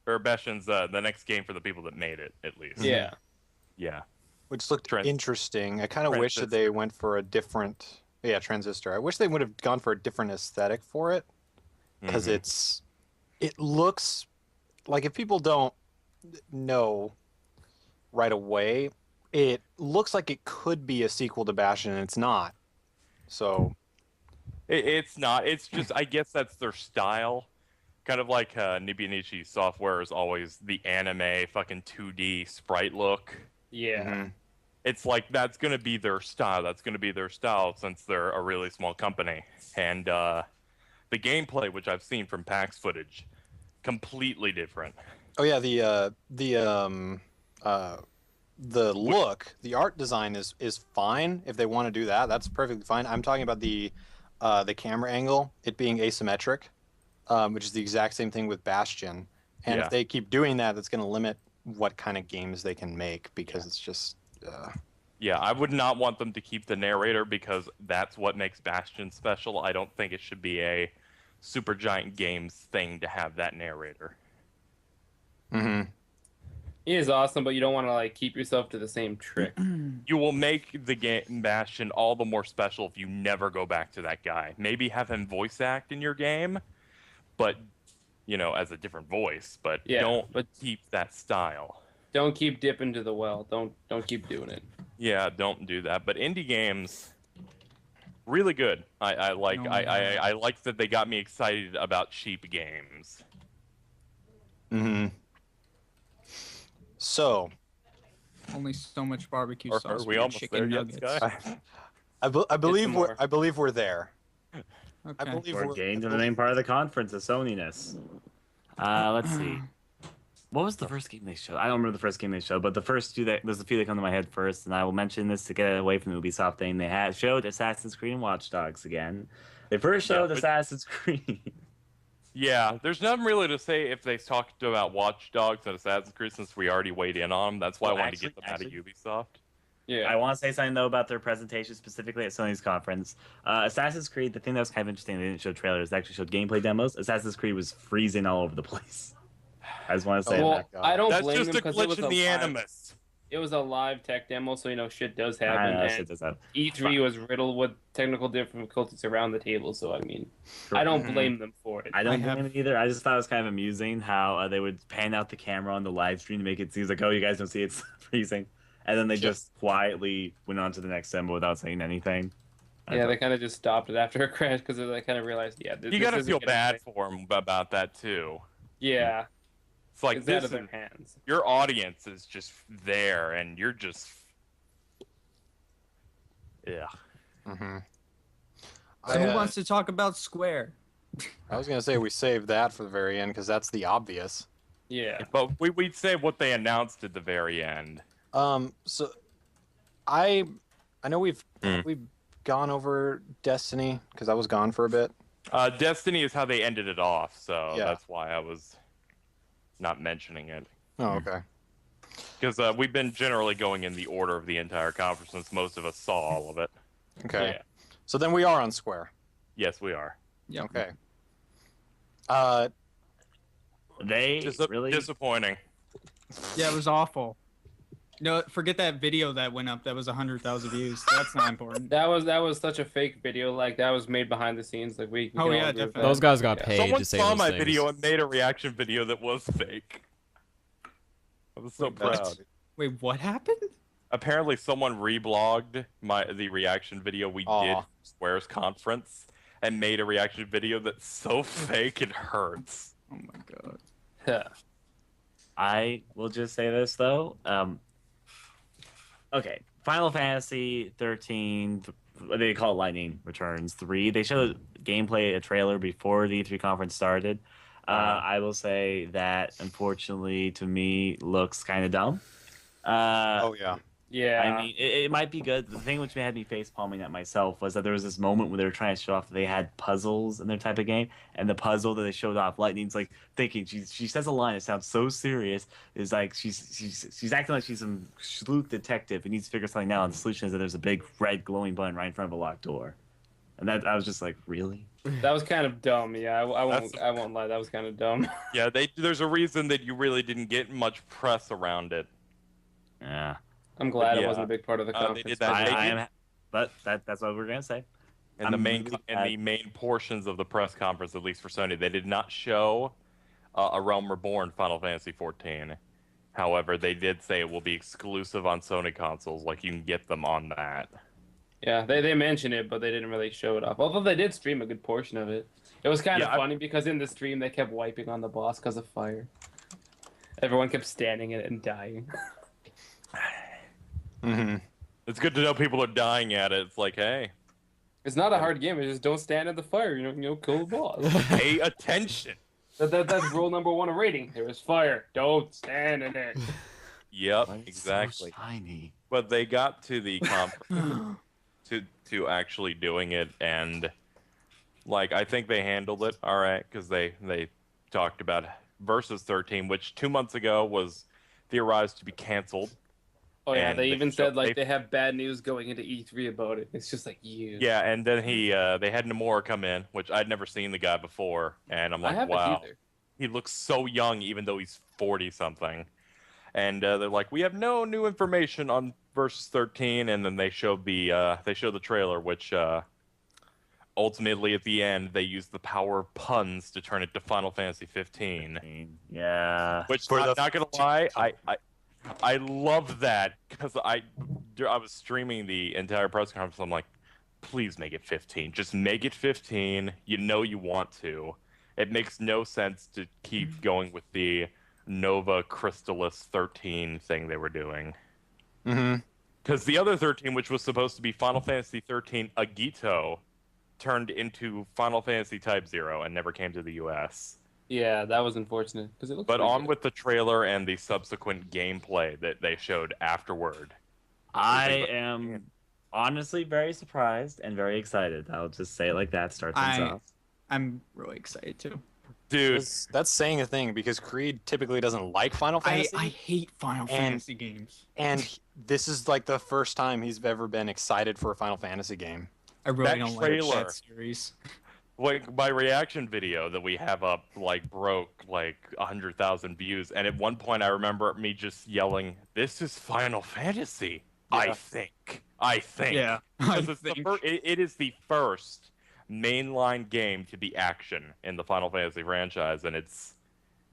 Or Bastion's the next game for the people that made it, at least. Yeah. Yeah. Which looked interesting. I kind of wish that they went for a different... Yeah, Transistor. I wish they would have gone for a different aesthetic for it. Because it looks... Like, if people don't know right away, it looks like it could be a sequel to Bastion, and it's not. So... It's not. It's just, I guess that's their style. Kind of like Nibianichi Software is always the anime fucking 2D sprite look. Yeah. It's like that's going to be their style. That's going to be their style since they're a really small company. And the gameplay, which I've seen from PAX footage, completely different. Oh yeah, the look, the art design is fine if they want to do that. That's perfectly fine. I'm talking about the camera angle, it being asymmetric. Which is the exact same thing with Bastion. And if they keep doing that, that's going to limit what kind of games they can make because it's just... Yeah, I would not want them to keep the narrator because that's what makes Bastion special. I don't think it should be a Supergiant Games thing to have that narrator. He is awesome, but you don't want to like keep yourself to the same trick. You will make the game Bastion all the more special if you never go back to that guy. Maybe have him voice act in your game, but as a different voice. But don't keep that style. Don't keep dipping to the well. Don't keep doing it. Yeah, don't do that. But indie games, really good. I like that they got me excited about cheap games. So, Only so much barbecue Are sauce. we for almost chicken there yet, nuggets. Sky? I believe we're there. Okay. I believe We're getting to the main part of the conference, the Sony-ness. Let's see. what was the first game they showed? I don't remember the first game they showed, but the first two there's a few that come to my head first, and I will mention this to get away from the Ubisoft thing. They had showed Assassin's Creed and Watch Dogs again. They first showed Assassin's Creed. Yeah, there's nothing really to say if they talked about Watch Dogs and Assassin's Creed since we already weighed in on them. That's why I wanted to get them out of Ubisoft. Yeah. I want to say something though about their presentation specifically at Sony's conference. Assassin's Creed, the thing that was kind of interesting, they didn't show trailers, they actually showed gameplay demos. Assassin's Creed was freezing all over the place. I just want to say well, that. I don't That's blame just them a because it was glitch in the animus. It was a live tech demo, so shit does happen. I know, And shit does happen. E3 was riddled with technical difficulties around the table, so I mean, I don't blame them for it. I don't blame it either. I just thought it was kind of amusing how they would pan out the camera on the live stream to make it seem like, oh, you guys don't see it's freezing. And then they just quietly went on to the next demo without saying anything. Yeah, they kind of just stopped it after a crash because they kind of realized, you gotta feel bad for them about that too. Yeah. It's like it's out of their hands. Your audience is just there, and you're just, yeah. Mm-hmm. So who wants to talk about Square? I was gonna say we saved that for the very end because that's the obvious. Yeah. But we'd say what they announced at the very end. So I know we've gone over Destiny because I was gone for a bit. Destiny is how they ended it off, so Yeah. that's why I was not mentioning it. Oh, okay. Because we've been generally going in the order of the entire conference since most of us saw all of it. Okay. Yeah. So then we are on Square. Yes, we are. Yeah. Okay. They really disappointing. Yeah, it was awful. No, forget that video that went up that was 100,000 views. That's not important. That was such a fake video. Like that was made behind the scenes. Like we. Oh, can all yeah, agree with definitely. that. Those guys got paid Someone to say saw those my things. video and made a reaction video that was fake. I was so What? proud. Wait, what happened? Apparently, someone reblogged the reaction video we did for Square's conference and made a reaction video that's so fake it hurts. Oh my god. Yeah. I will just say this though. Okay, Final Fantasy 13, what they call it, Lightning Returns 3. They showed gameplay, a trailer before the E3 conference started. I will say that, unfortunately, to me, looks kind of dumb. Oh yeah. Yeah. I mean, it might be good. The thing which had me face palming at myself was that there was this moment where they were trying to show off that they had puzzles in their type of game, and the puzzle that they showed off, Lightning's like thinking she says a line that sounds so serious. Is like she's acting like she's some sleuth detective who needs to figure something out. And the solution is that there's a big red glowing button right in front of a locked door, and that I was just like, really? That was kind of dumb. Yeah, I won't lie. That was kind of dumb. Yeah, there's a reason that you really didn't get much press around it. Yeah. I'm glad Yeah. it wasn't a big part of the conference. They did that. But that's what we're gonna say. In the main portions of the press conference, at least for Sony, they did not show A Realm Reborn Final Fantasy 14. However, they did say it will be exclusive on Sony consoles, like you can get them on that. Yeah, they mentioned it, but they didn't really show it off. Although they did stream a good portion of it. It was kind of funny because in the stream they kept wiping on the boss because of fire. Everyone kept standing in it and dying. Mm-hmm. It's good to know people are dying at it. It's like, hey, It's not a hard game. It's just don't stand in the fire. Kill the boss. pay attention. That's rule number 1 of rating. There is fire. Don't stand in it. Yep, Why is it exactly. So shiny? But they got to the conference to actually doing it, and like I think they handled it all right because they talked about Versus 13, which 2 months ago was theorized to be canceled. Oh yeah, And they even said they they have bad news going into E3 about it. It's just like you. Yeah, and then they had Nomura come in, which I'd never seen the guy before, and I'm I like, haven't wow, either. he looks so young even though he's 40 something. And they're like, we have no new information on Versus 13, and then they showed the trailer, which ultimately at the end they used the power of puns to turn it to Final Fantasy 15. Yeah. Which I'm not gonna lie, I love that because I was streaming the entire press conference. I'm like, please make it 15. Just make it 15. You know you want to. It makes no sense to keep going with the Nova Crystallis 13 thing they were doing. Mm-hmm. Because the other 13, which was supposed to be Final Fantasy 13 Agito, turned into Final Fantasy Type 0 and never came to the US. Yeah, that was unfortunate because it looks. But pretty on good. with the trailer and the subsequent gameplay that they showed afterward. I am honestly very surprised and very excited. I'll just say it like that. Start things off. I'm really excited too. Dude, That's saying a thing because Creed typically doesn't like Final Fantasy. I hate Final Fantasy games. And this is like the first time he's ever been excited for a Final Fantasy game. I really that don't trailer. like that series. like my reaction video that we have up like broke like 100,000 views, and at one point I remember me just yelling, "This is Final Fantasy." Yeah. I think. Yeah, I Because think. it is the first mainline game to be action in the Final Fantasy franchise, and it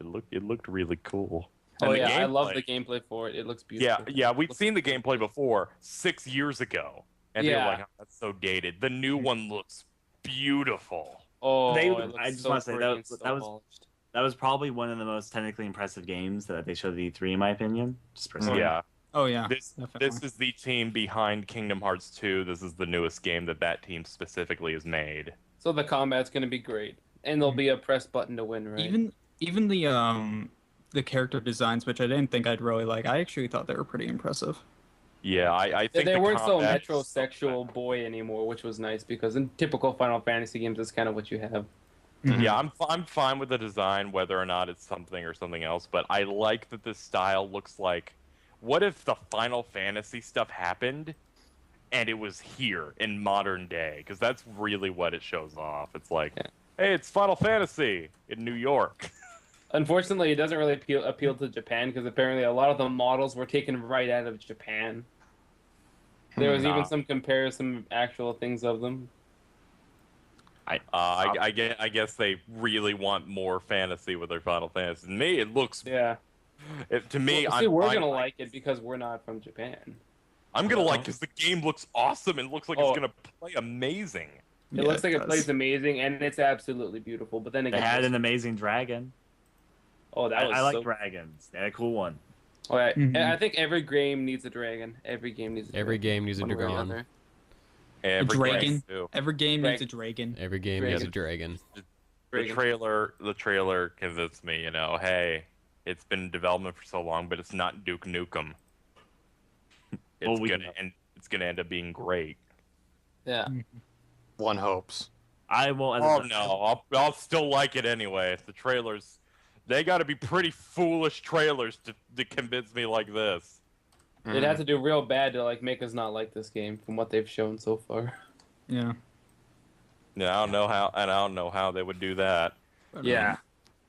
looked really cool. Oh And the yeah, I love gameplay- the gameplay for it. It looks Yeah, beautiful. yeah, we'd seen the gameplay before 6 years ago, and they were Yeah. like, "Oh, that's so dated." The new one looks beautiful. Oh, They- it looks I just so wanna say pretty that- and so that was- polished. That was probably one of the most technically impressive games that they showed at E3, in my opinion. Just personally. Yeah. Oh yeah, This definitely. is the team behind Kingdom Hearts 2. This is the newest game that team specifically has made. So the combat's gonna be great, and there'll be a press button to win, right? Even the character designs, which I didn't think I'd really like, I actually thought they were pretty impressive. Yeah, I think they the weren't so combat- metrosexual boy anymore, which was nice because in typical Final Fantasy games, that's kind of what you have. Yeah, I'm fine with the design, whether or not it's something or something else. But I like that this style looks like. What if the Final Fantasy stuff happened, and it was here in modern day? Because that's really what it shows off. It's like, Yeah. hey, it's Final Fantasy in New York. Unfortunately, it doesn't really appeal to Japan because apparently a lot of the models were taken right out of Japan. There was even some comparison actual things of them. I guess they really want more fantasy with their Final Fantasy. To me, it looks. Yeah. To me, Well, see, we're fine gonna with- like it because we're not from Japan. I'm gonna like because the game looks awesome and looks like Oh. it's gonna play amazing. It looks like it plays amazing and it's absolutely beautiful. But then They again, had an amazing dragon. oh, that was I like so... dragons. They had a cool one. Oh, yeah. Mhm. I think every game needs a dragon. Every game needs a Every dragon. game needs a One way or dragon. another. Every dragon? game, too. Every game needs a dragon. Every game needs a dragon. The trailer convinced me. Hey, it's been in development for so long, but it's not Duke Nukem. Well, It's gonna end up being great. Yeah. One hopes. I will. Oh no, I'll still like it anyway. The trailers, they got to be pretty foolish trailers to convince me like this. It had to do real bad to like make us not like this game from what they've shown so far. Yeah. Yeah, I don't know how they would do that. But, Yeah.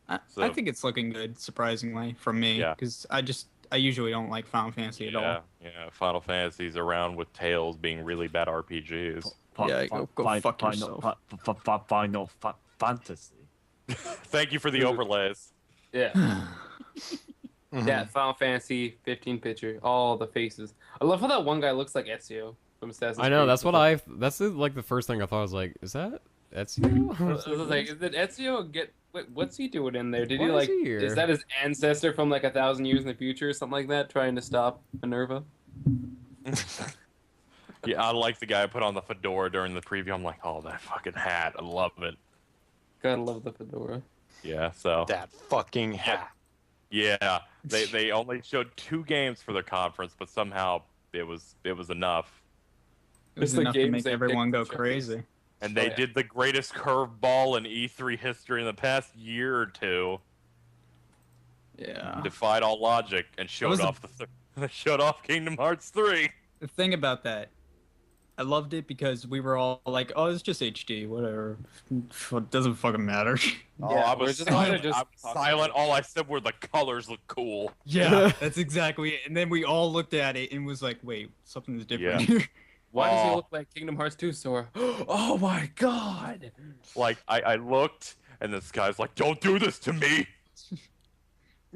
I So- think it's looking good, surprisingly, from me. Yeah. Because I usually don't like Final Fantasy at all. Yeah. Final Fantasy's around with Tales being really bad RPGs. Yeah, go fuck yourself. Final Fantasy. Thank you for the overlays. Yeah. Mhm. Yeah, Final Fantasy 15 picture, all the faces. I love how that one guy looks like Ezio from Assassin's I know. Creed. That's what That's like the first thing I thought. I was like, is that Ezio? I was like, is it Ezio? Wait, what's he doing in there? Did Why he is like? he here? Is that his ancestor from like 1,000 years in the future or something like that, trying to stop Minerva? Yeah, I like the guy who put on the fedora during the preview. I'm like, oh, that fucking hat. I love it. Gotta love the fedora. Yeah, so. That fucking hat. Yeah, they only showed 2 games for their conference, but somehow it was enough. It was It's the enough to games make they everyone picked go to show crazy. And they yeah. did the greatest curveball in E3 history in the past year or two. Yeah. Defied all logic and showed was off showed off Kingdom Hearts 3. The thing about that, I loved it because we were all like, "Oh, it's just HD, whatever. It doesn't fucking matter." Oh, Yeah, I we're was just gonna silent. just I was talk silent. about it. All I said were the colors look cool. Yeah, that's exactly it. And then we all looked at it and was like, "Wait, something's different Yeah. here." Why does he Oh. look like Kingdom Hearts 2, Sora? Oh my god! Like I looked, and this guy's like, "Don't do this to me."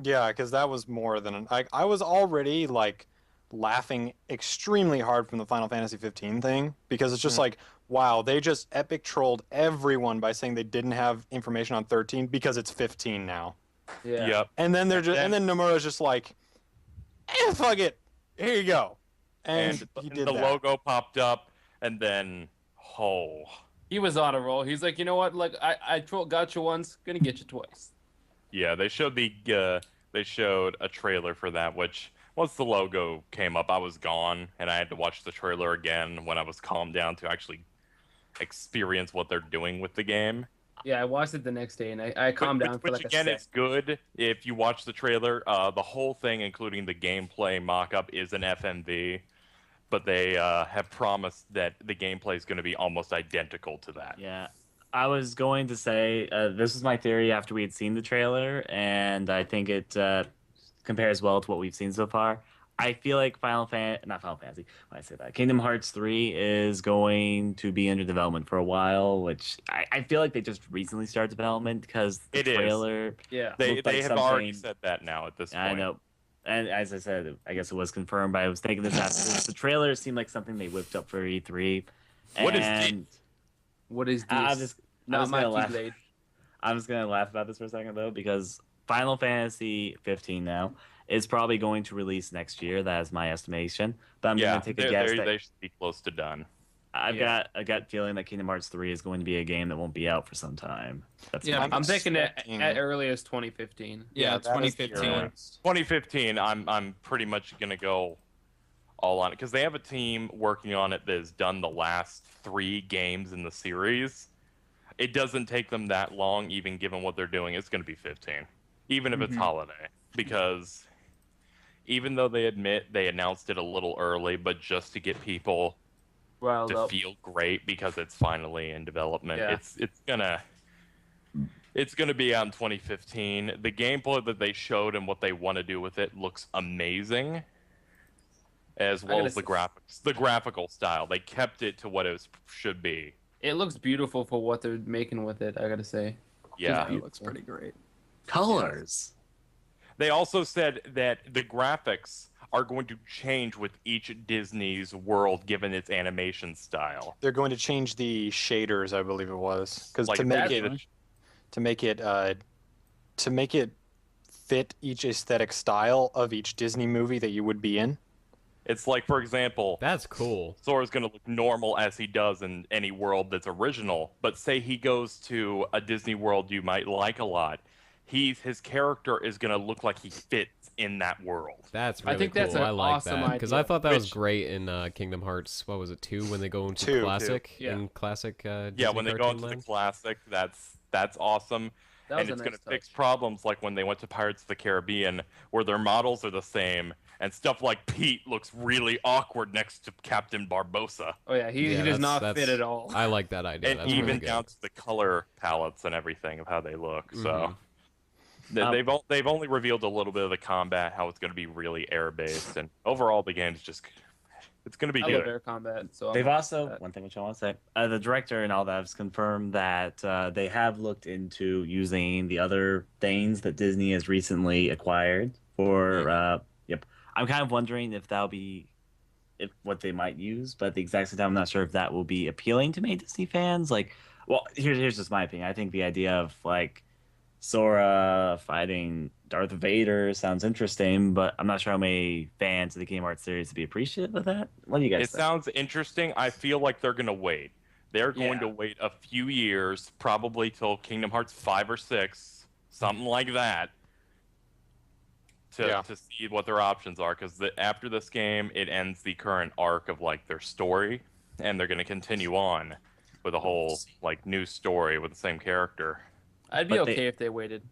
Yeah, because that was more than I was already like laughing extremely hard from the Final Fantasy 15 thing because it's just like, wow, they just epic trolled everyone by saying they didn't have information on 13 because it's 15 now. Yeah. Yep. And then and then Nomura's just like, fuck it, here you go, and he did the that. logo popped up, and then He was on a roll. He's like, you know what? Like, I got you once, gonna get you twice. Yeah, they showed a trailer for that, which once the logo came up, I was gone, and I had to watch the trailer again when I was calmed down to actually experience what they're doing with the game. Yeah, I watched it the next day, and I calmed down for Which like a again, sec. it's good if you watch the trailer. The whole thing, including the gameplay mock-up, is an FMV, but they have promised that the gameplay is going to be almost identical to that. Yeah. I was going to say this was my theory after we had seen the trailer, and I think it compares well to what we've seen so far. I feel like not Final Fantasy, when I say that, Kingdom Hearts 3 is going to be under development for a while, which I feel like they just recently started development because the trailer. Yeah. They like have already said that now at this point. I know. And as I said, I guess it was confirmed, but I was thinking this after the trailer seemed like something they whipped up for E3. What is and this? What is this? I'm just Not my gonna laugh. Keyblade. I'm just gonna laugh about this for a second though, because Final Fantasy 15 now is probably going to release next year. That is my estimation. But I'm gonna take a guess that they should be close to done. I've got a gut feeling that Kingdom Hearts 3 is going to be a game that won't be out for some time. I'm thinking at early as 2015. Yeah, that is 2015. 2015, I'm pretty much gonna go all on it because they have a team working on it that has done the last 3 games in the series. It doesn't take them that long, even given what they're doing. It's going to be 15, even if it's holiday, because even though they admit they announced it a little early, but just to get people Riled to up. feel great because it's finally in development. Yeah. It's gonna be out in 2015. The gameplay that they showed and what they want to do with it looks amazing, as well as the graphics, the graphical style. They kept it to what it should be. It looks beautiful for what they're making with it, I gotta say. Yeah. It looks pretty great. colors. They also said that the graphics are going to change with each Disney's world given its animation style. They're going to change the shaders, I believe it was, because to make it fit each aesthetic style of each Disney movie that you would be in. It's like, for example, That's cool. Sora's going to look normal as he does in any world that's original, but say he goes to a Disney world you might like a lot, his character is going to look like he fits in that world. That's really I think cool. that's an I like awesome that because idea. I thought that was great in Kingdom Hearts. What was it, 2? When they go into Two. classic Yeah. in classic. Yeah, Disney when they go cartoon into the land? classic, that's awesome. That was And a it's nice going to touch. fix problems like when they went to Pirates of the Caribbean, where their models are the same, and stuff like Pete looks really awkward next to Captain Barbossa. Oh yeah, he Yeah, does that's- not that's- fit at all. I like that idea. And That's even really good. down to the color palettes and everything of how they look. So Mhm. they've only revealed a little bit of the combat, how it's going to be really air based, and overall the game's just it's going to be I love good. air combat. So They've I'm also, that. one thing which I want to say, the director and all that has confirmed that they have looked into using the other things that Disney has recently acquired for, yep. I'm kind of wondering if that'll be what they might use, but at the exact same time, I'm not sure if that will be appealing to many Disney fans. Like, well, here's just my opinion. I think the idea of, like, Sora fighting Darth Vader sounds interesting, but I'm not sure how many fans of the Kingdom Hearts series would be appreciative of that. What do you guys It think? sounds interesting. I feel like they're going to wait. They're going to wait a few years, probably till Kingdom Hearts 5 or 6, something like that, to see what their options are. Because after this game, it ends the current arc of like their story, and they're going to continue on with a whole like new story with the same character. I'd be But they- okay if they waited.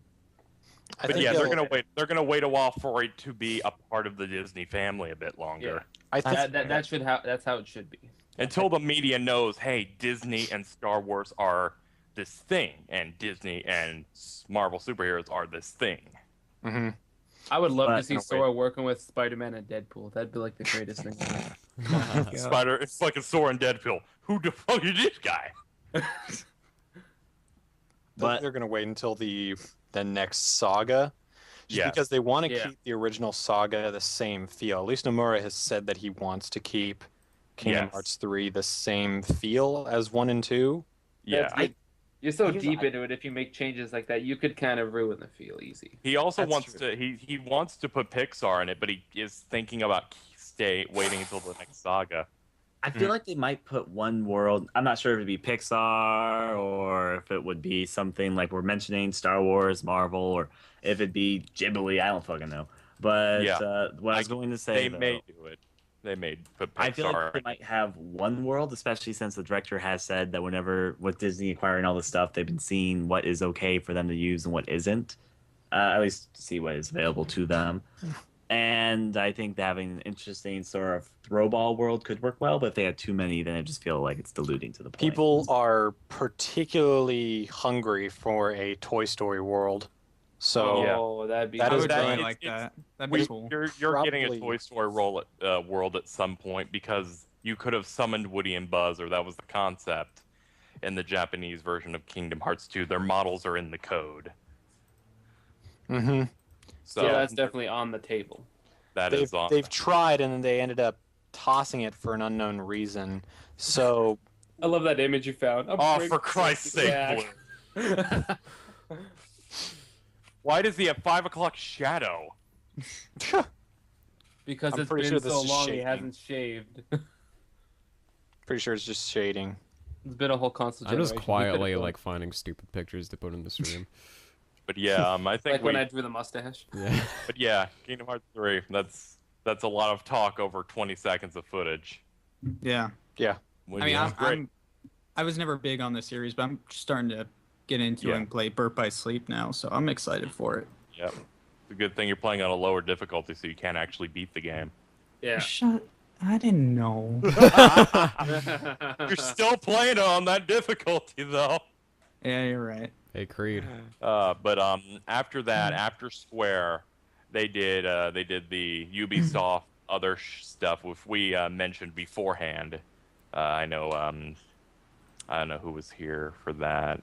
I But think yeah, they're they'll- gonna wait. They're gonna wait a while for it to be a part of the Disney family a bit longer. I think That's how it should be. Until the media knows, hey, Disney and Star Wars are this thing, and Disney and Marvel superheroes are this thing. hmm I would love But- to see Sora working with Spider-Man and Deadpool. That'd be like the greatest thing. ever. Spider, it's like a Sora and Deadpool. Who the fuck is this guy? But- they're going to wait until the next saga, just Yes. because they want to Yeah. keep the original saga the same feel. At least Nomura has said that he wants to keep Kingdom Yes. Hearts 3 the same feel as 1 and 2. Yeah. You're so Here's- deep into it. If you make changes like that, you could kind of ruin the feel easy. He also That's wants true. to. He wants to put Pixar in it, but he is thinking about waiting until the next saga. I feel like they might put one world. I'm not sure if it'd be Pixar or if it would be something like we're mentioning Star Wars, Marvel, or if it'd be Ghibli. I don't fucking know. But Yeah. what I was going to say, They may do it. They may put Pixar. I feel like they might have one world, especially since the director has said that whenever with Disney acquiring all this stuff, they've been seeing what is okay for them to use and what isn't. At least see what is available to them. And I think that having an interesting sort of throwball world could work well, but if they had too many, then I just feel like it's diluting to the point. People are particularly hungry for a Toy Story world. So that'd be. that I is would that- really it's- like that. That'd be cool. You're getting a Probably- Toy Story world at some point because you could have summoned Woody and Buzz, or that was the concept in the Japanese version of Kingdom Hearts 2. Their models are in the code. Mm-hmm. So yeah, that's definitely on the table. They've tried and then they ended up tossing it for an unknown reason. So I love that image you found. Oh, for Christ's sake, Blue. Why does he have 5 o'clock shadow? Because I'm it's pretty been sure this so is long he shading. hasn't shaved. pretty sure it's just shading. It's been a whole constant. I'm just generation. He quietly could've like finding stupid pictures to put in the stream. But yeah, I think like when I drew the mustache. Yeah. But yeah, Kingdom Hearts 3. That's a lot of talk over 20 seconds of footage. Yeah. Which I mean, is great. I was never big on the series, but I'm starting to get into Yeah. and play Birth by Sleep now, so I'm excited for it. Yep. It's a good thing you're playing on a lower difficulty, so you can't actually beat the game. Yeah. I didn't know. You're still playing it on that difficulty, though. Yeah, you're right. Hey, Creed. But after that, after Square, they did the Ubisoft other stuff, which we mentioned beforehand. I don't know who was here for that.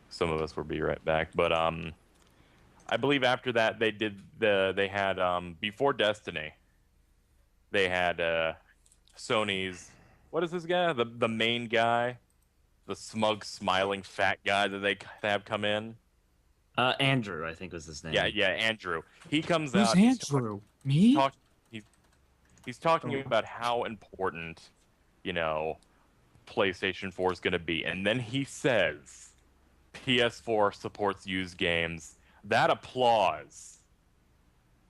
Some of us will be right back, but I believe after that they had before Destiny, they had Sony's, what is this guy? The main guy, the smug, smiling, fat guy that they have come in. Andrew, I think was his name. Yeah, Andrew. He comes Who's out. Andrew? Me? He's talking about how important, PlayStation 4 is going to be, and then he says PS4 supports used games. That applause.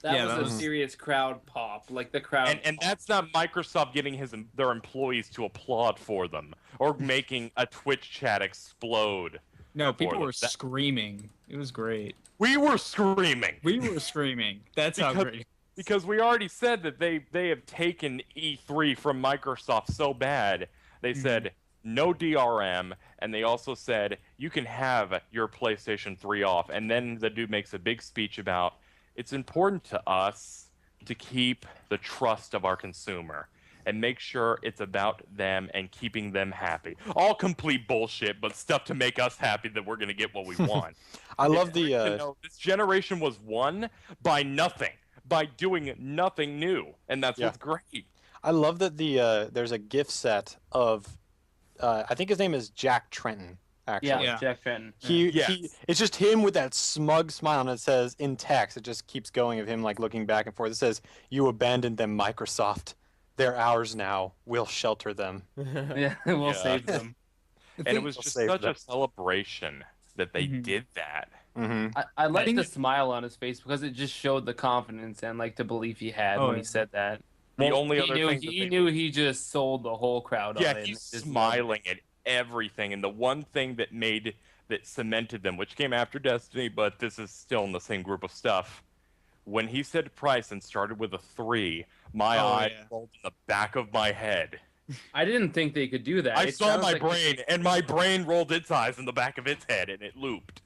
That Yeah, was that a was- serious crowd pop. Like the crowd. And that's not Microsoft getting their employees to applaud for them or making a Twitch chat explode. No, people them. were screaming. It was great. We were screaming. We were screaming. That's how Because- great. Because we already said that they have taken E3 from Microsoft so bad. They said no DRM, and they also said you can have your PlayStation 3 off. And then the dude makes a big speech about it's important to us to keep the trust of our consumer and make sure it's about them and keeping them happy. All complete bullshit, but stuff to make us happy that we're going to get what we want. I love It's great to the know this generation was won by nothing, by doing nothing new, and that's what's great. I love that there's a gift set of I think his name is Jack Trenton. Actually, yeah, Jack Fenton. It's just him with that smug smile, and it says in text. It just keeps going of him like looking back and forth. It says, "You abandoned them, Microsoft. They're ours now. We'll shelter them." Yeah, we'll save them. And it was just such a celebration that they did that. Mm-hmm. I liked think the it- smile on his face because it just showed the confidence and like the belief he had when he said that. The only he other knew, thing he knew he just sold the whole crowd on yeah, it. he's Just smiling at everything, and the one thing that cemented them, which came after Destiny, but this is still in the same group of stuff. When he said price and started with a 3, my eye rolled in the back of my head. I didn't think they could do that. I It saw sounds my like- brain, and my brain rolled its eyes in the back of its head, and it looped.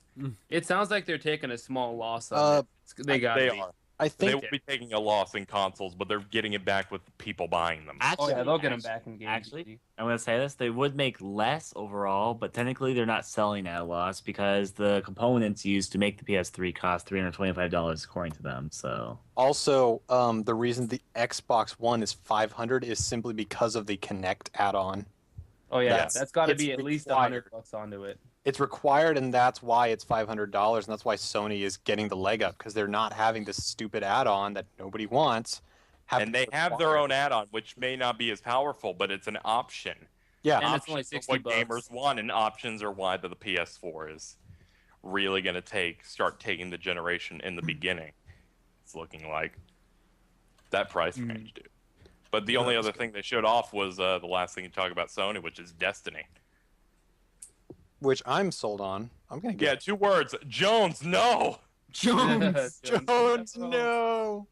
It sounds like they're taking a small loss on it. They got They me. are. I They think will be taking a loss in consoles, but they're getting it back with people buying them. Oh yeah, they'll get them back in games. Actually, I'm going to say this. They would make less overall, but technically they're not selling at a loss because the components used to make the PS3 cost $325 according to them. So also the reason the Xbox One is $500 is simply because of the Kinect add-on. Oh yeah, That's- that's got to it's be at least required. $100 onto it. It's required, and that's why it's $500, and that's why Sony is getting the leg up because they're not having this stupid add-on that nobody wants, And they have their own add-on, which may not be as powerful, but it's an option. Yeah, And it's only Options 60 are what bucks. gamers want, and options are why the PS4 is really going to start taking the generation in the beginning. It's looking like that price range, dude. But the only other thing they showed off was the last thing you talk about Sony, which is Destiny. which I'm sold on. I'm gonna get. Yeah, 2 words. Jones, no. Jones. Jones, no.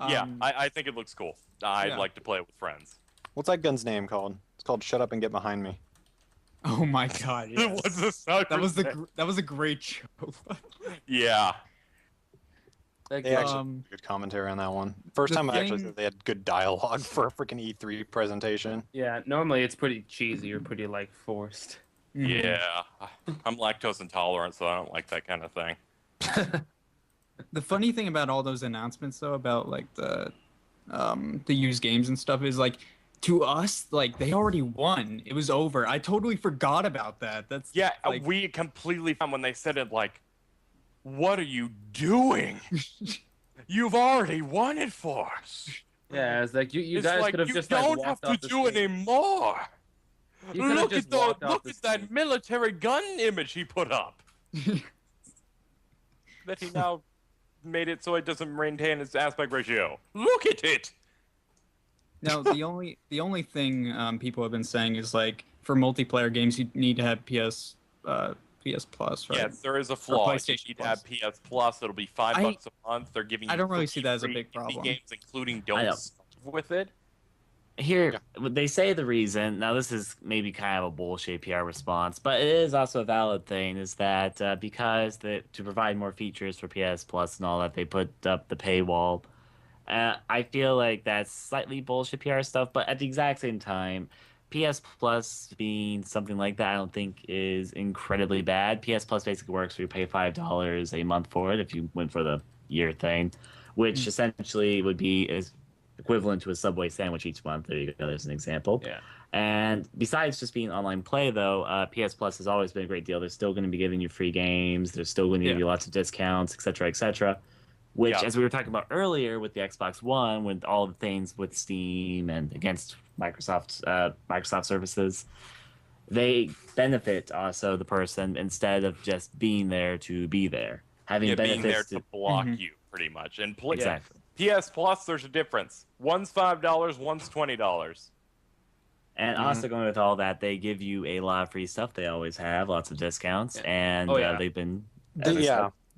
Yeah, I think it looks cool. I'd yeah. like to play it with friends. What's that gun's name called? It's called "Shut Up and Get Behind Me." Oh my god! Yes. What's the sniper that was a great show. Yeah. Like, They actually did good commentary on that one. First the time I actually thing- said they had good dialogue for a freaking E3 presentation. yeah, normally it's pretty cheesy or pretty like forced. Yeah. I'm lactose intolerant, so I don't like that kind of thing. The funny thing about all those announcements, though, about like the used games and stuff, is like to us, like they already won. It was over. I totally forgot about that. That's Yeah, like, we completely found when they said it, like, what are you doing? You've already won it for us. Yeah, it's like you It's guys like, could have you just don't like, have walked to off the do stage. anymore. You could've Look just at walked off look the at that stage. military gun image he put up. That he now made it so it doesn't maintain its aspect ratio. Look at it. no, the only thing people have been saying is like for multiplayer games you need to have PS Plus, right? Yes, there is a flaw. If you PlayStation need to have PS Plus, it'll be $5 a month. They're giving you I don't really free see that as a big indie problem. games, including I know. Don't Starve with it. Here, they say the reason. Now, this is maybe kind of a bullshit PR response, but it is also a valid thing. Is that because to provide more features for PS Plus and all that, they put up the paywall. I feel like that's slightly bullshit PR stuff, but at the exact same time, PS Plus being something like that, I don't think is incredibly bad. PS Plus basically works where you pay $5 a month for it if you went for the year thing, which essentially would be as equivalent to a Subway sandwich each month. There you go. There's an example. Yeah. And besides just being online play, though, PS Plus has always been a great deal. They're still going to be giving you free games. They're still going to give you lots of discounts, etc., etc. Which, as we were talking about earlier with the Xbox One, with all the things with Steam and against Microsoft services, they benefit also the person instead of just being there to be there. Having benefits being there to block you, pretty much. And exactly. PS Plus, there's a difference. One's $5, one's $20. And also going with all that, they give you a lot of free stuff. They always have lots of discounts, and they've been.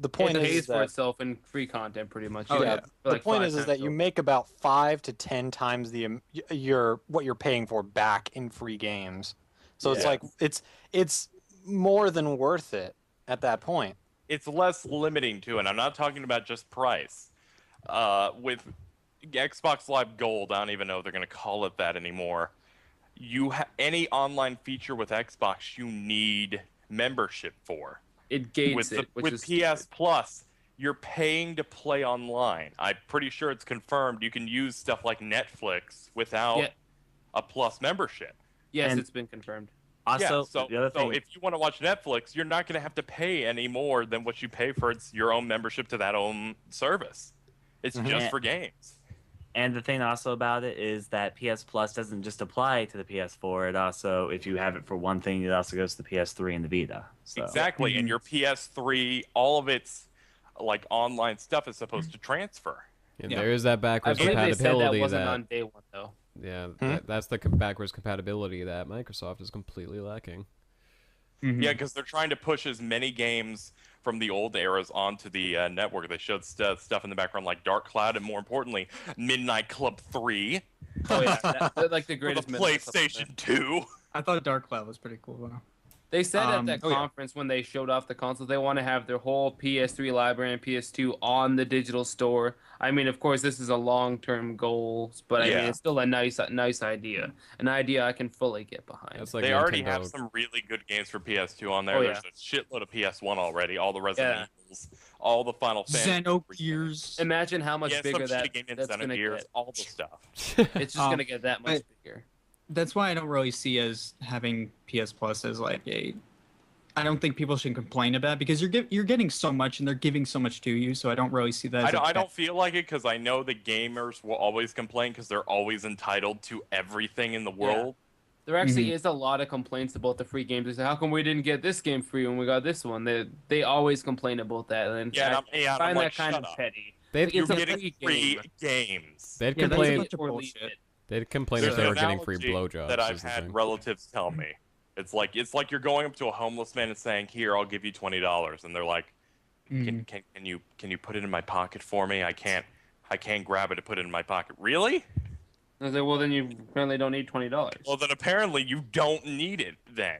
The point it pays is for that itself in free content, pretty much. Oh, You yeah. get, the like, point 5 is times that you over. make about 5 to 10 times what you're paying for back in free games. So it's like it's more than worth it at that point. It's less limiting too, and I'm not talking about just price. With Xbox Live Gold, I don't even know if they're going to call it that anymore. Any online feature with Xbox, you need membership for. It gates With it, which with is PS Plus, you're paying to play online. I'm pretty sure it's confirmed you can use stuff like Netflix without a Plus membership. Yes, And- it's been confirmed. Also, so the other thing, if you want to watch Netflix, you're not going to have to pay any more than what you pay for your own membership to that own service. It's just for games. and the thing also about it is that PS Plus doesn't just apply to the PS4. It also, if you have it for one thing, it also goes to the PS3 and the Vita. So. Exactly, and your PS3, all of its like online stuff is supposed to transfer. And there is that I backwards believe they said that compatibility wasn't on day one, though. that's the backwards compatibility that Microsoft is completely lacking. Yeah, because they're trying to push as many games from the old eras onto the network. They showed stuff in the background like Dark Cloud, and more importantly, Midnight Club 3 Oh yeah, they're like the for the greatest. Midnight Club ever. PlayStation 2. I thought Dark Cloud was pretty cool though. They said at that Oh, yeah. conference when they showed off the consoles, they want to have their whole PS3 library and PS2 on the digital store. I mean, of course, this is a long-term goal, but I mean, it's still a nice idea. An idea I can fully get behind. That's like They already have Nintendo. some really good games for PS2 on there. Oh, There's a shitload of PS1 already. All the Resident Evils, all the Final Fantasy. Xenogears. Imagine how much bigger some that shitty game in that's going to Xenogears, get. all the stuff. It's just going to get that much bigger. That's why I don't really see as having PS Plus as like a. I don't think people should complain about it because you're getting so much and they're giving so much to you, so I don't really see that. I don't feel like it because I know the gamers will always complain because they're always entitled to everything in the world. There actually is a lot of complaints about the free games. They say, how come we didn't get this game free when we got this one? They always complain about that. And I find that kind of petty. You're getting free games. They'd complain. They'd complain if they were getting free blowjobs. That I've had relatives tell me. It's like you're going up to a homeless man and saying, "Here, I'll give you $20," and they're like, "Can you put it in my pocket for me? I can't grab it to put it in my pocket." Really? I was like, well, then you apparently don't need $20. Well, then apparently you don't need it. Then,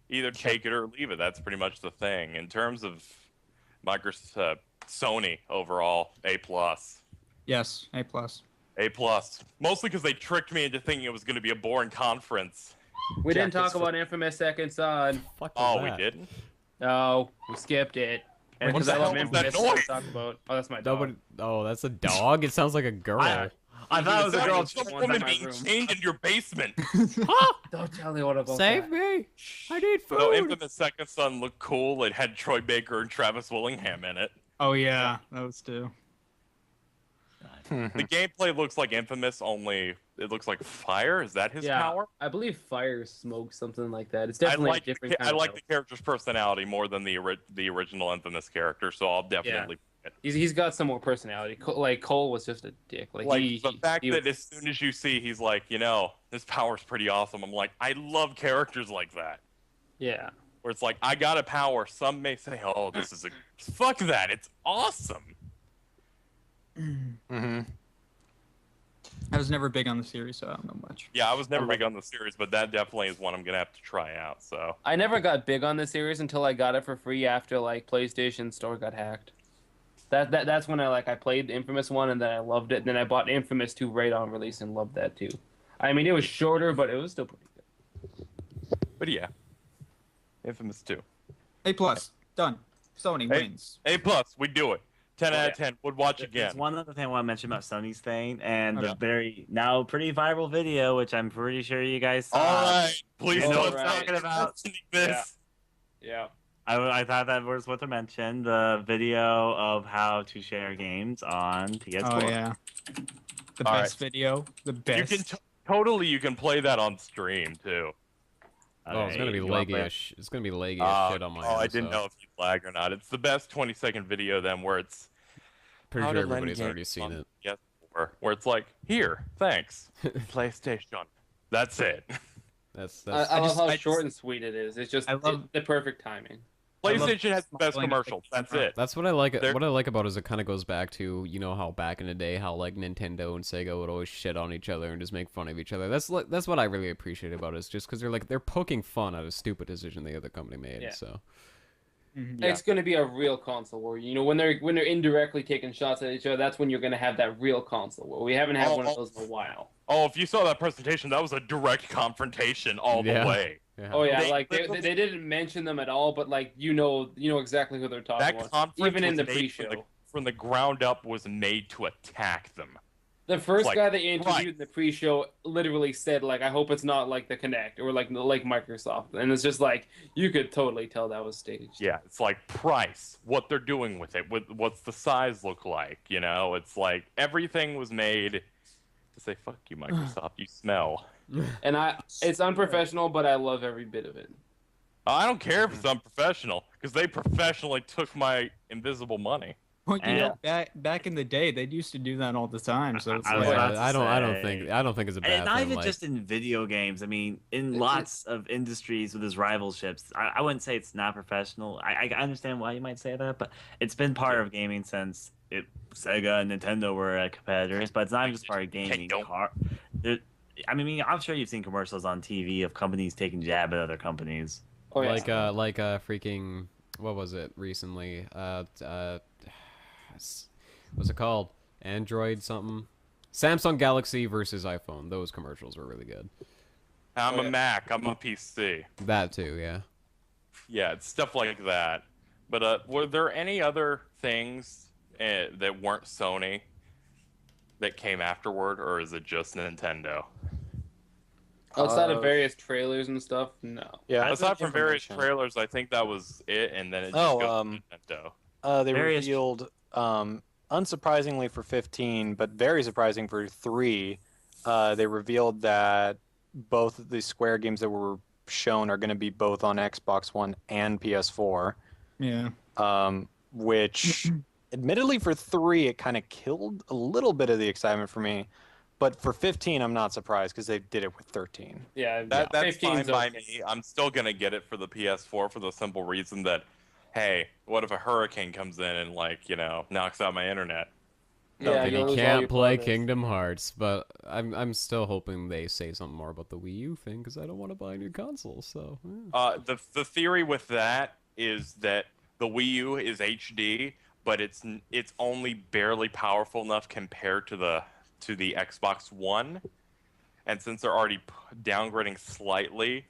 either take it or leave it. That's pretty much the thing. In terms of Microsoft, Sony overall, A+. Yes, A+. A+. Mostly because they tricked me into thinking it was going to be a boring conference. We didn't talk about Infamous Second Son. Oh, we didn't? No, we skipped it. And What the hell was that noise? Talk about. Oh, that's my dog. Oh, that's a dog? It sounds like a girl. I thought it was a girl. Some woman being chained in your basement. Don't tell me what about Save me! I need food! So Infamous Second Son looked cool. It had Troy Baker and Travis Willingham in it. Oh yeah, those two. The gameplay looks like Infamous, only it looks like fire. Is that his power? I believe fire, smoke, something like that. It's definitely a different kind I like the character's personality more than the original Infamous character, so I'll definitely. He's got some more personality. Like Cole was just a dick. Like the fact that as soon as you see, he's like, this power's pretty awesome. I'm like, I love characters like that. Yeah. Where it's like, I got a power. Some may say, oh, this is fuck that. It's awesome. I was never big on the series, so I don't know much. Yeah, I was never big on the series, but that definitely is one I'm gonna have to try out. So I never got big on the series until I got it for free after like PlayStation Store got hacked. That's when I played Infamous 1 and then I loved it. And then I bought Infamous 2 right on release and loved that too. I mean, it was shorter, but it was still pretty good. But yeah, Infamous 2. A+, done. Sony wins. A+, we do it. 10 out of 10. Would watch again. There's one other thing I want to mention about Sony's thing, and the very now pretty viral video, which I'm pretty sure you guys saw. All right, please don't talking about this. Yeah. I thought that was worth a mention. The video of how to share games on PS4. Oh yeah, the best video. The best. You can totally play that on stream too. Oh, it's gonna be laggy as it's gonna be laggy as shit on my. I didn't know if you lag or not. It's the best 20-second video then, where it's pretty sure everybody's already seen it. Yes, where it's like, here, thanks, PlayStation. That's it. I love how short and sweet it is. It's just the perfect timing. PlayStation has the best commercials. That's it. That's what I like. What I like about it is it kind of goes back to how back in the day how like Nintendo and Sega would always shit on each other and just make fun of each other. That's what I really appreciate about it. Is just because they're poking fun at a stupid decision the other company made. Yeah. So it's going to be a real console war. When they're indirectly taking shots at each other, that's when you're going to have that real console war. We haven't had one of those in a while. Oh, if you saw that presentation, that was a direct confrontation all the way. Yeah. Oh yeah, they didn't mention them at all, but you know exactly who they're talking about. That conference even in the pre-show, from the ground up, was made to attack them. The first guy they interviewed in the pre-show literally said, I hope it's not like the Kinect or like Microsoft, and it's just you could totally tell that was staged. Yeah, it's like price, what they're doing with it, what's the size look like, It's like everything was made to say, "Fuck you, Microsoft, you smell." And it's unprofessional, but I love every bit of it. I don't care if it's unprofessional, because they professionally took my invisible money. Well, back in the day, they used to do that all the time. So it's I don't think it's a bad thing. And not even just in video games. I mean, in lots of industries with these rivalships, I wouldn't say it's not professional. I understand why you might say that, but it's been part of gaming since Sega and Nintendo were competitors. But it's not even just part of gaming. I mean, I'm sure you've seen commercials on TV of companies taking jab at other companies. Oh, yeah. Like freaking, what was it recently? What's it called? Android something? Samsung Galaxy versus iPhone. Those commercials were really good. I'm a Mac. I'm a PC. That too, yeah. Yeah, it's stuff like that. But were there any other things that weren't Sony that came afterward, or is it just Nintendo? Outside of various trailers and stuff, no. Yeah. Aside from various information. trailers, I think that was it, and then it just Oh, goes to Nintendo. They Various- revealed, unsurprisingly for 15, but very surprising for 3, they revealed that both of the Square games that were shown are going to be both on Xbox One and PS4. Yeah. Which, admittedly, for 3, it kind of killed a little bit of the excitement for me. But for 15, I'm not surprised because they did it with 13. Yeah, That's 15's fine by okay. me. I'm still gonna get it for the PS4 for the simple reason that, hey, what if a hurricane comes in and knocks out my internet? Yeah, And you'll you lose all can't your play progress. Kingdom Hearts, but I'm still hoping they say something more about the Wii U thing because I don't want to buy a new console. So The theory with that is that the Wii U is HD, but it's only barely powerful enough compared to the Xbox One, and since they're already downgrading slightly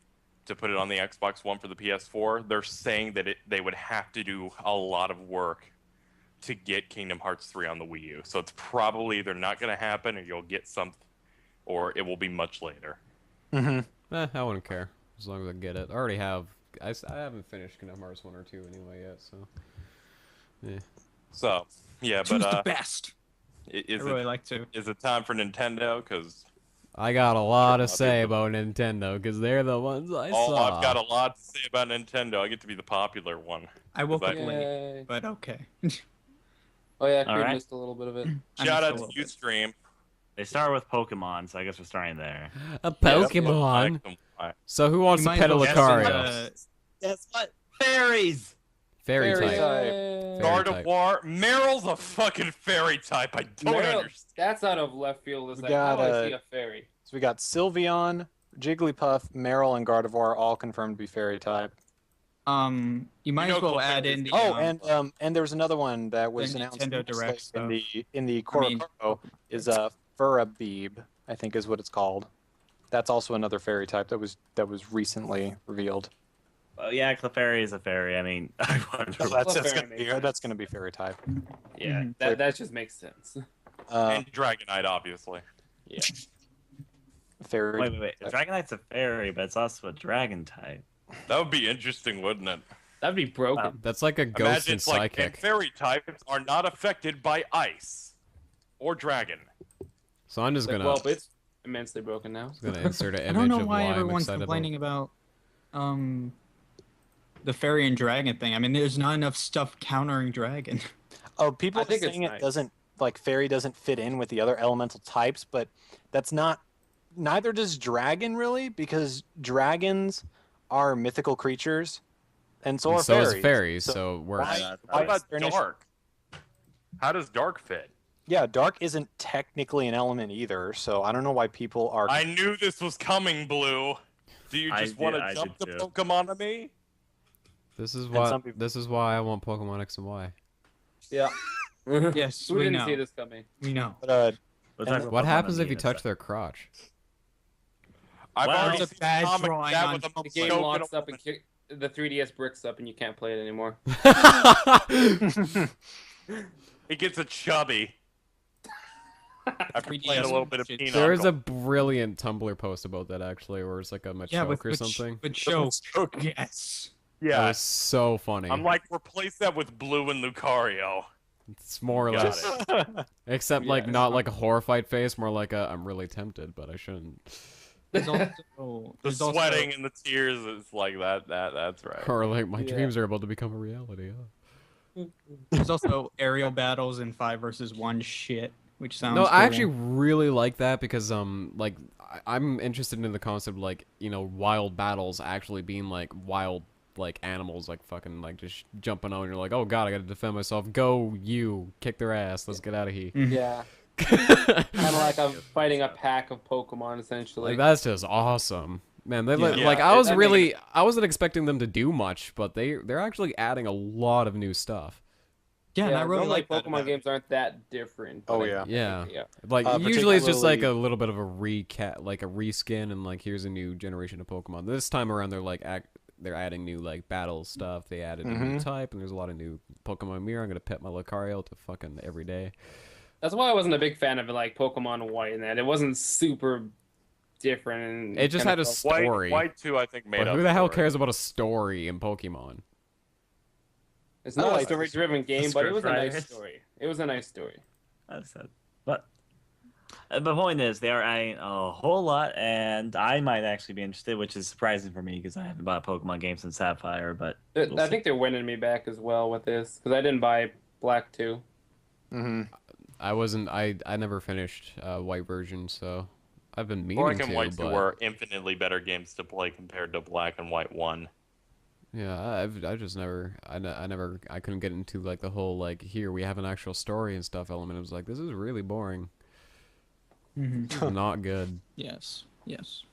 to put it on the Xbox One for the PS4, they're saying that they would have to do a lot of work to get Kingdom Hearts 3 on the Wii U. So it's probably either not going to happen, or you'll get something, or it will be much later. Mm-hmm. I wouldn't care as long as I get it. I already have. I haven't finished Kingdom Hearts 1 or 2 anyway yet, so. Yeah. So yeah, Choose but the best. I really like to. is it time for Nintendo? Because I got a lot to I'll say be about Nintendo because they're the ones I oh, saw. I've got a lot to say about Nintendo. I get to be the popular one. I woke up Because late, Yay. but okay. Oh yeah, All Creed right. missed a little bit of it. I Shout missed a out to little bit. Ustream. They start with Pokemon, so I guess we're starting there. A Yes, Pokemon. why. So who wants You to might pet a as well Lucario? just, uh, Guess what? Fairies! Fairy Fairy type. type. Fairy type. Gardevoir. Meryl's a fucking fairy type. I don't Meryl, understand. that's out of left field. It's We like, got, how I see a fairy. So we got Sylveon, Jigglypuff, Meryl, and Gardevoir all confirmed to be fairy type. You might You as know well add Clefairy's in the. Oh, and there was another one that was the announced Nintendo recently Direct stuff. in the I mean, Korokoro is a Furabeeb, I think is what it's called. That's also another fairy type that was recently revealed. Well, yeah, Clefairy is a fairy. I mean, I wonder. So that's Clefairy gonna be fairy type. Yeah, Mhm. that just makes sense. And Dragonite, obviously. Yeah. Fairy. Wait. Dragonite's a fairy, but it's also a dragon type. That would be interesting, wouldn't it? That'd be broken. That's like a ghost Imagine and it's like, and psychic. fairy types are not affected by ice or dragon. So I'm just Like, gonna well, it's immensely broken now. insert an I image don't know of why why I'm everyone's excited complaining about the fairy and dragon thing. I mean, there's not enough stuff countering dragon. Oh, people I are think it's saying it nice. doesn't fairy doesn't fit in with the other elemental types, but that's not. Neither does dragon really, because dragons are mythical creatures, and so And are so fairies. is fairies, so we're why- How about their initial- dark? How does dark fit? Yeah, dark isn't technically an element either, so I don't know why people are. I knew this was coming, Blue. Do you I just want did- to I jump the did too. Pokemon to me? this is some what people- this is why I want Pokemon X and Y. Yeah. Yes, Who we didn't know. see this coming? We know. But, We'll And talk about What Pokemon happens on if the you touch inside. their crotch? I've Well, already it's a seen bad comics drawing that on with a Pokemon. The game choke locks and up and kick the 3DS bricks up, and you can't play it anymore. it gets a chubby. After 3DS playing a little bit of shit. Pinochle. There is a brilliant Tumblr post about that actually, where it's like a Machoke Yeah, with or something. With show. Yes. That yeah. was so funny. I'm like, replace that with Blue and Lucario. It's more or Got less, it. except like Yeah. not like a horrified face, more like a I'm really tempted, but I shouldn't. There's also, The there's also- sweating and the tears is like that. That's right. Or like my Yeah. dreams are about to become a reality. Huh? There's also aerial battles and 5 versus 1 shit, which sounds. No, I cool. actually really like that because like I'm interested in the concept like wild battles actually being like wild like animals like fucking like just jumping on. You're like, oh god, I gotta defend myself. Go you, kick their ass. Let's get out of here. Yeah. Kind of like I'm fighting a pack of Pokemon, essentially. Like that's just awesome. Man, they Yeah. like Yeah, I was that really I wasn't expecting them to do much, but they're actually adding a lot of new stuff. Yeah, and I really normally like that Pokemon about it. games aren't that different. Oh, but yeah. Yeah. yeah. Like usually it's just like a particularly- little bit of a recap, like a reskin, and like here's a new generation of Pokemon. This time around they're like they're adding new like battle stuff. They added a new type, and there's a lot of new Pokemon Mirror. I'm gonna pet my Lucario to fucking every day. That's why I wasn't a big fan of it, like Pokemon White and that. It wasn't super different. And It just kinda had a felt- story. White 2, I think, made But up who the hell for it. cares about a story in Pokemon? It's not like a story-driven game, but it was a nice scriptwriters. story. It was a nice story. That's it. But the point is, they are adding a whole lot, and I might actually be interested, which is surprising for me because I haven't bought a Pokemon game since Sapphire. But we'll I see. think they're winning me back as well with this because I didn't buy Black 2. Mm-hmm. I never finished White version, so I've been meaning Black and to, White 2 but were infinitely better games to play compared to Black and White 1. yeah, I just never, I couldn't get into like the whole like here we have an actual story and stuff element. It was like this is really boring. This is not good. Yes. Yes.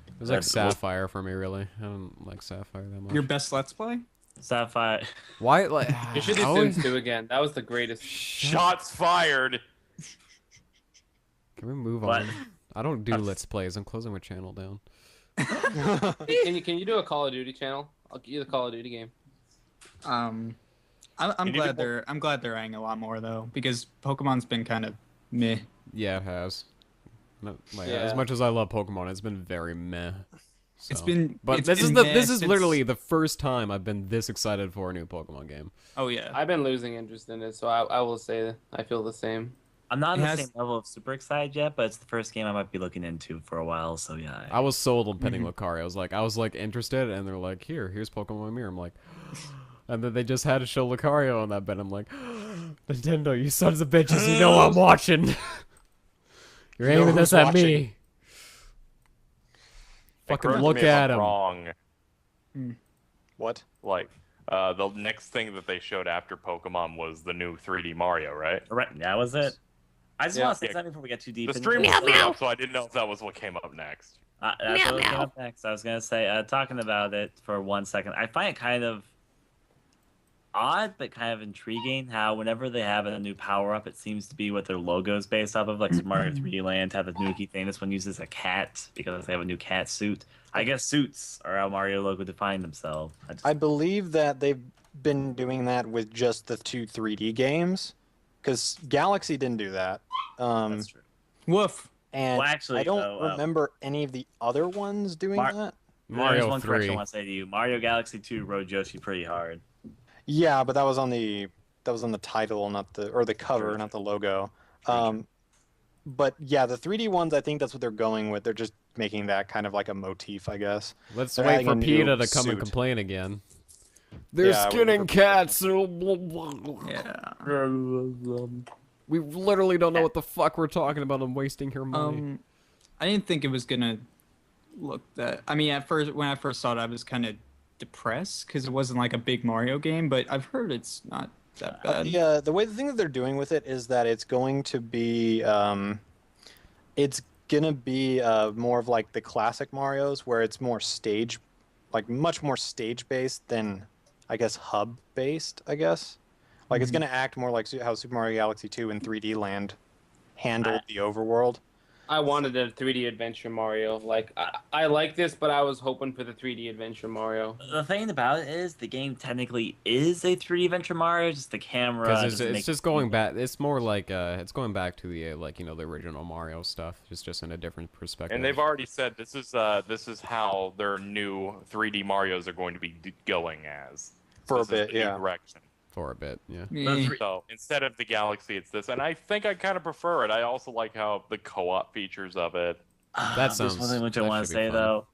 It was like Sapphire for me, really. I don't like Sapphire that much. Your best Let's Play? Sapphire. Why like? You should do how Sims is- 2 again. That was the greatest. Shots fired! Can we move What? on? I don't do Let's Plays. I'm closing my channel down. Can you do a Call of Duty channel? I'll give you the Call of Duty game. I'm You need to glad go- I'm glad they're adding a lot more though because Pokemon's been kind of meh. Yeah, it has. No, like, Yeah. As much as I love Pokemon, it's been very meh. It's So- been. But it's this is been the meh this is since- literally the first time I've been this excited for a new Pokemon game. Oh yeah. I've been losing interest in it, so I will say I feel the same. I'm not on It the has- same level of super excited yet, but it's the first game I might be looking into for a while. So yeah. I was sold on pinning Lucario. I was like interested, and they're like, here's Pokemon Mirror. I'm like, and then they just had to show Lucario on that bed. I'm like, Nintendo, you sons of bitches, you know I'm watching. You're You know aiming this who's at watching. me. Fucking Correct look me if I'm at him. Wrong. What? Like, the next thing that they showed after Pokemon was the new 3D Mario, right? Right, that was it. I just Yeah. want to say something before we get too deep. The into stream it. was lit up, so I didn't know if that was what came up next. That's what was coming up next. I was gonna say, talking about it for 1 second. I find it kind of odd, but kind of intriguing how whenever they have a new power up, it seems to be what their logo is based off of. Like Super Mario 3D Land have the Nuki thing. This one uses a cat because they have a new cat suit. I guess suits are how Mario logo define themselves. I believe that they've been doing that with just the 2 3D games, because Galaxy didn't do that. That's true. Woof. And Well, actually, I don't though, remember any of the other ones doing Mar- that. There's Mario one correction 3. I want to say to you. Mario Galaxy 2 rode Yoshi pretty hard. Yeah, but that was on the title, not the cover, True. not the logo. True. But yeah, the 3D ones, I think that's what they're going with. They're just making that kind of like a motif, I guess. Let's They're wait adding for a new PETA to come and suit. complain again. They're Yeah, skinning cats. Yeah. We literally don't know what the fuck we're talking about. I'm wasting your money. I didn't think it was gonna look that. I mean, at first when I first saw it, I was kind of depressed because it wasn't like a big Mario game. But I've heard it's not that bad. Yeah, the thing that they're doing with it is that it's going to be more of like the classic Marios, where it's more stage, like much more stage based than, I guess, hub based. I guess, like it's going to act more like how Super Mario Galaxy 2 and 3D Land handled the overworld. I wanted a 3D Adventure Mario. Like I like this, but I was hoping for the 3D Adventure Mario. The thing about it is, the game technically is a 3D Adventure Mario, just the camera. Because doesn't it's make just going back. It's more like it's going back to the like the original Mario stuff. It's just in a different perspective. And they've already said this is how their new 3D Marios are going to be going as. For a This is bit, the new yeah. Direction. for a bit. Yeah. Eh. So instead of the Galaxy, it's this, and I think I kind of prefer it. I also like how the co-op features of it. That There's sounds- one thing which I that want to should be say fun. though.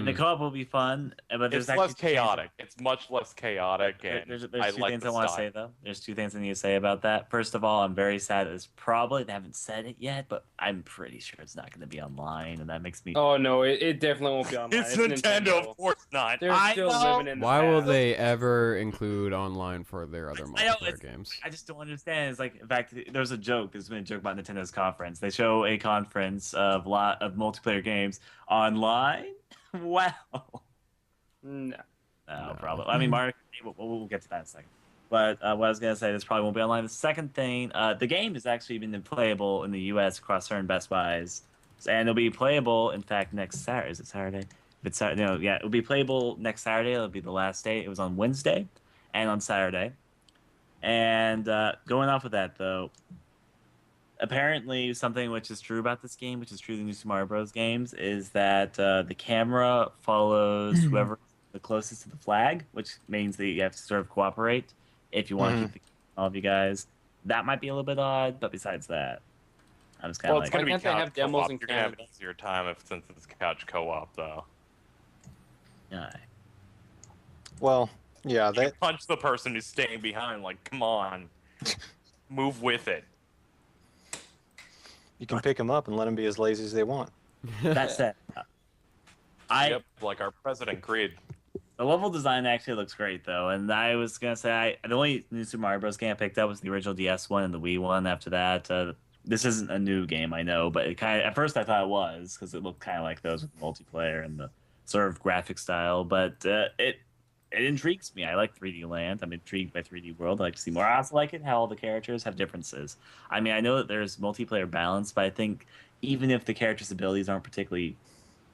The Hmm. co-op will be fun, but there's It's actually less two things- chaotic. It's much less chaotic, and There's I two like things the I want to style. say though. There's two things I need to say about that. First of all, I'm very sad that it's probably, they haven't said it yet, but I'm pretty sure it's not going to be online, and that makes me. Oh no, it definitely won't be online. It's Nintendo, of course not. They're I still know. living in the Why will past. they ever include online for their other I know, multiplayer games? I just don't understand. It's like, in fact, there's a joke. There's been a joke about Nintendo's conference. They show a conference of multiplayer games online. Wow. No. No problem. I mean, Mario. We'll get to that in a second. But what I was gonna say, this probably won't be online. The second thing, the game has actually been playable in the U.S. across certain Best Buys, and it'll be playable. In fact, next Saturday. Is it Saturday? If it's Saturday, no, yeah, it'll be playable next Saturday. It'll be the last day. It was on Wednesday, and on Saturday. And going off of that, though, apparently something which is true about this game, which is true in the New Super Mario Bros. Games, is that the camera follows whoever the closest to the flag, which means that you have to sort of cooperate if you want to keep all of you guys. That might be a little bit odd, but besides that, I'm just kind of Well, like, it's going to be Why can't they couch have demos co-op. in You're going to have an Canada? easier time since it's couch co-op, though. yeah. Well, yeah, You punch the person who's staying behind. Like, come on, move with it. you can pick them up and let them be as lazy as they want. That said, Yep, like our president Creed. the level design actually looks great though, and I was gonna say the only New Super Mario Bros. Game I picked up was the original DS one and the Wii one. After that, this isn't a new game, I know, but it kind of at first I thought it was because it looked kind of like those with multiplayer and the sort of graphic style. But it intrigues me. I like 3D Land. I'm intrigued by 3D World. I like to see more. I also like it how all the characters have differences. I mean, I know that there's multiplayer balance, but I think even if the characters' abilities aren't particularly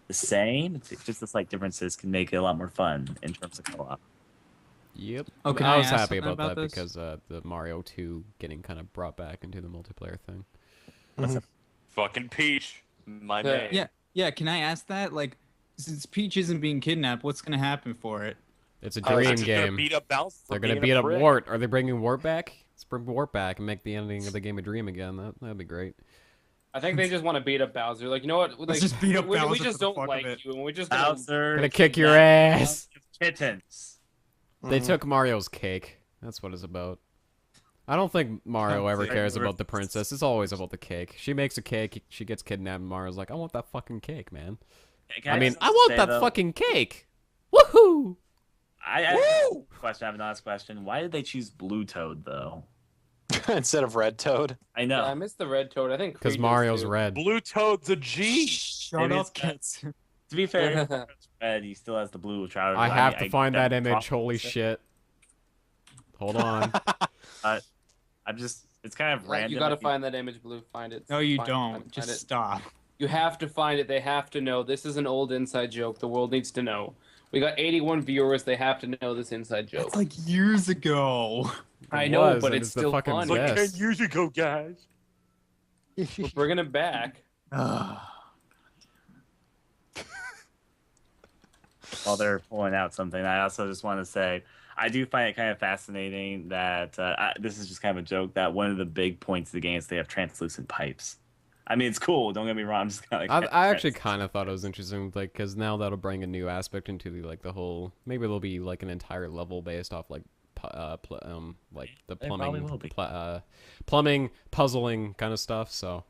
the same, it's just the slight differences can make it a lot more fun in terms of co-op. Yep. Oh, can I I was ask happy something about, about that this? because the Mario 2 getting kind of brought back into the multiplayer thing. Fucking Peach, my Yeah. name. Yeah, can I ask that? Like, since Peach isn't being kidnapped, what's gonna happen for it? It's a Oh, dream they're just gonna game. beat up Bowser for They're gonna being beat a up prick. Wart. Are they bringing Wart back? Let's bring Wart back and make the ending of the game a dream again. That'd be great. I think they just want to beat up Bowser. Like, you know what? Like, Let's just beat up we Bowser just for the don't fuck of like it. you, and we just Bowser Gonna kick your kidnapped ass. kittens. They took Mario's cake. That's what it's about. I don't think Mario ever cares about the princess. It's always about the cake. She makes a cake, she gets kidnapped, and Mario's like, I want that fucking cake, man. Can I mean, just I want say, that though, fucking cake! Woohoo! I have a question. I have an honest question. Why did they choose Blue Toad though? Instead of Red Toad. I know. Yeah, I missed the red toad. I think Because Creed does, Mario's too. red. Blue Toad's a G. Shut Maybe up, it's- kids. To be fair, it's red. He still has the blue trousers. I have to I find that definitely image, probably holy said- shit. Hold on. I'm just. It's kind of Yeah, random. you gotta if find that image, Blue. Find it. No, you Find it, don't. find it, Just find it. stop. You have to find it. They have to know. This is an old inside joke. The world needs to know. We got 81 viewers. They have to know this inside joke. That's like years ago. I It know, was, but and it's the still fucking fun. Like best. 10 years ago, guys. We're bringing it back. while they're pulling out something, I also just want to say I do find it kind of fascinating that this is just kind of a joke that one of the big points of the game is they have translucent pipes. I mean, it's cool. Don't get me wrong. I'm just kind of like, I actually kind of thought it was interesting, like, because now that'll bring a new aspect into the, like, the whole. Maybe there'll be like an entire level based off like, like the It probably will be. plumbing, puzzling kind of stuff. So,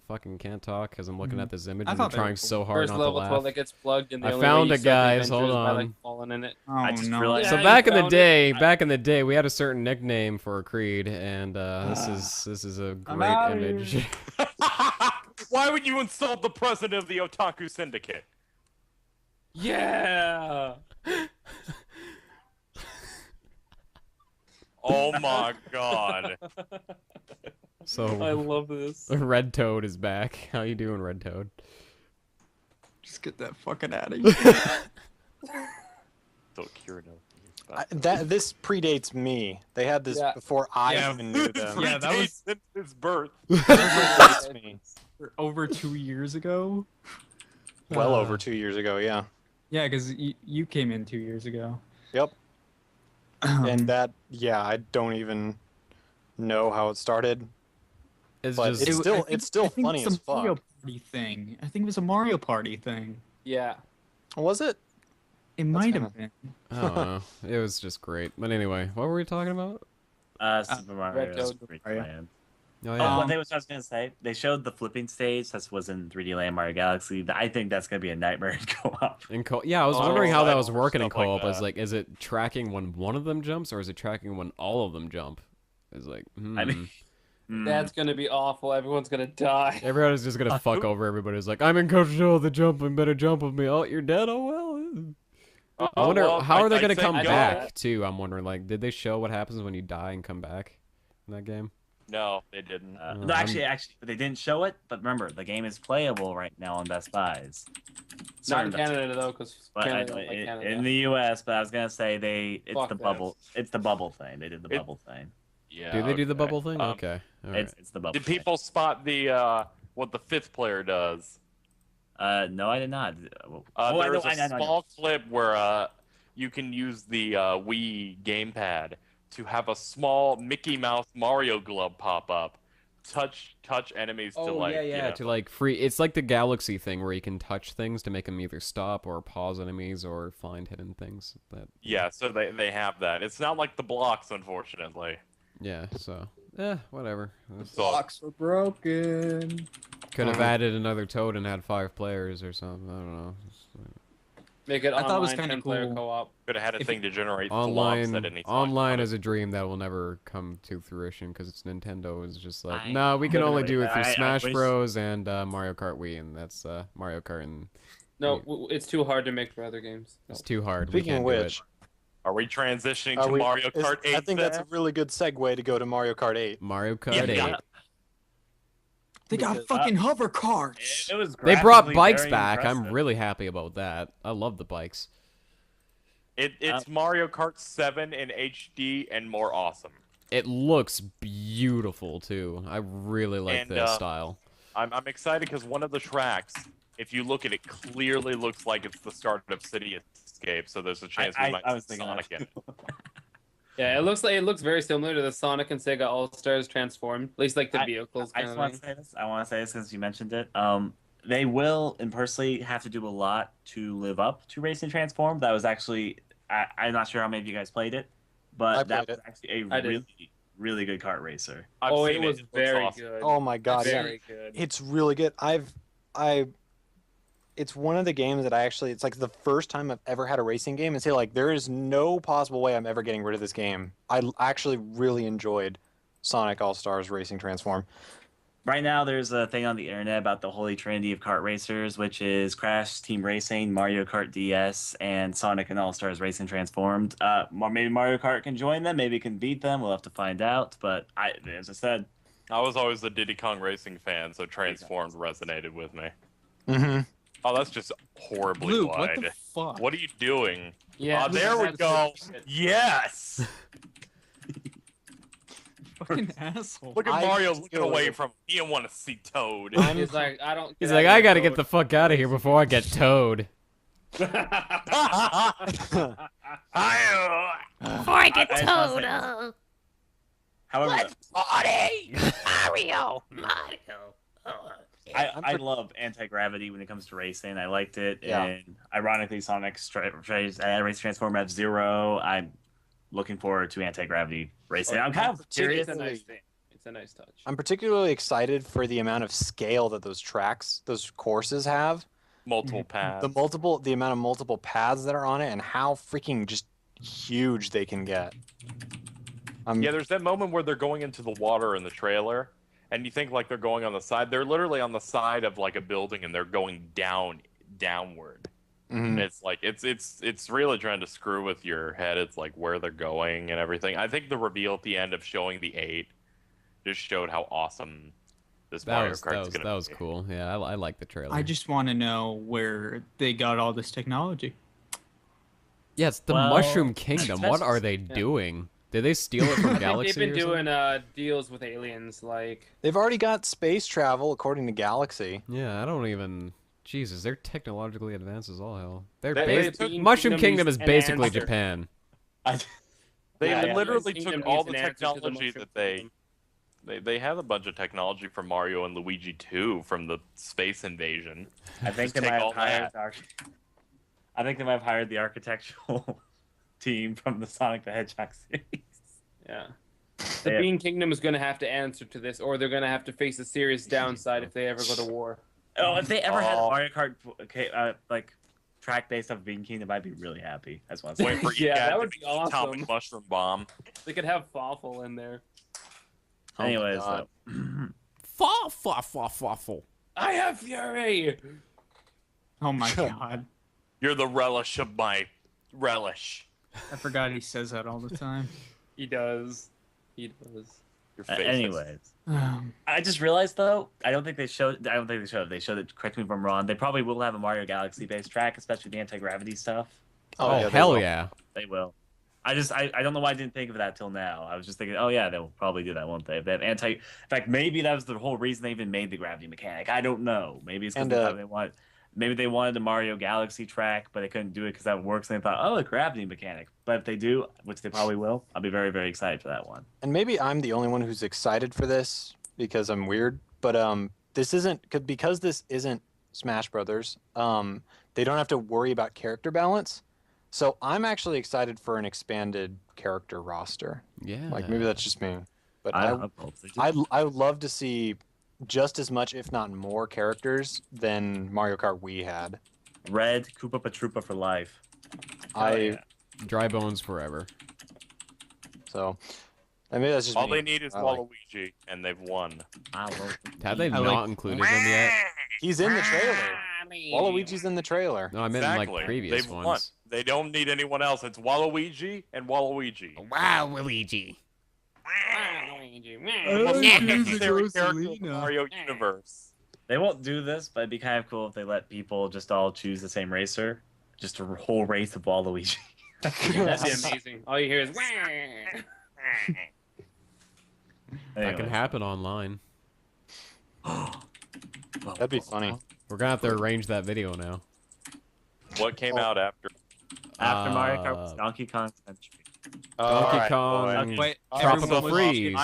fucking can't talk because I'm looking at this image I and I'm thought they were trying cool. so hard First not to level laugh. toilet gets plugged, and the I only found way it, you guys. solve the Hold adventure is by, on. like, falling in it. Oh I just no. realized- So Yeah, back you in the found day, it. back in the day, we had a certain nickname for a creed, and this is a great outta image. Why would you insult the president of the Otaku Syndicate? Yeah. Oh my god. I So love this. Red Toad is back. How you doing, Red Toad? Just get that fucking out of here. So Kirino. This predates me. They had this Yeah. before I Yeah. even knew them. Yeah, that was- since his birth. Predates me. Over 2 years ago. Well over 2 years ago, yeah. Yeah, because you came in 2 years ago. Yep. And that, yeah, I don't even know how it started. It's But just it's still I think funny it was as a Mario fuck. Party thing. I think it was a Mario Party thing. Yeah. Was it? It might kinda- have been. I don't know. It was just great. But anyway, what were we talking about? Super Mario Toad. Super Mario. Land. Oh Oh, yeah. one thing I was gonna say, they showed the flipping stage. That was in 3D Land Mario Galaxy. I think that's gonna be a nightmare to go up. In yeah, I was Oh, wondering how that I was don't working in stuff like co-op. that. Like, is it tracking when one of them jumps, or is it tracking when all of them jump? It's like, I mean, That's gonna be awful. Everyone's gonna die. everybody's just gonna fuck over everybody. It's like, I'm in control of the jumping, better jump with me. Oh, you're dead. Oh well. I wonder how are they gonna come I'd say back go. too? I'm wondering. Like, did they show what happens when you die and come back in that game? No, they didn't. no, actually, they didn't show it. But remember, the game is playable right now on Best Buys. Not in Certain Best Canada though, because But Canada don't like Canada. in the U.S., but I was gonna say it's Fuck the that. bubble. It's the bubble thing. They did the It- bubble thing. Yeah. Do they do the okay. bubble thing? Okay. All right. It's the bubble. Did people spot the what the fifth player does? No, I did not. I There's know, a I know. small clip where you can use the Wii gamepad to have a small Mickey Mouse Mario glove pop up, touch enemies to like to like free. It's like the Galaxy thing where you can touch things to make them either stop or pause enemies or find hidden things. Yeah, so they have that. It's not like the blocks, unfortunately. Yeah. So whatever. Blocks are broken. Could have added another Toad and had 5 players or something. I don't know. Make it I thought it was online kinda 10-player cool. co-op. Could have had a thing to generate flops Online, at any time. online is a dream that will never come to fruition because it's Nintendo is just like, I- no, we can only do it through I Smash wish- Bros. And Mario Kart Wii, and that's Mario Kart, and No, it's too hard to make for other games. No. it's too hard. Speaking we of can't do which, it. Are we transitioning are to we- Mario Kart 8? I think that's a then? really good segue to go to Mario Kart 8. Mario Kart Yeah, 8. They got Because- fucking hover carts. It was They brought graphically bikes very back. I'm impressive. really happy about that. I love the bikes. It's Mario Kart 7 in HD and more awesome. It looks beautiful too. I really like And, the style. I'm excited because one of the tracks, if you look at it, clearly looks like it's the start of City Escape. So there's a chance we might I was see thinking Sonic that. in it. Yeah, it looks very similar to the Sonic and Sega All Stars transformed. At least like the vehicles. I Kind just of want to say this. I want to say this since you mentioned it. They will and personally have to do a lot to live up to Racing Transform. That was actually I'm not sure how many of you guys played it, but that played was actually I a did. really good kart racer. I've Oh, seen it was looks very awesome. good. Oh my god, yeah. Very good. It's really good. It's one of the games that it's like the first time I've ever had a racing game and say like there is no possible way I'm ever getting rid of this game. I actually really enjoyed Sonic All-Stars Racing Transform. Right now, there's a thing on the internet about the holy trinity of kart racers, which is Crash Team Racing, Mario Kart DS, and Sonic and All Stars Racing Transformed. Maybe Mario Kart can join them, maybe it can beat them. We'll have to find out. But as I said, I was always a Diddy Kong Racing fan, so Transformed resonated with me. Mm-hmm. Oh, that's just horribly Luke, what wide. the fuck? What are you doing? Yeah, There we go. Yes. Fucking asshole. Look at I Mario feel looking away it. from. He didn't want to see Toad. He's like, I don't. He's like, I gotta get the fuck out of here before I get towed. Before I get I just wanna towed, say this. However, let's party! Mario! Mario! I love anti-gravity when it comes to racing. I liked it, Yeah. and ironically, Sonic's Race Transform F-Zero. I'm looking forward to anti-gravity racing. I'm kind of curious. It's a nice thing. It's a nice touch. I'm particularly excited for the amount of scale that those courses have. Multiple paths. The amount of multiple paths that are on it, and how freaking just huge they can get. Yeah, there's that moment where they're going into the water in the trailer, and you think like they're going on the side. They're literally on the side of like a building, and they're going downward. And it's like it's really trying to screw with your head. It's like where they're going and everything. I think the reveal at the end of showing the 8 just showed how awesome this Mario Kart's gonna be. That was cool. Yeah, I like the trailer. I just want to know where they got all this technology. Yeah, it's the Well, Mushroom Kingdom. What are they yeah. doing? Did they steal it from I think Galaxy? they've been or something? doing deals with aliens, like. They've already got space travel according to Galaxy. Yeah, I don't even. Jesus, they're technologically advanced as all hell. They're They basi- took Mushroom Kingdom is an basically answer. Japan. They Yeah, literally Kingdom took all needs the an answer to the technology Mushroom that Kingdom. they have a bunch of technology from Mario and Luigi 2 from the space invasion. I think Just they take might all have that. I think they might have hired the architectural team from the Sonic the Hedgehog series. Yeah. They The have- Bean Kingdom is going to have to answer to this, or they're going to have to face a serious downside if they ever go to war. Oh, if they ever had a Oh. Mario Kart like track based off Bean Kingdom, I'd be really happy. That's one. Wait for Yeah, EGAD that to would be be the atomic awesome. mushroom bomb. They could have Fawful in there. Oh my Anyways, God. Faffle. I have Fury! Oh my god. You're the relish of my relish. I forgot he says that all the time. He does. He does. Your face. anyways, I just realized though, I don't think they showed. They showed it. Correct me if I'm wrong. They probably will have a Mario Galaxy based track, especially the anti-gravity stuff. Oh, yeah, they hell will. yeah. They will. I don't know why I didn't think of that till now. I was just thinking, oh yeah, they'll probably do that, won't they? If they have in fact, maybe that was the whole reason they even made the gravity mechanic. I don't know. Maybe it's because maybe they wanted the Mario Galaxy track, but they couldn't do it because that works. And they thought, oh, a gravity mechanic. But if they do, which they probably will, I'll be very, very excited for that one. And maybe I'm the only one who's excited for this because I'm weird. But this isn't because this isn't Smash Brothers. They don't have to worry about character balance. So I'm actually excited for an expanded character roster. Yeah. Like maybe that's just me, but I would love to see just as much, if not more, characters than Mario Kart Wii had. Red Koopa Patroopa for life. Dry bones forever. So, and maybe that's just all me. they need is Waluigi, and they've won. Have they not included him yet? He's in the trailer. Waluigi's in the trailer. No, I meant Exactly. like previous They've ones. won. They don't need anyone else. It's Waluigi and Waluigi. Wow, Luigi. They're a character of the Mario universe. They won't do this, but it'd be kind of cool if they let people just all choose the same racer. Just a whole race of Waluigi. That'd be amazing. All you hear is. That can happen online. That'd be funny. We're gonna have to arrange that video now. What came out after? After Mario Kart was Donkey Kong Country. Donkey Kong, Wait, Tropical everyone was Freeze.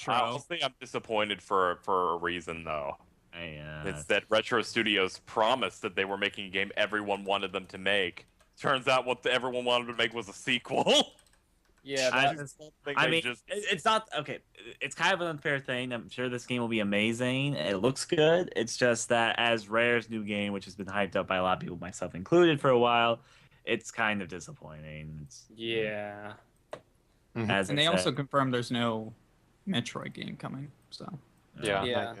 Honestly, I'm disappointed for a reason though. It's that Retro Studios promised that they were making a game everyone wanted them to make. Turns out what everyone wanted to make was a sequel. Yeah, it's not okay. It's kind of an unfair thing. I'm sure this game will be amazing. It looks good. It's just that as Rare's new game, which has been hyped up by a lot of people, myself included, for a while, it's kind of disappointing. Yeah. And they also confirmed there's no Metroid game coming. So. Yeah.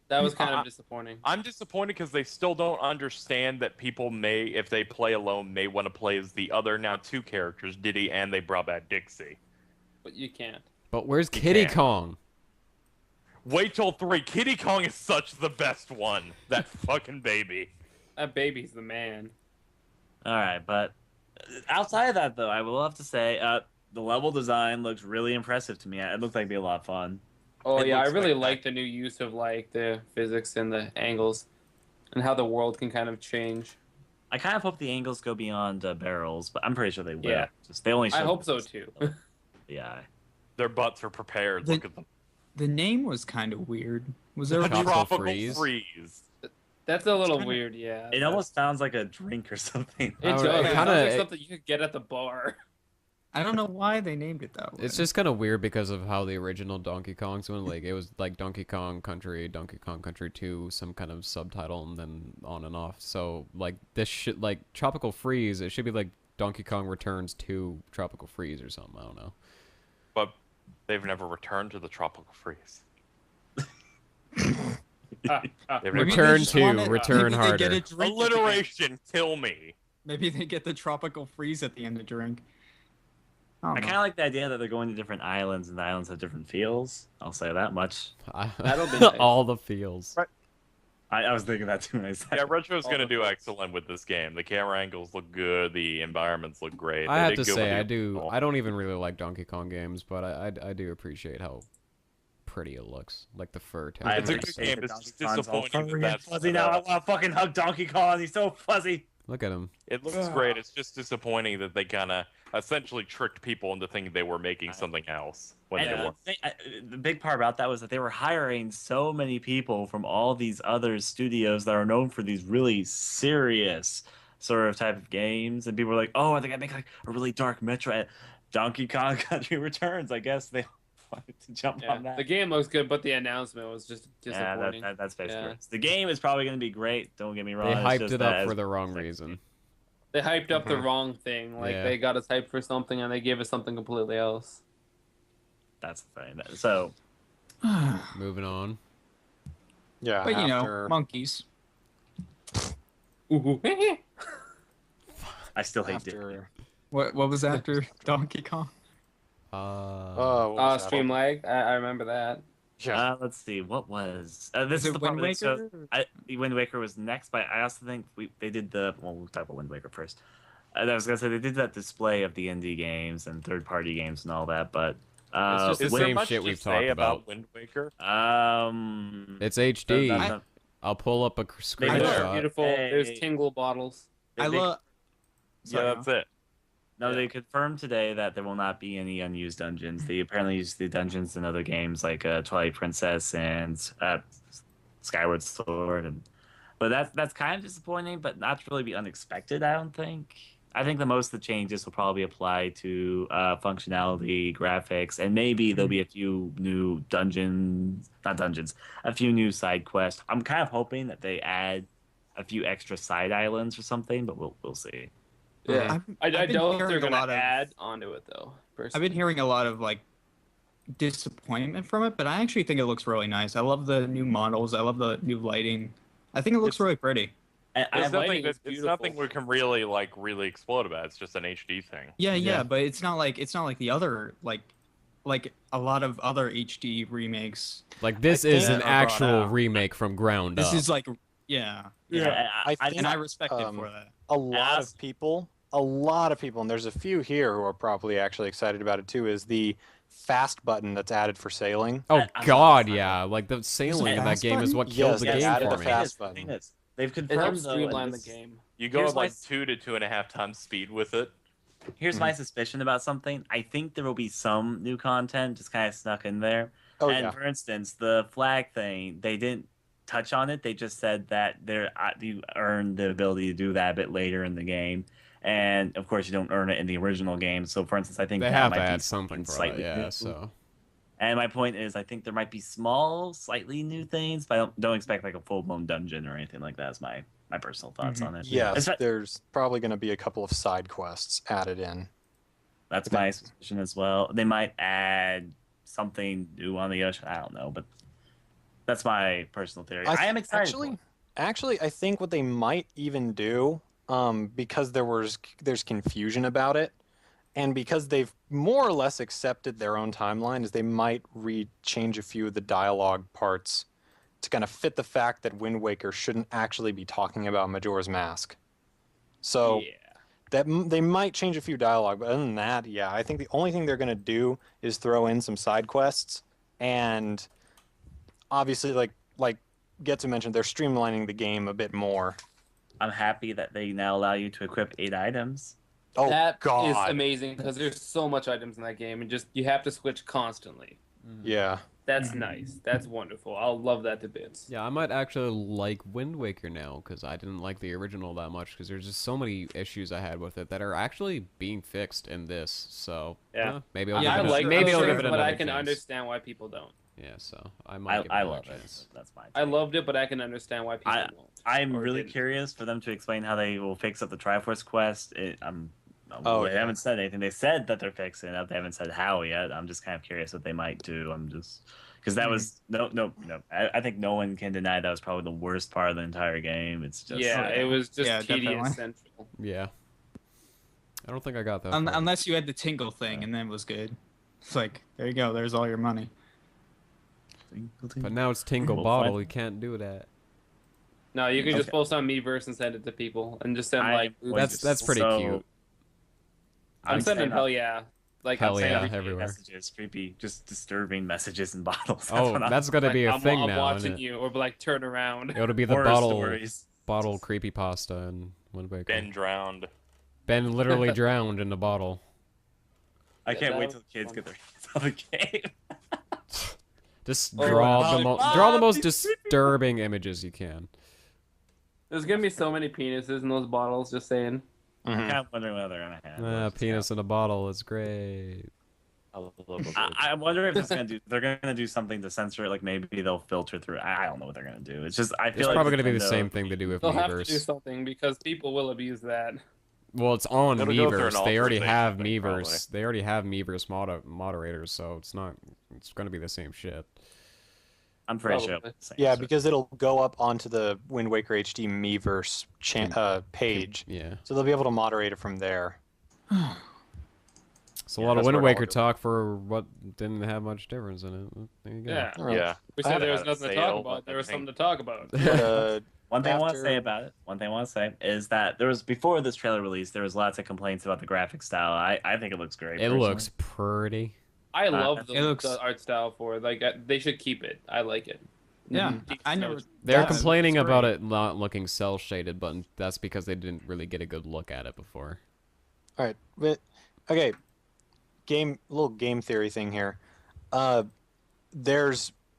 That was kind of disappointing. I'm disappointed because they still don't understand that people may, if they play alone, may want to play as the other now two characters, Diddy, and they brought back Dixie. But you can't. But where's Kiddy Kong? Wait till 3. Kiddy Kong is such the best one. That fucking baby. That baby's the man. All right, but outside of that, though, I will have to say the level design looks really impressive to me. It looked like it'd be a lot of fun. Oh yeah, I really like the new use of like the physics and the angles, and how the world can kind of change. I kind of hope the angles go beyond barrels, but I'm pretty sure they will. Yeah. They only. I hope so too. Yeah. Their butts are prepared. Look at them. The name was kind of weird. Was there a a tropical freeze? That's a little weird, yeah. It almost sounds like a drink or something. It does. It sounds like something you could get at the bar. I don't know why they named it that way. It's just kind of weird because of how the original Donkey Kong's went. Like, it was like Donkey Kong Country 2, some kind of subtitle, and then on and off. So, like, this shit, like, Tropical Freeze, it should be like Donkey Kong Returns 2 Tropical Freeze or something. I don't know. But they've never returned to the Tropical Freeze. Return to, return harder. Alliteration, kill me. Maybe they get the Tropical Freeze at the end of drink. I kind of like the idea that they're going to different islands and the islands have different feels. I'll say that much. That'll be nice. All the feels. Right. I was thinking that too when I said Yeah, Retro's going to do excellent with this game. The camera angles look good. The environments look great. I have to say, I don't even really like Donkey Kong games, but I do appreciate how pretty it looks. Like the fur texture. It's a good game. It's just disappointing that that's fuzzy now. I want to fucking hug Donkey Kong. He's so fuzzy. Look at him. It looks great. It's just disappointing that they kind of essentially tricked people into thinking they were making something else when they weren't. The big part about that was that they were hiring so many people from all these other studios that are known for these really serious sort of type of games, and people were like, "Oh, are they gonna make like a really dark Metro Donkey Kong Country Returns?" I guess they wanted to jump on that. The game looks good, but the announcement was just disappointing. Yeah, that's basically it. The game is probably going to be great. Don't get me wrong. They hyped it up for the wrong reason. They hyped up the wrong thing. Like they got us hyped for something, and they gave us something completely else. That's the thing. So, moving on. Yeah, but you know, monkeys. I still hate it. What was after Donkey Kong? Stream lag. I remember that. Yeah. Let's see. What was this? Is the Wind Waker? So, Wind Waker was next, but I also think they did the. Well, we'll talk about Wind Waker first. I was gonna say they did that display of the indie games and third-party games and all that, but It's just the Is there same much shit to we've say talked about. Wind Waker? It's HD. not- I'll pull up a They look screenshot. beautiful. There's Hey. tingle bottles. I love. Yeah, that's it. No, Yeah. they confirmed today that there will not be any unused dungeons. They apparently use the dungeons in other games like Twilight Princess and Skyward Sword, but that's kind of disappointing, but not to really be unexpected. I don't think. I think the most of the changes will probably apply to functionality, graphics, and maybe there'll be a few new a few new side quests. I'm kind of hoping that they add a few extra side islands or something, but we'll see. Yeah, I I've been don't think hearing they're a gonna lot of- add onto it though. I've been Personally. hearing a lot of like disappointment from it, but I actually think it looks really nice. I love the new models. I love the new lighting. I think it looks really pretty. And It's lighting nothing, is it's nothing beautiful. we can really explode about. It's just an HD thing. Yeah, but it's not like the other like a lot of other HD remakes. Like this is think- an that are brought actual out. remake from ground This up. is like yeah, I think and I respect it um, for that. a lot of people, and there's a few here who are probably actually excited about it too, is the fast button that's added for sailing. Oh I God, love yeah! Like the sailing in that fast game is button? what killed Yes, the yes, game added for the me. fast The thing button. is, they've It confirmed helps though, streamline and the this- game. You go Here's at like my- 2 to 2.5 times speed with it. Here's my suspicion about something. I think there will be some new content just kind of snuck in there. Oh And yeah. for instance, the flag thing, they didn't touch on it. They just said that you earn the ability to do that a bit later in the game. And of course, you don't earn it in the original game. So, for instance, I think They that have might to be add something for that, slightly yeah. new. So And my point is, I think there might be small, slightly new things, but I don't expect like a full blown dungeon or anything like that. Is my personal thoughts on it. Yes, It's- there's probably going to be a couple of side quests added in. That's my suspicion as well. They might add something new on the ocean. I don't know, but that's my personal theory. I am excited. Actually, I think what they might even do, because there's confusion about it, and because they've more or less accepted their own timeline, is they might change a few of the dialogue parts to kind of fit the fact that Wind Waker shouldn't actually be talking about Majora's Mask. So Yeah. that they might change a few dialogue, but other than that, yeah, I think the only thing they're gonna do is throw in some side quests, and obviously, like Getsu mentioned, they're streamlining the game a bit more. I'm happy that they now allow you to equip 8 items. Oh That is God, amazing because there's so much items in that game, and just you have to switch constantly. yeah. That's nice. That's wonderful. I'll love that to bits. yeah, I might actually like Wind Waker now because I didn't like the original that much because there's just so many issues I had with it that are actually being fixed in this. So Yeah. maybe I'll I give it like maybe I'll it, give it but another I can chance. understand why people don't. Yeah, so I might. give it I another love it. chance. That's my. I take. loved it, but I can understand why people won't. I'm or really didn't. curious for them to explain how they will fix up the Triforce quest. They yeah. haven't said anything. They said that they're fixing it. They haven't said how yet. I'm just kind of curious what they might do. I'm just because that was no. I think no one can deny that was probably the worst part of the entire game. It's just Yeah, it was just Yeah, tedious definitely. central. Yeah. I don't think I got that. Unless you had the tingle thing, and then it was good. It's like there you go. There's all your money. But now it's Tingle We'll Bottle. find- You can't do that. No, you can just Okay. post on Miiverse and send it to people, and just send like. I'm That's pretty cute. I'm sending saying hell yeah. Like Hell I'm saying, yeah, creepy everywhere. messages, creepy, just disturbing messages in bottles. Oh, what I'm- that's gonna be a I'm, thing I'm now. watching Isn't it? you, or like turn around. It'll be the horror bottle stories. creepypasta and Wind Waker. Ben drowned. Ben literally drowned in the bottle. I Yeah, can't that wait was till the kids fun. get their hands on the game. Just Oh, draw the draw the most these creepy- disturbing images you can. There's gonna be so many penises in those bottles. Just saying. I'm kind of wondering what they're gonna have. Ah, penis in a bottle is great. I wonder if they're gonna do something to censor it. Like maybe they'll filter through. I don't know what they're gonna do. It's just I feel It's like probably gonna be the Nintendo- same thing they do with They'll have to do Miiverse. something because people will abuse that. Well, it's on It'll go through an Miiverse. They already authorization have thing, Miiverse. They already have Miiverse moderators, so it's not. It's gonna be the same shit. I'm pretty sure. Probably. Yeah, because it'll go up onto the Wind Waker HD Miiverse page, Yeah. so they'll be able to moderate it from there. It's a Yeah, lot of that's Wind where it all Waker goes. talk for what didn't have much difference in it. There you go. Yeah. All right. Yeah. We I said haven't there was had a nothing to sale, talk about. but There I was think- something to talk about. But, One thing I want to after- say about it, is that there was before this trailer release, there was lots of complaints about the graphic style. I think it looks great. It personally. looks pretty. I love it looks- the art style for it. Like they should keep it. I like it. Yeah, Mhm. I never. They're yeah, complaining it's about great. it not looking cell shaded, but that's because they didn't really get a good look at it before. All right, but okay, little game theory thing here.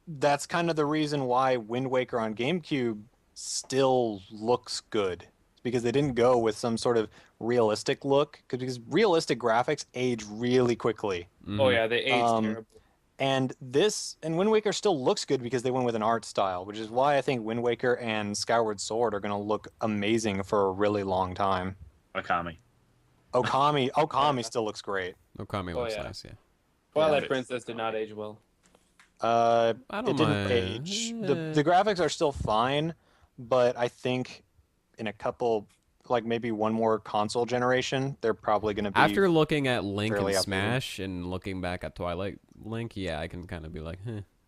That's kind of the reason why Wind Waker on GameCube still looks good. It's because they didn't go with some sort of realistic look, because realistic graphics age really quickly. Oh yeah, they aged terrible. And Wind Waker still looks good because they went with an art style, which is why I think Wind Waker and Skyward Sword are going to look amazing for a really long time. Okami. Okami still looks great. Okami Oh, looks yeah. nice, yeah. Twilight Princess did not age well. I It don't didn't mind. age. The graphics are still fine, but I think in a couple, like maybe one more console generation, they're probably going to be. After looking at Link and fairly outdated. Smash and looking back at Twilight Link, yeah, I can kind of be like,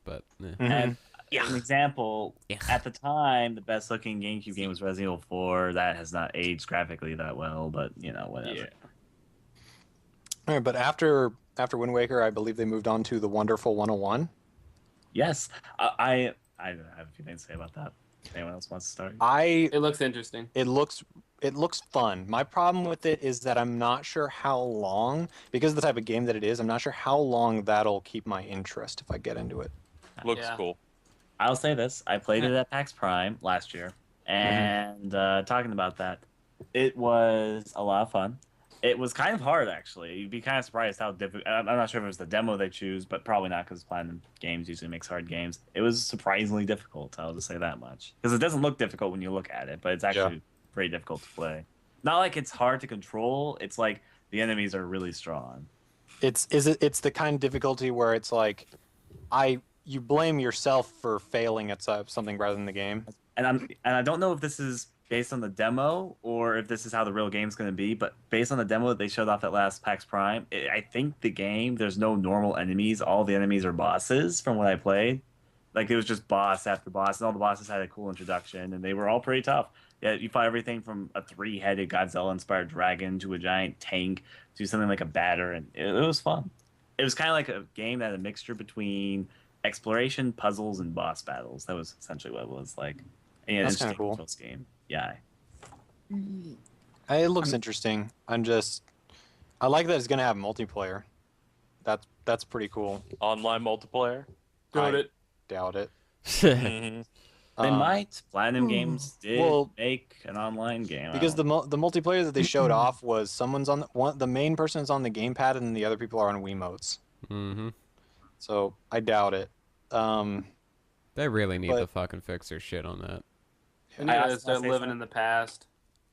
but And an example, at the time, the best looking GameCube game was Resident Evil 4. That has not aged graphically that well, but whatever. Yeah. All right, but after Wind Waker, I believe they moved on to the Wonderful 101. Yes, I have a few things to say about that. Anyone else wants to start? It looks interesting. It looks fun. My problem with it is that I'm not sure how long, because of the type of game that it is, I'm not sure how long that'll keep my interest if I get into it. Looks Yeah. cool. I'll say this: I played it at PAX Prime last year, and talking about that, it was a lot of fun. It was kind of hard, actually. You'd be kind of surprised how difficult. I'm not sure if it was the demo they choose, but probably not, because Platinum Games usually makes hard games. It was surprisingly difficult. I'll just say that much, because it doesn't look difficult when you look at it, but it's actually pretty difficult to play. Not like it's hard to control. It's like the enemies are really strong. It's the kind of difficulty where it's like, you blame yourself for failing at something rather than the game. And I don't know if this is based on the demo or if this is how the real game's going to be, but based on the demo that they showed off at last PAX Prime, I think the game, there's no normal enemies. All the enemies are bosses from what I played. Like, it was just boss after boss, and all the bosses had a cool introduction, and they were all pretty tough. Yeah, you fought everything from a 3-headed Godzilla-inspired dragon to a giant tank to something like a batter, and it was fun. It was kind of like a game that had a mixture between exploration, puzzles, and boss battles. That was essentially what it was like. And yeah, That's it's kinda just a cool. close game. Yeah. It looks interesting. I like that it's gonna have multiplayer. That's pretty cool. Online multiplayer. Got I it. doubt it. Mhm. They might. Platinum Games did well, make an online game. because the multiplayer that they showed off was someone's on the main person is on the gamepad and the other people are on Wiimotes. Mm-hmm. So I doubt it. They really need But- to fucking fix their shit on that. And I yeah, also start wanna say living something. in the past.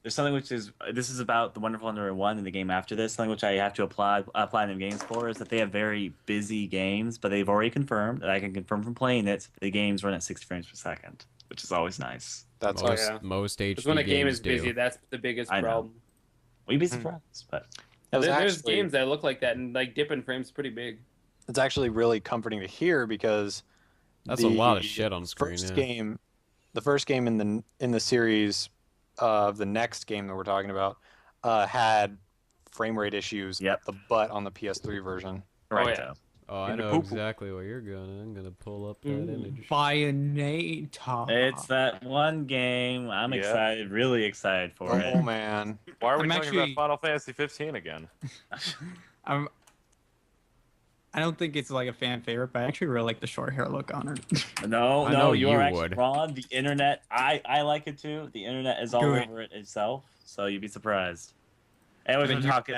There's something which is this is about the Wonderful 101 and the game after this. Something which I have to applaud Platinum Games for is that they have very busy games, but they've already confirmed that I can confirm from playing it. The games run at 60 frames per second, which is always nice. That's Oh, Most, yeah. most HD Because when a game games is busy, do. that's the biggest I know. problem. Well, you'd be surprised, but That's There's actually- games that look like that, and like dipping frames pretty big. It's actually really comforting to hear because That's a lot of shit on screen. The first game in the series of the next game that we're talking about had frame rate issues Yep. up the butt on the PS3 version. right. yeah. Oh, I In the know poo-poo. exactly what you're gonna. I'm gonna pull up that image. Bayonetta. It's that one game. I'm Yeah. excited, really excited for it. Oh man. Why are we I'm talking actually- about Final Fantasy 15 again? I don't think it's like a fan favorite, but I actually really like the short hair look on it. No, I know you you are actually would. wrong. The internet, I like it too. The internet is all Good. over it itself, so you'd be surprised. Anyways, But we're you- talking.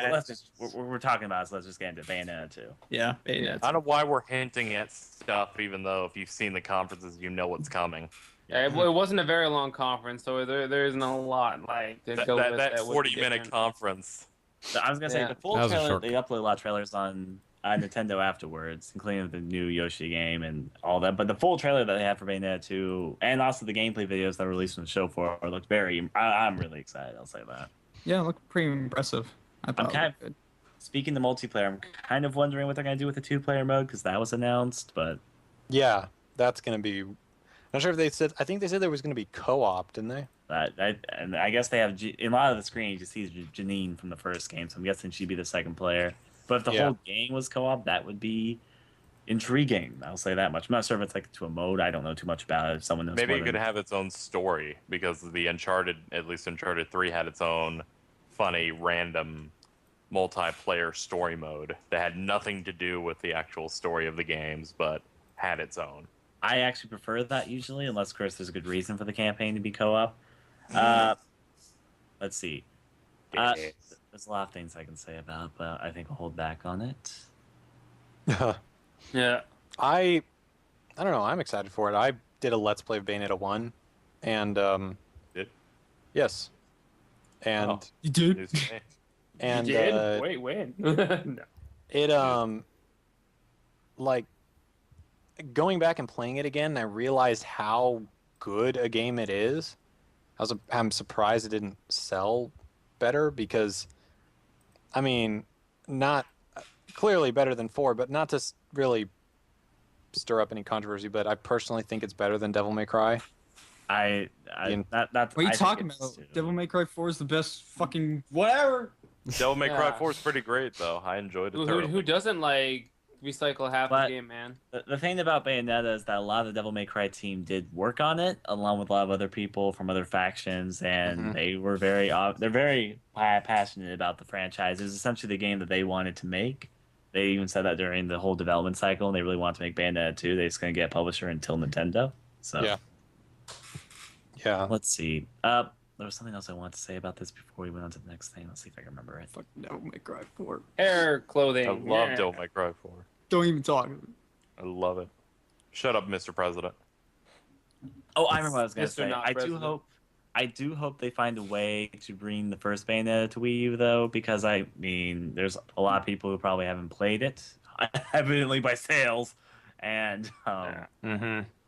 We're talking about it, so let's just get into Bayonetta too. Yeah, Bayonetta. I don't know why we're hinting at stuff, even though if you've seen the conferences, you know what's coming. Yeah, it wasn't a very long conference, so there isn't a lot like to That, go that, with that would be 40-minute different. conference. So I was gonna say Yeah. the full That was a trailer. short- They uploaded a lot of trailers on Nintendo afterwards, including the new Yoshi game and all that. But the full trailer that they had for Bayonetta 2, and also the gameplay videos that were released from the show for, looked very. I'm really excited. I'll say that. Yeah, it looked pretty impressive. I thought it kind looked good. Speaking of multiplayer, I'm kind of wondering what they're gonna do with the 2-player mode because that was announced, but Yeah, that's gonna be Not sure if they said. I think they said there was going to be co-op, didn't they? And I guess they have in a lot of the screen. You just see Janine from the first game, so I'm guessing she'd be the second player. But if the whole game was co-op, that would be intriguing. I'll say that much. I'm not sure if it's like to a mode. I don't know too much about it. If someone knows. Maybe it could have its own story because the Uncharted, at least Uncharted 3, had its own funny, random multiplayer story mode that had nothing to do with the actual story of the games, but had its own. I actually prefer that usually, unless, of course, there's a good reason for the campaign to be co-op. Let's see. There's a lot of things I can say about it, but I think I'll hold back on it. Yeah. I don't know. I'm excited for it. I did a Let's Play of Bayonetta 1, and Did? yes, and You did? News to me. and You did? Wait, when? No. it like going back and playing it again, I realized how good a game it is. I'm surprised it didn't sell better because, I mean, not clearly better than 4, but not to really stir up any controversy. But I personally think it's better than Devil May Cry. What are you talking about? Devil May Cry 4 is the best fucking whatever. Devil May Cry 4 is pretty great, though. I enjoyed it thoroughly. Who doesn't like recycle half the game, man? The thing about Bayonetta is that a lot of the Devil May Cry team did work on it, along with a lot of other people from other factions, and they were they're very passionate about the franchise. It was essentially the game that they wanted to make. They even said that during the whole development cycle, and they really wanted to make Bayonetta 2. They just couldn't get a publisher until Nintendo. So yeah. Let's see. There was something else I wanted to say about this before we went on to the next thing. Let's see if I can remember it. Fuck Devil May Cry 4. Hair, clothing. I love Devil May Cry 4. Don't even talk. I love it. Shut up, Mr. President. Oh, I remember what I was going to Mr. say. Not President. I do hope they find a way to bring the first Bayonetta to Wii U, though, because, I mean, there's a lot of people who probably haven't played it, evidently by sales, and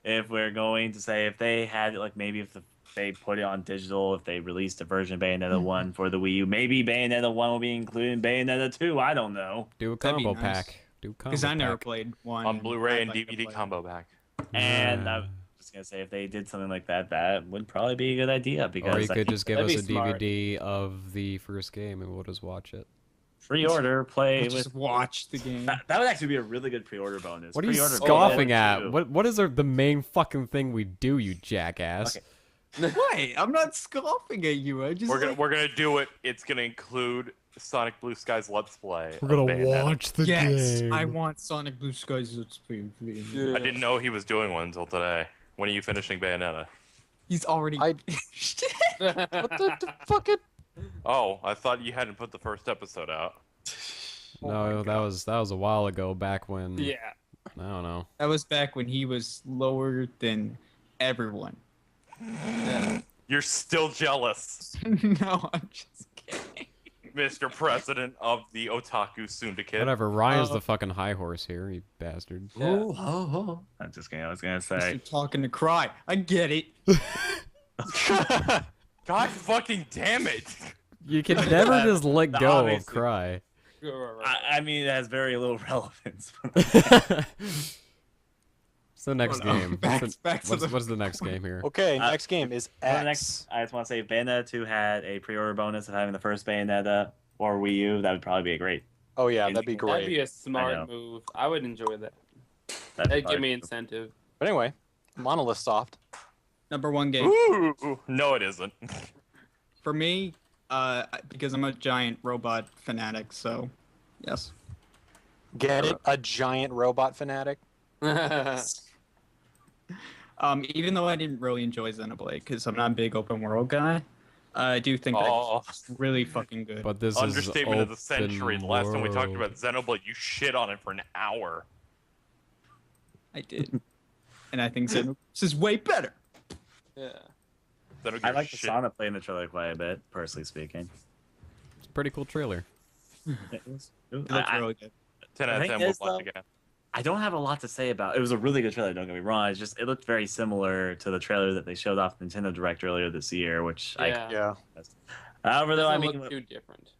if we're going to say, if they had, like, maybe if they put it on digital, if they released a version of Bayonetta 1 for the Wii U, maybe Bayonetta 1 will be included in Bayonetta 2, I don't know. Do a combo pack. Because I never played 1. On Blu-ray and DVD combo pack. And I was just going to say, if they did something like that, that would probably be a good idea. Because Or you could just give us a smart. DVD of the first game and we'll just watch it. Pre-order, play with... Just watch the game. That would actually be a really good pre-order bonus. What are you Pre-order scoffing Bayonetta at? 2. What is the main fucking thing we do, you jackass? Okay. Wait, I'm not scoffing at you. I just We're gonna do it. It's gonna include Sonic Blue Sky's Let's Play. We're gonna of Bayonetta. watch the yes, game. I want Sonic Blue Skies. Let's play. I didn't know he was doing one until today. When are you finishing Bayonetta? He's already. What the fuck? Oh, I thought you hadn't put the first episode out. No, that was a while ago. Back when. Yeah. I don't know. That was back when he was lower than everyone. You're still jealous, No, I'm just kidding. Mr. President of the Otaku Syndicate. Whatever. Ryan's the fucking high horse here, you bastard. I'm just kidding. I was going to say... You're talking to Cry. I get it. God fucking damn it! You can never just let go of Obviously. Cry. I mean, it has very little relevance. What's the next game? Back to What's the next game here? Okay, next game is For the X. next, I just want to say Bayonetta 2 had a pre-order bonus of having the first Bayonetta or Wii U. That would probably be great. Oh yeah, that'd be That'd great. be a I know. smart move. I would enjoy that. That'd That'd give probably- me incentive. But anyway, Monolith Soft. #1 game Ooh, no, it isn't. for me, because I'm a giant robot fanatic. So, yes. Get it? A giant robot fanatic. Even though I didn't really enjoy Xenoblade because I'm not a big open world guy, I do think Oh. that's really fucking good. But this Understatement of the is century. open The last time we talked world. about Xenoblade, you shit on it for an hour. I did, and I think Xenoblade is way better. Yeah. Xenoblade I like the shit. Sonic play in the trailer quite a bit, personally speaking. It's a pretty cool trailer. It was, It looks really good. 10 out of The 10 thing will is, watch though, again. I don't have a lot to say about it. It was a really good trailer, don't get me wrong. It's just, it looked very similar to the trailer that they showed off Nintendo Direct earlier this year, which Yeah. Yeah. However, though, I Doesn't mean, look too different.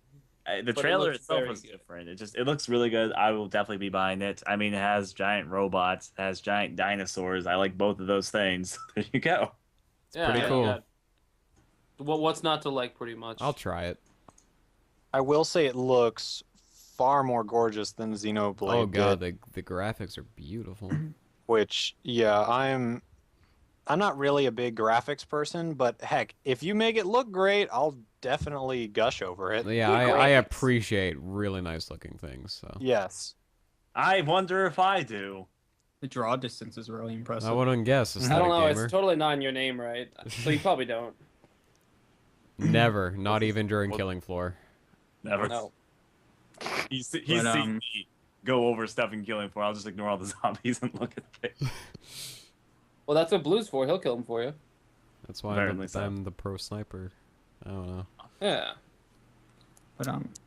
The But it trailer looks itself very was good. different. It looks really good. I will definitely be buying it. I mean, it has giant robots, it has giant dinosaurs. I like both of those things. There you go. pretty cool. What's not to like, pretty much? I'll try it. I will say it looks far more gorgeous than Xenoblade Oh god, did, the graphics are beautiful. which yeah, I'm not really a big graphics person, but heck, if you make it look great, I'll definitely gush over it. Yeah, I appreciate really nice looking things. So Yes. I wonder if I do. The draw distance is really impressive. I wouldn't guess. I Aesthetic don't know. gamer. It's totally not in your name, right? So you probably don't. Never, not even during Killing Floor. Never. No. He's But, seen me go over stuff and killing for. I'll just ignore all the zombies and look at it. Well, that's what Blue's for. He'll kill him for you. That's why Apparently so. I'm the pro sniper. I don't know. Yeah. But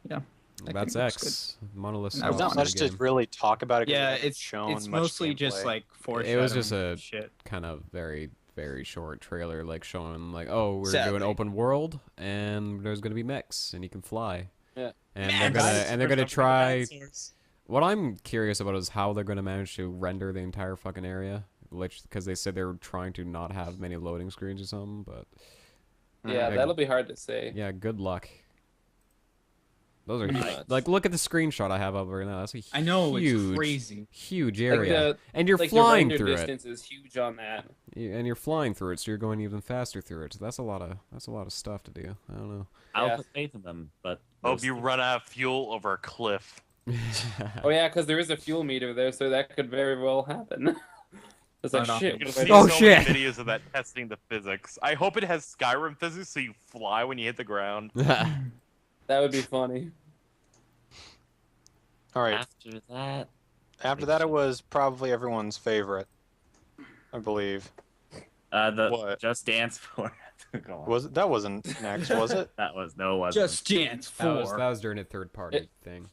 yeah. I That's think it looks X. Monolith. And I There's not want much to really talk about it. 'cause Yeah, they haven't it's shown it's much mostly just gameplay. like It foreshadowing. was just a shit. kind of very, very short trailer, like showing like, oh, we're Sadly. doing open world, and there's gonna be mechs, and you can fly. Yeah. And they're gonna try. What I'm curious about is how they're gonna manage to render the entire fucking area, because they said they were trying to not have many loading screens or something. But Yeah, that'll be hard to say. yeah, good luck. Those are Nuts. like, look at the screenshot I have up right now. That's a I know, it's huge, crazy. huge Like area, and you're like flying the through render it. distance is huge on that. And you're flying through it, so you're going even faster through it. So that's a lot of stuff to do. I don't know. I'll Yeah. put faith in them, but Hope you run out of fuel over a cliff. Oh yeah, because there is a fuel meter there, so that could very well happen. It's like Right on. shit. You're gonna what if see I Oh, do- so shit. many videos of that testing the physics. I hope it has Skyrim physics, so you fly when you hit the ground. That would be funny. All right. after that, After that, it was probably everyone's favorite, I believe. the What? Just Dance for Go on. Was it? That wasn't next, was it? That was no, it wasn't. Just Dance 4. that was during a third party thing.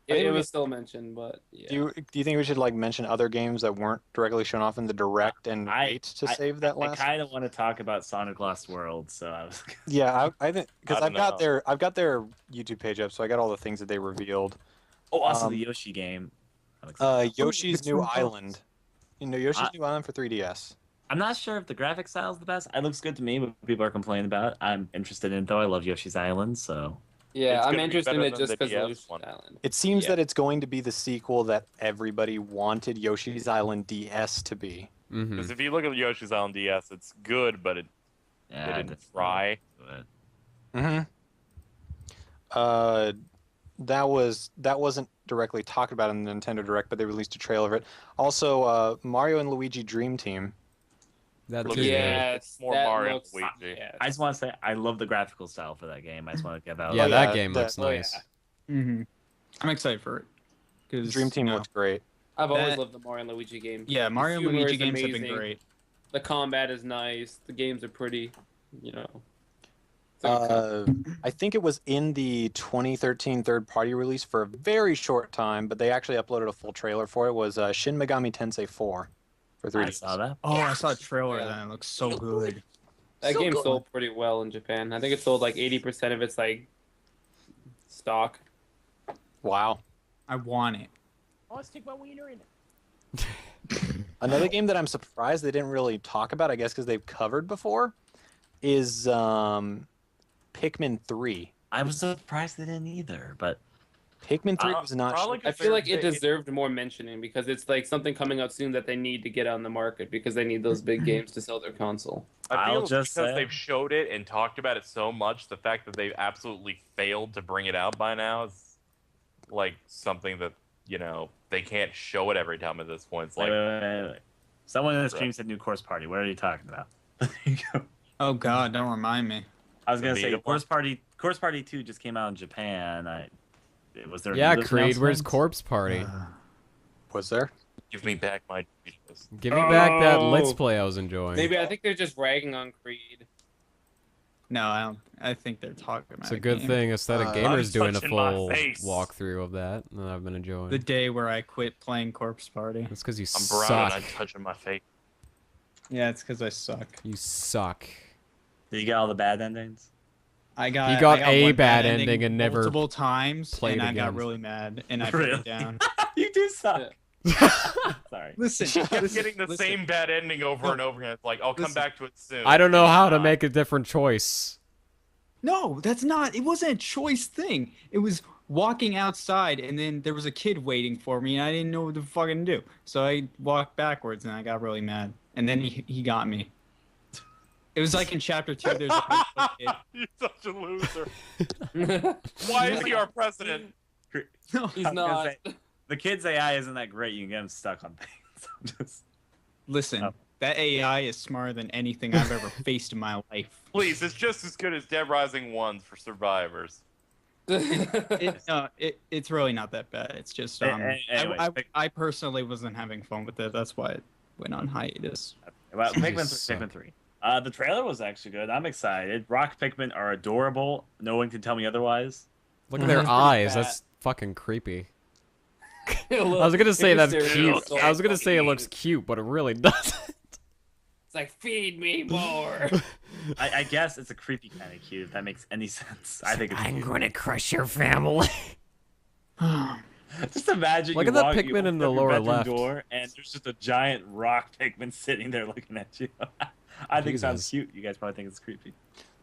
It was still mentioned, but yeah. Do you think we should like mention other games that weren't directly shown off in the direct and wait to save that I last? kind of want to talk about Sonic Lost World, so I was. Yeah, I think because I don't I've got their YouTube page up, so I got all the things that they revealed. Oh, also the Yoshi game. Yoshi's New Island. You know, Yoshi's New Island for 3DS. I'm not sure if the graphic style is the best. It looks good to me, but people are complaining about it. I'm interested in it, though. I love Yoshi's Island, so. Yeah, It's I'm gonna be interested in better it than just the because of DS one. Island. It seems Yeah. that it's going to be the sequel that everybody wanted Yoshi's Island DS to be. Mm-hmm. Because if you look at Yoshi's Island DS, it's good, but they didn't try. Mm-hmm. That wasn't directly talked about in the Nintendo Direct, but they released a trailer of it. Also, Mario and Luigi Dream Team. That Looks too. good. Yes, More that Mario looks. Luigi. Yes. I just want to say I love the graphical style for that game. I just want to give out. Yeah, Oh, that yeah, game that- looks oh, yeah. nice. Mm-hmm. I'm excited for it. Cause, Dream Team you know, looks great. I've always that- loved the Mario and Luigi games. Yeah, Mario and humor Luigi is games have been amazing. great. The combat is nice. The games are pretty. You know. It's like a I think it was in the 2013 third-party release for a very short time, but they actually uploaded a full trailer for it. Was Shin Megami Tensei 4 for 3DS. I saw that. Oh, I saw a trailer. Yeah. That looks so good. That So game good. sold pretty well in Japan. I think it sold like 80% of its like stock. Wow. I want it. Oh, let's stick my wiener in it. Another game that I'm surprised they didn't really talk about, I guess because they've covered before, is Pikmin 3. I was surprised they didn't either, but Pikmin 3 was not. probably I feel like it It- deserved more mentioning because it's like something coming out soon that they need to get on the market because they need those big games to sell their console. I feel I'll just because say- they've showed it and talked about it so much, the fact that they've absolutely failed to bring it out by now is like something that, they can't show it every time at this point. It's like, wait. Someone in the stream said new course party. What are you talking about? There you go. Oh God, don't remind me. I was gonna The say beta course party 2 just came out in Japan. Was there? Yeah, another Creed, where's announcement? Corpse Party? Was there? give me back my Jesus. Give me back that Oh. Let's Play I was enjoying. Maybe I think they're just ragging on Creed. No, I don't. I think they're talking about It's a good game. thing Aesthetic I'm Gamer's doing a touching my full face. walkthrough of that, and I've been enjoying. The day where I quit playing Corpse Party. It's because you I'm brown suck. and I'm touching my face. Yeah, it's because I suck. You suck. Did you get all the bad endings? I got He got a one bad ending and never multiple times, played and I got again. really mad, and I put it down. You do suck. Sorry. Listen, Kept getting the listen. same bad ending over and over again. It's like, I'll come Listen. back to it soon. I don't know how to make a different choice. No, that's not. It wasn't a choice thing. It was walking outside, and then there was a kid waiting for me, and I didn't know what to fucking do. So I walked backwards, and I got really mad. And then he got me. It was like in chapter 2. There's a kid. You're such a loser. Why is he our president? No, He's I was gonna not. say, the kid's AI isn't that great. You can get him stuck on things. Just... listen. Oh. That AI is smarter than anything I've ever faced in my life. Please, it's just as good as Dead Rising 1 for survivors. It's really not that bad. It's just Anyways, I personally wasn't having fun with it. That's why it went on hiatus. Well, Jesus. Pikmin 3. The trailer was actually good. I'm excited. Rock Pikmin are adorable. No one can tell me otherwise. Look at their eyes. That's fucking creepy. I was gonna say that's cute. I was gonna say it looks cute, but it really doesn't. It's like, feed me more. I guess it's a creepy kind of cute, if that makes any sense. I think it's cute. gonna crush your family. Just imagine Look you at the walk, you Pikmin in open the up your lower bedroom left. door, and there's just a giant rock Pikmin sitting there looking at you. I think it sounds Jesus. cute. You guys probably think it's creepy.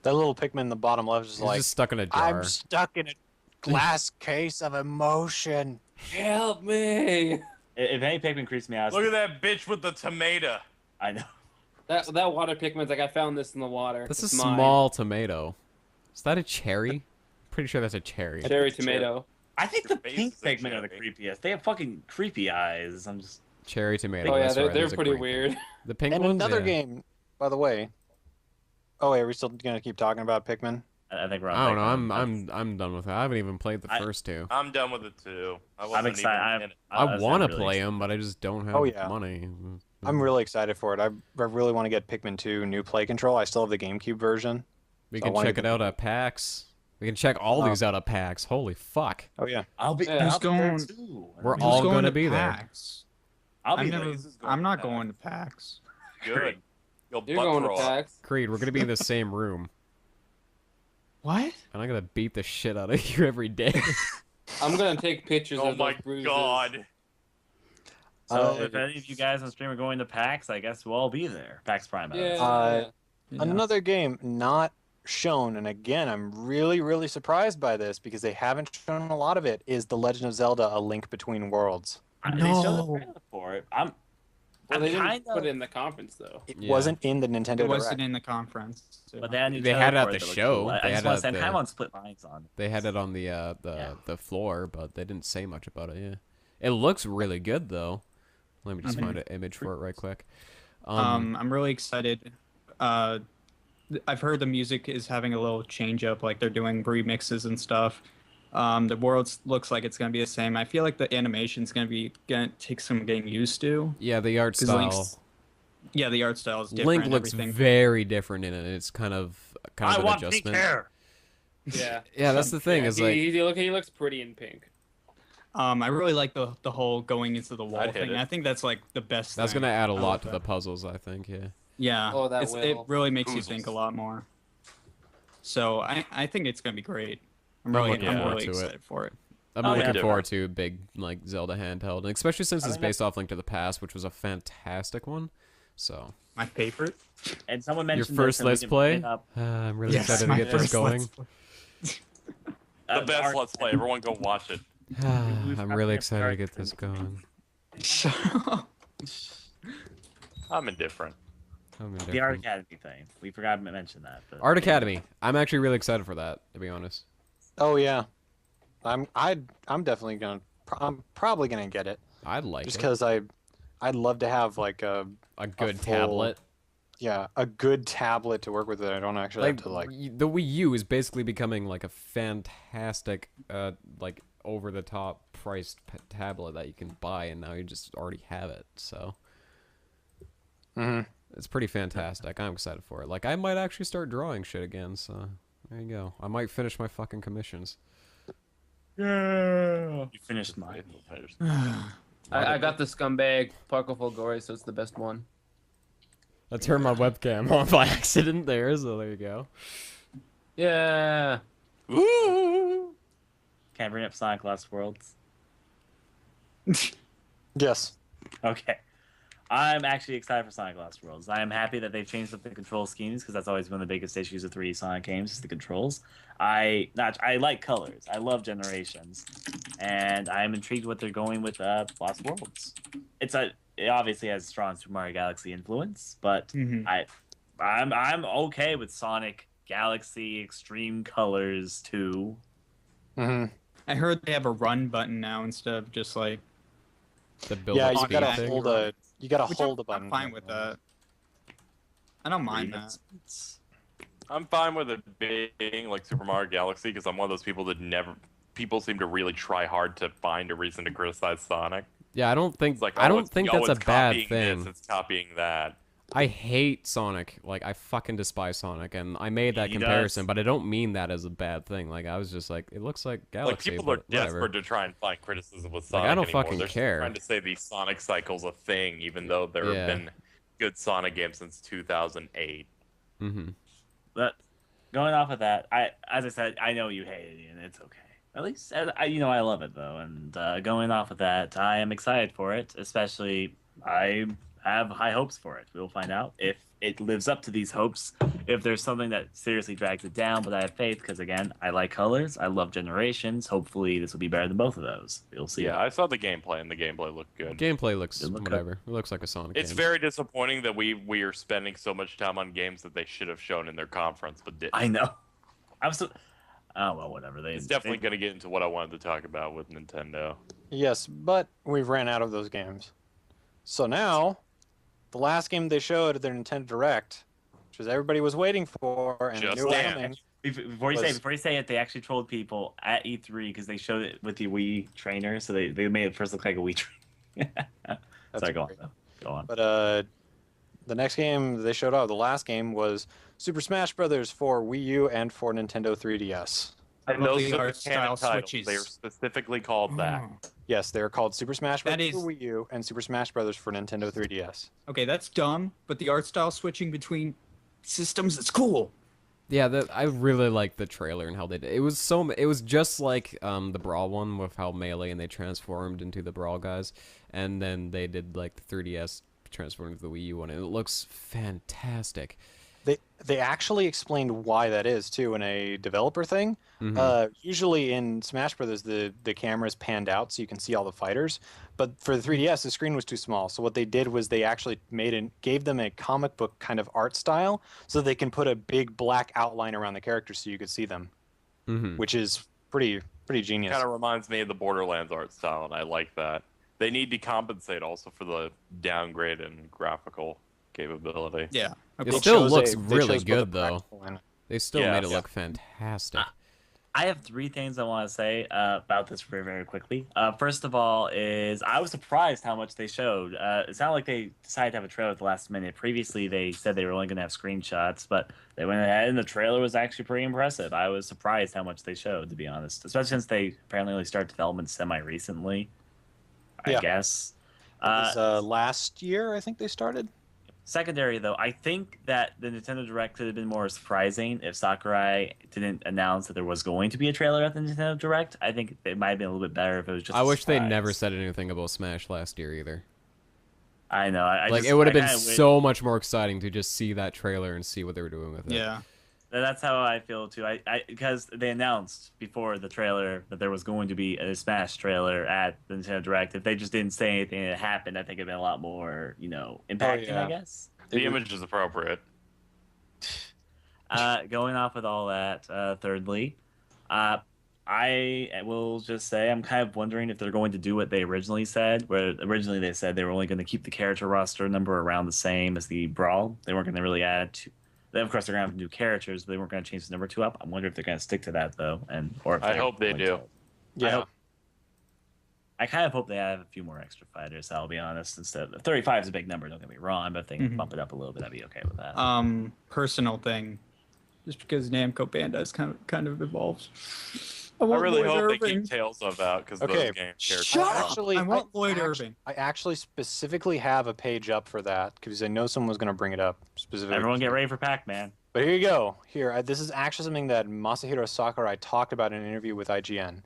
That little Pikmin in the bottom left is He's like, just stuck in a jar. I'm stuck in a glass case of emotion. Help me. If any Pikmin creeps me out, Look at that bitch with the tomato. I know. That water Pikmin's like, I found this in the water. That's a It's mine. small tomato. Is that a cherry? Pretty sure that's a cherry. Cherry tomato. I think the face pink is a Pikmin are the cherry. creepiest. They have fucking creepy eyes. I'm just. Cherry tomato. Oh yeah, that's right, they're there's a pretty green weird. one. The pink And ones, another yeah. game, by the way. Oh, wait, are we still gonna keep talking about Pikmin? I think we're on. I don't know. Pikmin. I'm done with it. I haven't even played the first two. I'm done with it too. I I'm wasn't excited. even in it. I want to really play excited. them, but I just don't have Oh, yeah. money. I'm really excited for it. I really want to get Pikmin 2 new play control. I still have the GameCube version. We So I can wanna check get it out at PAX. We can check all these out at PAX. Holy fuck. Oh yeah. I'll be. Yeah, I'll be there going- too. We're I mean, all Who's going gonna to be there. PAX? I'll be I'm there. never. This is going I'm to not PAX. going to PAX. Good. You'll You're butt going to throw up. PAX. Creed, we're gonna be in the same room, What? and I'm gonna beat the shit out of you every day. I'm gonna take pictures Oh of my those bruises. god. So if any of you guys on stream are going to PAX, I guess we'll all be there. PAX Prime. Yeah. Yeah. Another game not shown, and again, I'm really surprised by this because they haven't shown a lot of it, is The Legend of Zelda: A Link Between Worlds. They showed the No. trailer for it. I'm Well, they didn't kind put of- it in the conference though. It Yeah. wasn't in the Nintendo It wasn't Direct. in the conference. So. But they had, a new They trailer had it at for the that looked show. cool. I They just had want it to say, at I kind of the- want split lines on it. They had it on the floor, but they didn't say much about it. Yeah, it looks really good though. Let me just find an image for it right quick. I'm really excited. I've heard the music is having a little change up, like they're doing remixes and stuff. The world looks like it's gonna be the same. I feel like the animation's gonna take some getting used to. Yeah, the art 'Cause style. Yeah, the art style is different. Link and looks everything. very different in it. It's kind of I an want pink adjustment. hair. Yeah. Yeah, that's the thing. Yeah, Is like he looks pretty in pink. I really like the whole going into the wall I'd hit thing. it. I think that's like the best. that's thing. gonna add a I lot love to that. the puzzles. I think. Yeah. Yeah. Oh, that it will. really makes you Oozles. think a lot more. So I think it's gonna be great. I'm I'm really looking I'm forward really to it. excited for it. I'm Oh, yeah, looking different. forward to a big like Zelda handheld, and especially since I it's think based off Link to the Past, which was a fantastic one. So My favorite. And someone your mentioned first this, and we Let's can play. pick up, I'm really Yes, excited to my get this first going. Let's Play. The best art- Let's Play. Everyone go watch it. I'm really excited to get this going. I'm indifferent. I'm The Art indifferent. Academy thing. We forgot to mention that. But Art Academy. I'm actually really excited for that, to be honest. Oh yeah, I'm definitely gonna. I'm probably gonna get it I'd like just it. because I'd love to have like a good full- tablet. a good tablet to work with it. I don't actually have to like. The Wii U is basically becoming like a fantastic, like over the top priced tablet that you can buy, and now you just already have it. So Mhm. it's pretty fantastic. I'm excited for it. Like I might actually start drawing shit again. So there you go. I might finish my fucking commissions. You finished mine. I got the scumbag Parko Fulgore, so it's the best one. I turned my webcam on by accident there, so there you go. Yeah. Woo! Can I bring up Sonic Lost Worlds? Yes. Okay. I'm actually excited for Sonic Lost Worlds. I am happy that they've changed up the control schemes because that's always one of the biggest issues of 3D Sonic games is the controls. I like colors. I love Generations, and I'm intrigued what they're going with Lost Worlds. It obviously has a strong Super Mario Galaxy influence, but I'm okay with Sonic Galaxy Extreme Colors too. Mm-hmm. I heard they have a run button now instead of just like. The build Yeah, up you speed gotta thing. hold a Which hold a I'm button. fine with that. I don't mind that. I'm fine with it being like Super Mario Galaxy because I'm one of those people that people seem to really try hard to find a reason to criticize Sonic. Yeah, I don't think It's like, I oh, don't think that's a it's bad copying thing. This, it's copying that. I hate Sonic. Like, I fucking despise Sonic, and I made that He comparison, does. but I don't mean that as a bad thing. Like, I was just like, it looks like Galaxy, Like people are but whatever. desperate to try and find criticism with Like, Sonic I don't anymore. fucking They're still care. trying to say the Sonic cycle's a thing, even though there Yeah. have been good Sonic games since 2008. Mm-hmm. But going off of that, as I said, I know you hate it, and it's okay. At least I love it though. And going off of that, I am excited for it. Especially, I have high hopes for it. We'll find out if it lives up to these hopes. If there's something that seriously drags it down, but I have faith because again, I like colors. I love Generations. Hopefully, this will be better than both of those. We'll see. Yeah, I saw the gameplay, and the gameplay looked good. Gameplay looks It look good. whatever. It looks like a Sonic It's game. very disappointing that we are spending so much time on games that they should have shown in their conference, but didn't. I know. I'm so. Oh well, whatever. It's definitely going to get into what I wanted to talk about with Nintendo. Yes, but we've ran out of those games. So now, the last game they showed at their Nintendo Direct, which was everybody was waiting for, and Just knew was Dance. coming. Before you say it, they actually trolled people at E3 because they showed it with the Wii trainer, so they made it first look like a Wii trainer. Sorry, go on. great. Though. Go on. But the next game they showed off, the last game was Super Smash Brothers for Wii U and for Nintendo 3DS. And love those the are art the style canon titles. switches. They are specifically called that. Yes, they are called Super Smash That Brothers is- for Wii U and Super Smash Brothers for Nintendo 3DS. Okay, that's dumb, but the art style switching between systems is cool. Yeah, I really liked the trailer and how they did. It was just like the Brawl one with how Melee and they transformed into the Brawl guys, and then they did like the 3DS transformed into the Wii U one, and it looks fantastic. They actually explained why that is too in a developer thing. Usually in Smash Brothers, the camera is panned out so you can see all the fighters, but for the 3DS, the screen was too small. So what they did was they actually gave them a comic book kind of art style, so they can put a big black outline around the characters so you could see them, which is pretty genius. Kind of reminds me of the Borderlands art style, and I like that. They need to compensate also for the downgrade in graphical capability. Yeah. It Okay. still chose looks they really chose both good a though. practical and- They still Yeah. made it Yeah. look fantastic. I have three things I want to say about this very, very quickly. First of all, is I was surprised how much they showed. It sounded like they decided to have a trailer at the last minute. Previously, they said they were only going to have screenshots, but they went ahead, and the trailer was actually pretty impressive. I was surprised how much they showed, to be honest, especially since they apparently only started development semi-recently, I Yeah. guess. It was last year, I think they started. Secondary, though, I think that the Nintendo Direct could have been more surprising if Sakurai didn't announce that there was going to be a trailer at the Nintendo Direct. I think it might have been a little bit better if it was just I a wish they surprise. never said anything about Smash last year either. I know. It would have been so much more exciting to just see that trailer and see what they were doing with it. Yeah. That's how I feel, too. Because they announced before the trailer that there was going to be a Smash trailer at the Nintendo Direct. If they just didn't say anything and it happened, I think it'd been a lot more, impacting, yeah. I guess. The image is appropriate. Going off with all that, thirdly, I will just say I'm kind of wondering if they're going to do what they originally said, where originally they said they were only going to keep the character roster number around the same as the Brawl. They weren't going to really add then of course they're going to have new characters, but they weren't going to change the number 2 up. I'm wondering if they're going to stick to that though, or if I they're hope they going do. Yeah. I kind of hope they have a few more extra fighters. I'll be honest. Instead, 35 is a big number. Don't get me wrong, but if they can bump it up a little bit, I'd be okay with that. Personal thing, just because Namco Bandai's kind of evolved. I I want really Lloyd hope they Irving. keep Tales of out because Okay. those game characters. Shut up! Actually, I want Lloyd Irving. I actually specifically have a page up for that because I know someone was going to bring it up specifically. Everyone get ready for Pac-Man. But here you go. Here, this is actually something that Masahiro Sakurai talked about in an interview with IGN. And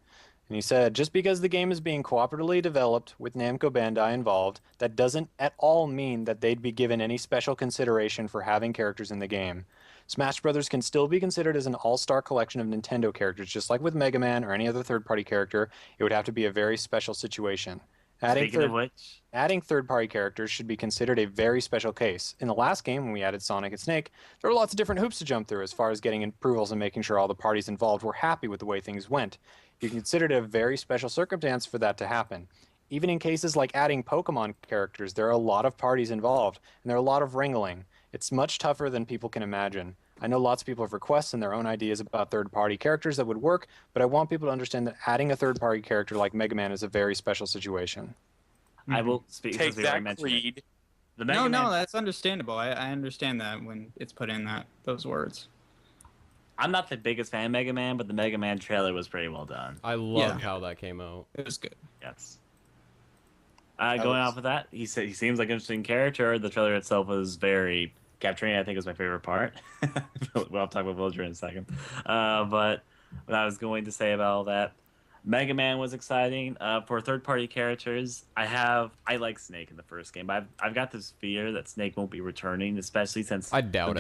he said, just because the game is being cooperatively developed with Namco Bandai involved, that doesn't at all mean that they'd be given any special consideration for having characters in the game. Smash Brothers can still be considered as an all-star collection of Nintendo characters, just like with Mega Man or any other third-party character. It would have to be a very special situation. Speaking of which, adding third-party characters should be considered a very special case. In the last game, when we added Sonic and Snake, there were lots of different hoops to jump through as far as getting approvals and making sure all the parties involved were happy with the way things went. You consider it a very special circumstance for that to happen. Even in cases like adding Pokemon characters, there are a lot of parties involved, and there are a lot of wrangling. It's much tougher than people can imagine. I know lots of people have requests and their own ideas about third-party characters that would work, but I want people to understand that adding a third-party character like Mega Man is a very special situation. I will speak. Take that, Creed. No, that's understandable. I understand that when it's put in those words. I'm not the biggest fan of Mega Man, but the Mega Man trailer was pretty well done. I love how that came out. It was good. Yes. Going off of that, he seems like an interesting character. The trailer itself was very capturing. I think is my favorite part. We'll talk about Villager in a second. But what I was going to say about all that, Mega Man was exciting. For third-party characters, I like Snake in the first game, but I've got this fear that Snake won't be returning, especially since I doubt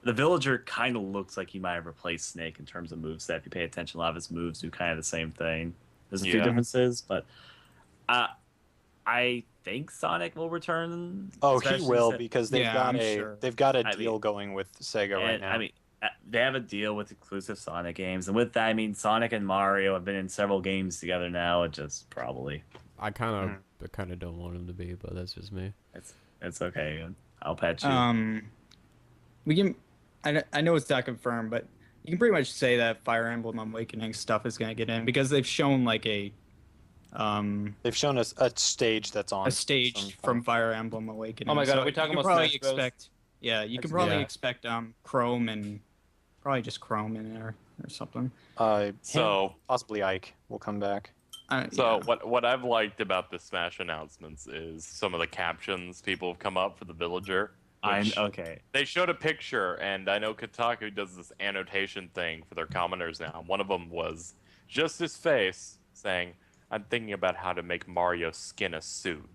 the Villager kind of looks like he might have replaced Snake in terms of moveset. If you pay attention, a lot of his moves do kind of the same thing. There's a few differences, but I think Sonic will return. Oh, he will because they've got a deal going with Sega right now. I mean, they have a deal with exclusive Sonic games, and with that, I mean Sonic and Mario have been in several games together now. It just probably. I kind of don't want him to be, but that's just me. It's okay. I'll patch you. We can. I know it's not confirmed, but you can pretty much say that Fire Emblem Awakening stuff is going to get in because they've shown like a. They've shown us a stage that's on. A stage from Fire Emblem Awakening. Oh my god, are we talking about Smash Bros? Yeah, you can probably expect Chrome and probably just Chrome in there or something. So possibly Ike will come back. What I've liked about the Smash announcements is some of the captions people have come up for the Villager. They showed a picture, and I know Kotaku does this annotation thing for their commenters now. One of them was just his face saying, "I'm thinking about how to make Mario skin a suit."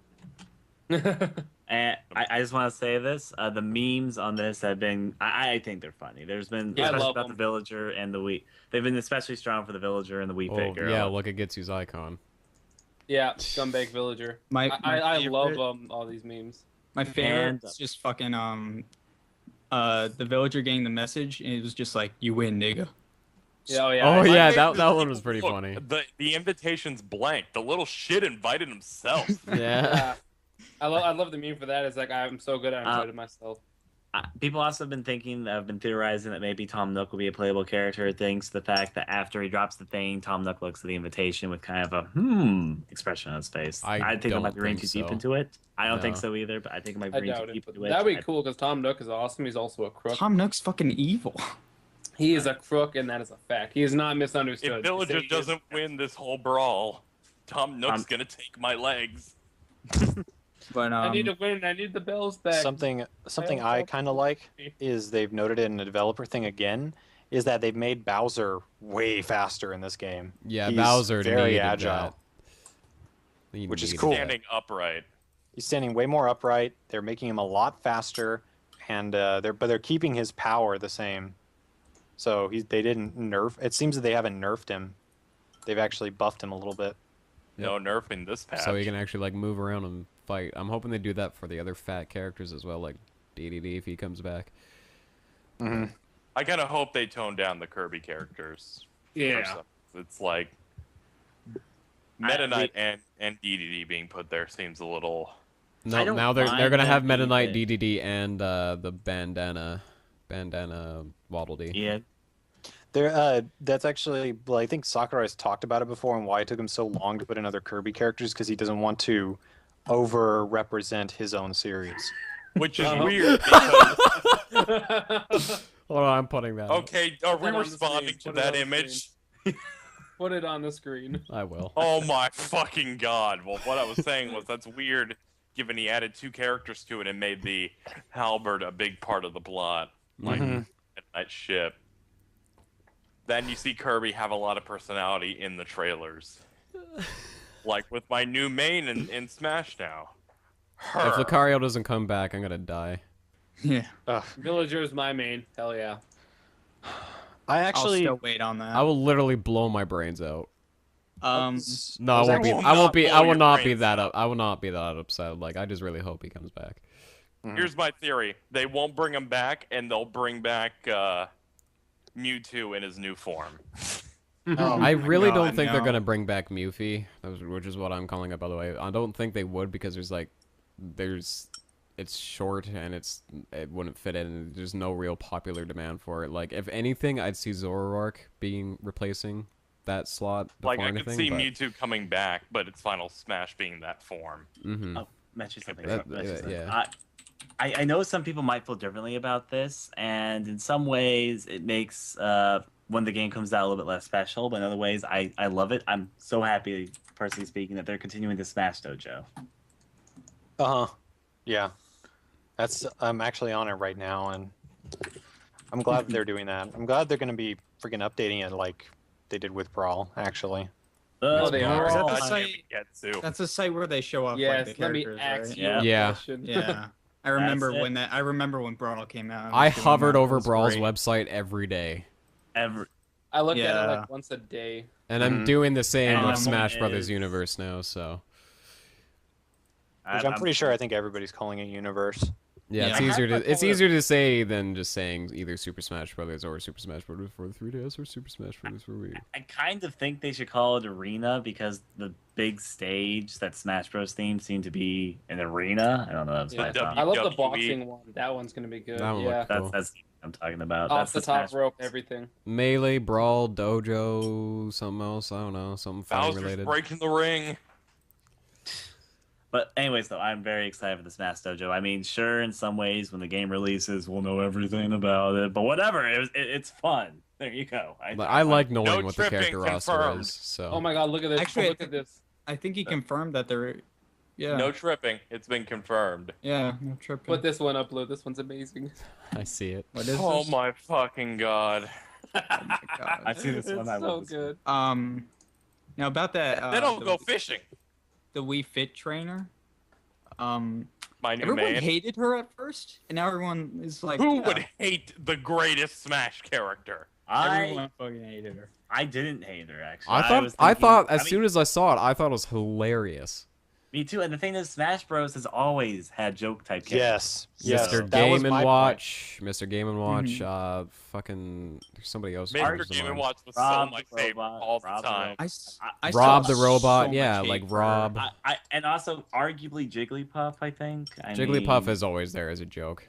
And I just want to say this: the memes on this have been, I think they're funny. There's been, especially about the Villager and the Wii. They've been especially strong for the Villager and the Wii Fit Girl. Yeah, look at Gitsu's icon. Yeah, Scumbag Villager. I love all these memes. My favorite is just fucking the Villager getting the message, and it was just like, "You win, nigga." Yeah, that one was pretty funny. The invitation's blank. The little shit invited himself. Yeah. I love the meme for that. It's like, I'm so good, I invited myself. People also have been theorizing that maybe Tom Nook will be a playable character, thanks to the fact that after he drops the thing, Tom Nook looks at the invitation with kind of a expression on his face. I think I might be reading too deep into it. I don't think so either, but I think I might be reading too deep into it. That'd be cool because Tom Nook is awesome. He's also a crook. Tom Nook's fucking evil. He is a crook, and that is a fact. He is not misunderstood. If Villager doesn't win this whole brawl, Tom Nook's gonna take my legs. But I need to win. I need the bells back. Something I kind of like is they've noted it in a developer thing again, is that they've made Bowser way faster in this game. Yeah, He's Bowser very agile, that. Which is cool. Standing upright. He's standing way more upright. They're making him a lot faster, and they're keeping his power the same. So they didn't nerf. It seems that they haven't nerfed him. They've actually buffed him a little bit. No nerfing this patch. So he can actually like move around and fight. I'm hoping they do that for the other fat characters as well, like DDD if he comes back. Mm-hmm. I kind of hope they tone down the Kirby characters. Yeah. It's like Meta Knight and DDD being put there seems a little. No, now they're gonna have Meta Knight, DDD, and the bandana Waddle Dee. Yeah. That's actually, well, I think Sakurai's talked about it before and why it took him so long to put in other Kirby characters because he doesn't want to over-represent his own series. Which is weird because... Hold on, I'm putting that. Okay, are we responding to that image? Put it on the screen. I will. Oh my fucking god. Well, what I was saying was that's weird given he added 2 characters to it and made the halberd a big part of the plot. Like, Midnight ship. Then you see Kirby have a lot of personality in the trailers. Like with my new main in Smash now. If Lucario doesn't come back, I'm gonna die. Yeah. Villager's my main. Hell yeah. I I'll actually still wait on that. I will literally blow my brains out. No, I was won't be. actually- I won't be. I blow will your not be brains that out. up. I will not be that upset. Like, I just really hope he comes back. Here's my theory. They won't bring him back, and they'll bring back Mewtwo in his new form. Oh I my really don't God, think they're no. gonna bring back Mewtwo, which is what I'm calling it, by the way. I don't think they would because it's short and it wouldn't fit in. And there's no real popular demand for it. Like, if anything, I'd see Zoroark replacing that slot before Like I anything. could see but... Mewtwo coming back, but its final Smash being that form. Mm-hmm. Oh, mention something. That- Mention something. yeah. I know some people might feel differently about this, and in some ways it makes when the game comes out a little bit less special, but in other ways I love it. I'm so happy, personally speaking, that they're continuing the Smash Dojo. Yeah. I'm actually on it right now, and I'm glad that they're doing that. I'm glad they're going to be freaking updating it like they did with Brawl, actually. Oh, they are. Is that the That's site? Getsu. That's a site where they show off Yes, like the let me characters, ask right? you a Yeah. question. Yeah. I remember That's when I remember when Brawl came out. I was doing hovered that. It over was Brawl's great. website every day, I look at it Yeah. like once a day. and I'm doing the same And with my Smash point Brothers is- Universe now. So Which I'm pretty sure I think everybody's calling it Universe. yeah, Yeah. it's I easier have to to it's call it- easier to say than just saying either Super Smash Brothers or Super Smash Brothers for the 3DS or Super Smash Brothers for Wii. I kind of think they should call it Arena because the big stage that Smash Bros. Themed seemed to be an arena. I don't know. That's Yeah. my thought. I love the WWE. boxing one. That one's gonna be good. That one Yeah. looked cool. That's what I'm talking about. Off That's the top Smash rope, Bros. everything. Melee, Brawl, Dojo, something else. I don't know, something fighting Bowser's related. breaking the ring. But anyways, though, I'm very excited for the Smash Dojo. I mean, sure, in some ways, when the game releases, we'll know everything about it. But whatever, it's fun. There you go. I like knowing No what the tripping character roster confirmed. is. So Oh my god, look at this. Actually, look at this. I think he confirmed that they're. Yeah. No tripping. It's been confirmed. Yeah. No tripping. Put this one up, Lou. This one's amazing. I see it. What is Oh this? my fucking god. Oh my god. I've seen this It's one. I so love this good. Now about that. They don't the, go fishing. the Wii Fit trainer. My new Everyone main. hated her at first, and now everyone is like, Who yeah, would hate the greatest Smash character? Everyone fucking hated her. I didn't hate her actually. I thought as soon as I saw it, I thought it was hilarious. Me too. And the thing is, Smash Bros has always had joke type characters. Yes. Yes. Mr. That was Game my and point. Watch, Mr. Game and Watch, Mhm. fucking there's somebody else. who Mr. comes to Game and mind. Watch was Rob so my the favorite Robot, all the Rob the time. Robot. I Rob saw the Robot, so yeah, much like hate for Rob. And also arguably Jigglypuff, I think. Jigglypuff is always there as a joke.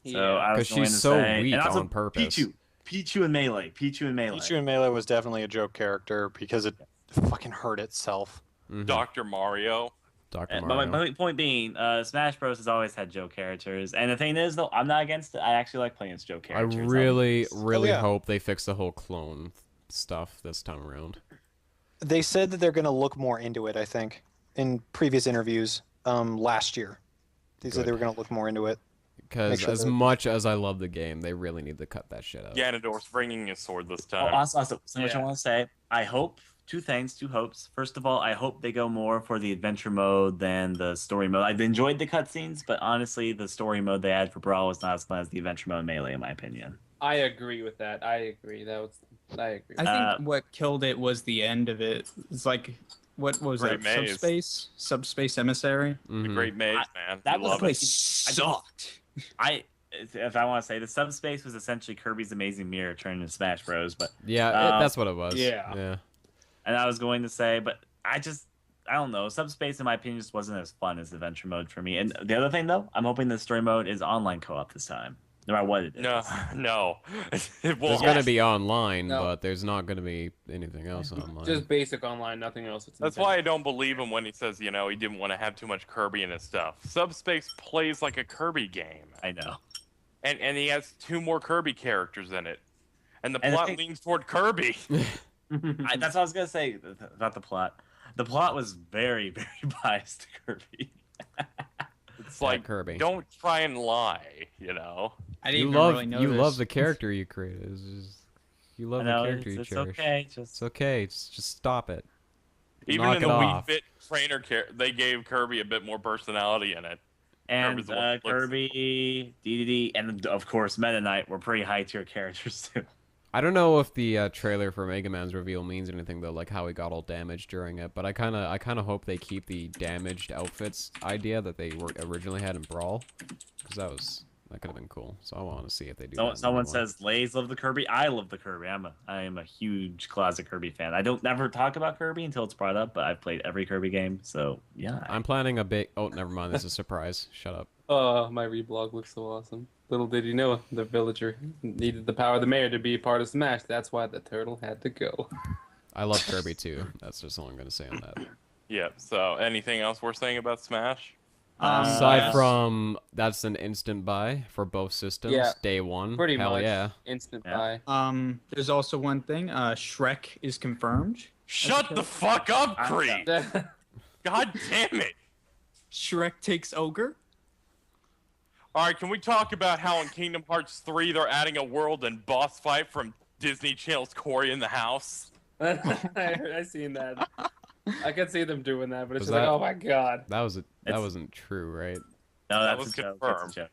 So I was 'Cause going she's to so say, weak and also on purpose. Pichu and Melee. Pichu and Melee. Pichu and Melee was definitely a joke character because it fucking hurt itself. Mhm. Dr. Mario. Dr. But Mario. my point being, Smash Bros has always had joke characters, and the thing is, though, I'm not against it. I actually like playing as joke I characters. really yeah. hope they fix the whole clone stuff this time around. They said that they're going to look more into it, I think, in previous interviews last year. They said Good. they were going to look more into it. Because Make sure as they're- much as I love the game, they really need to cut that shit out. Ganondorf's bringing his sword this Oh, time. also, so much I Yeah. want to say. I hope two hopes. First of all, I hope they go more for the adventure mode than the story mode. I've enjoyed the cutscenes, but honestly, the story mode they had for Brawl was not as fun as the adventure mode in Melee, in my opinion. I agree with that. I agree. I agree. I think what killed it was the end of it. It's like, what was Great that? Maze. Subspace Emissary. The Mhm. Great Maze, man. that I was love like- it. sucked. If I want to say, the subspace was essentially Kirby's Amazing Mirror turned into Smash Bros. But Yeah, that's what it was. yeah. Yeah. and I was going to say, but I don't know. Subspace, in my opinion, just wasn't as fun as adventure mode for me. And the other thing, though, I'm hoping the story mode is online co-op this time, no matter what it is. No. It There's won't. gonna be online, No. but there's not gonna be anything else online. Just basic online, nothing else. It's That's insane. why I don't believe him when he says, he didn't want to have too much Kirby in his stuff. Subspace plays like a Kirby game. I know. And he has 2 more Kirby characters in it. And the And the plot thing- leans toward Kirby. That's what I was gonna say about the plot. The plot was very, very biased to Kirby. It's like, Kirby. don't try and lie, I didn't You even love really know you this. love the character you created. It's just, you love I the know, character you it's cherish. okay. It's okay. Just stop it. Even Knock in it the Wii off. Fit trainer, they gave Kirby a bit more personality in it. And Kirby's the one that looks- Kirby, DDD, and of course Meta Knight were pretty high tier characters too. I don't know if the trailer for Mega Man's reveal means anything though, like how he got all damaged during it. But I kind of hope they keep the damaged outfits idea that they were originally had in Brawl, because that could have been cool. So I want to see if they do. That Someone in says Lays love the Kirby. I love the Kirby. I am a huge closet Kirby fan. I don't never talk about Kirby until it's brought up, but I've played every Kirby game, so yeah. I'm planning a big. Oh, never mind. This is a surprise. Shut up. Oh, my reblog looks so awesome. Little did you know, the villager needed the power of the mayor to be part of Smash. That's why the turtle had to go. I love Kirby too. That's just all I'm gonna say on that. Yep. So, anything else we're saying about Smash? Aside from that's an instant buy for both systems, Yeah, day one. Pretty Hell much. yeah. Instant Yeah. buy. There's also one thing. Shrek is confirmed. Shut the fuck up, Cree! God damn it! Shrek takes Ogre. All right, can we talk about how in Kingdom Hearts 3 they're adding a world and boss fight from Disney Channel's Cory in the House? I seen that. I could see them doing that, but it's Was just like, that- oh my god. That wasn't true, right? No, That that's was a joke. confirmed. That's a joke.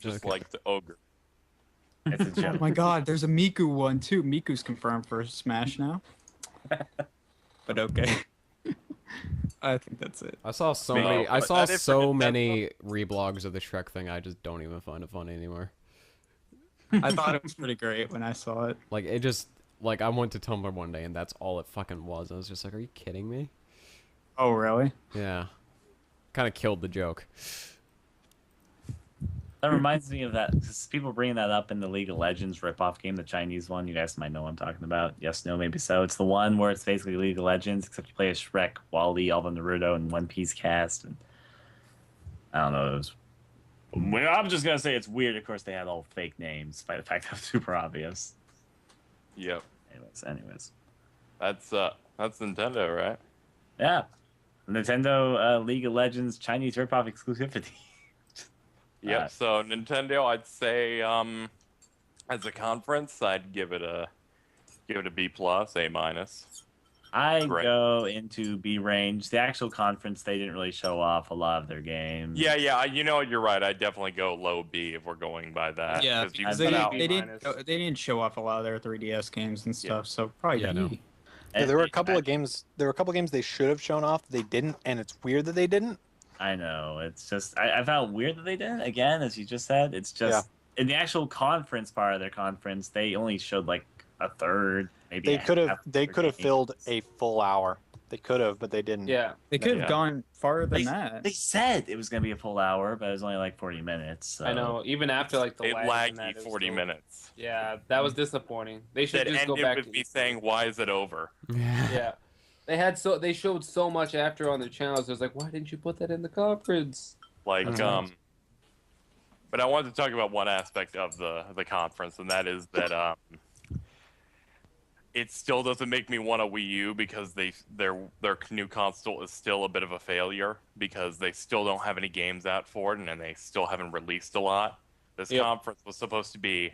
Just Okay. like the ogre. It's a Oh joke. my god, there's a Miku one too. Miku's confirmed for Smash now. But okay. I think that's it. I saw so No, many. I but saw that is so for many reblogs of the Shrek thing. I just don't even find it funny anymore. I thought it was pretty great when I saw it. Like it just like I went to Tumblr one day and that's all it fucking was. I was just like, are you kidding me? Oh really? Yeah. Kind of killed the joke. That reminds me of that, because people bringing that up in the League of Legends ripoff game, the Chinese one. You guys might know what I'm talking about. Yes, no, maybe so. It's the one where it's basically League of Legends, except you play as Shrek, Wally, all the Naruto, and One Piece cast. And I don't know. I'm just gonna say it's weird. Of course, they had all fake names, despite the fact that it was super obvious. Yep. Anyways. That's Nintendo, right? Yeah, Nintendo League of Legends Chinese ripoff exclusivity. Yep. So Nintendo, I'd say, as a conference, I'd give it a B plus, A minus. I Great. go into B range. The actual conference, they didn't really show off a lot of their games. Yeah. You know, you're right. I'd definitely go low B if we're going by that. Yeah, 'cause you because put out- they didn't show off a lot of their 3DS games and stuff, so probably Yeah, no. B. Yeah, there were a couple of games. There were a couple games they should have shown off. They didn't, and it's weird that they didn't. I know. It's just I found weird that they didn't. Again, as you just said, it's just in the actual conference part of their conference, they only showed like a third, maybe. They could have. half They their could have games. filled a full hour. They could have, but they didn't. Yeah. They could have Yeah. gone farther than They, that. they said it was going to be a full hour, but it was only like 40 minutes. So. I know. Even after like the It lag and that, laggy it was 40 still- minutes. Yeah, that was disappointing. They should That just go ended back with to me saying, "Why is it over?" Yeah. They showed so much after on their channels. It was like, why didn't you put that in the conference? Like, Mhm. but I wanted to talk about one aspect of the conference, and that is that it still doesn't make me want a Wii U because their new console is still a bit of a failure because they still don't have any games out for it, and they still haven't released a lot. This Yep. conference was supposed to be,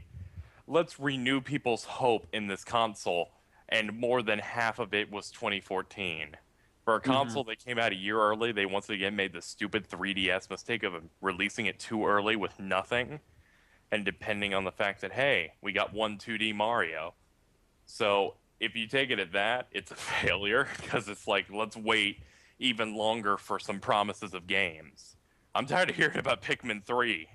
let's renew people's hope in this console, and more than half of it was 2014. For a console that came out a year early, they once again made the stupid 3DS mistake of releasing it too early with nothing, and depending on the fact that, hey, we got one 2D Mario. So if you take it at that, it's a failure, because it's like, let's wait even longer for some promises of games. I'm tired of hearing about Pikmin 3.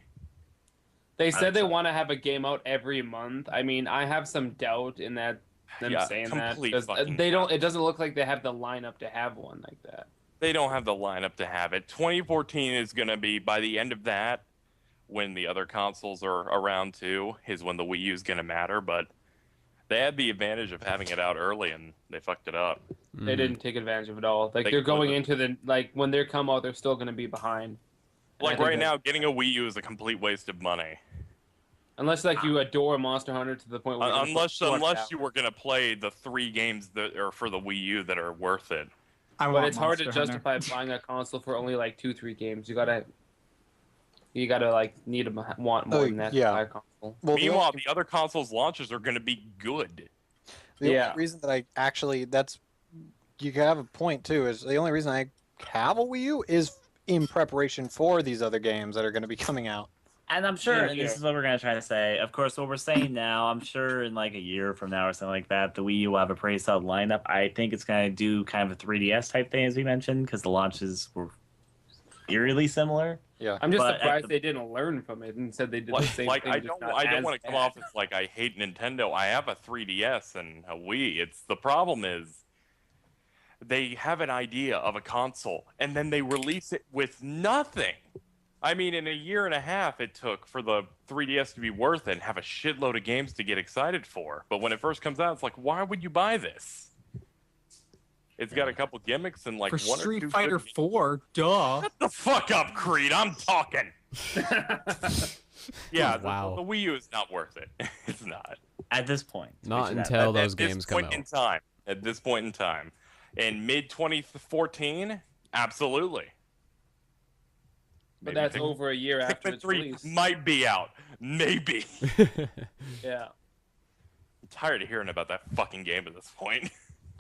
They said they want to have a game out every month. I mean, I have some doubt in that them Yeah, saying that complete because fucking they don't. It doesn't look like they have the lineup to have one like that. They don't have the lineup to have it. 2014 is going to be, by the end of that, when the other consoles are around too, is when the Wii U is going to matter. But they had the advantage of having it out early, and they fucked it up. They didn't take advantage of it all. Like They they're going couldn't. into the when they come out, they're still going to be behind. And I Like think right that- now, getting a Wii U is a complete waste of money. unless like you adore Monster Hunter to the point where you're gonna put Unless 200 you hours. were going to play the 3 games that are for the Wii U that are worth it. I But want it's hard to Monster Hunter. justify buying a console for only like 2-3 games. You gotta You gotta like want more than that to yeah. buy a console. Well, Meanwhile, the other consoles' launches are going to be good. the Yeah. only reason that I actually you have a point too is the only reason I have a Wii U is in preparation for these other games that are going to be coming out. And I'm sure Yeah, this is what we're gonna try to say. Of course, what we're saying now, I'm sure in like a year from now or something like that, the Wii U will have a pretty solid lineup. I think it's gonna do kind of a 3DS type thing as we mentioned, because the launches were eerily similar. Yeah. I'm just But surprised they didn't learn from it and said they did the same Like thing. I just don't not as want to come bad. off as like I hate Nintendo. I have a 3DS and a Wii. It's the problem is they have an idea of a console and then they release it with nothing. I mean, in a year and a half it took for the 3DS to be worth it and have a shitload of games to get excited for. But when it first comes out, it's like, why would you buy this? It's got a couple gimmicks and like For one or two Street Fighter good- 4, duh. Shut the fuck up, Creed. I'm talking. Yeah, Wow. the Wii U is not worth it. It's not. At this point. Not we should until have- those At this games come point in out. time. At this point in time. In mid 2014, absolutely. But Maybe that's over a year after Pikmin it's 3 released. might be out. Maybe. Yeah. I'm tired of hearing about that fucking game at this point.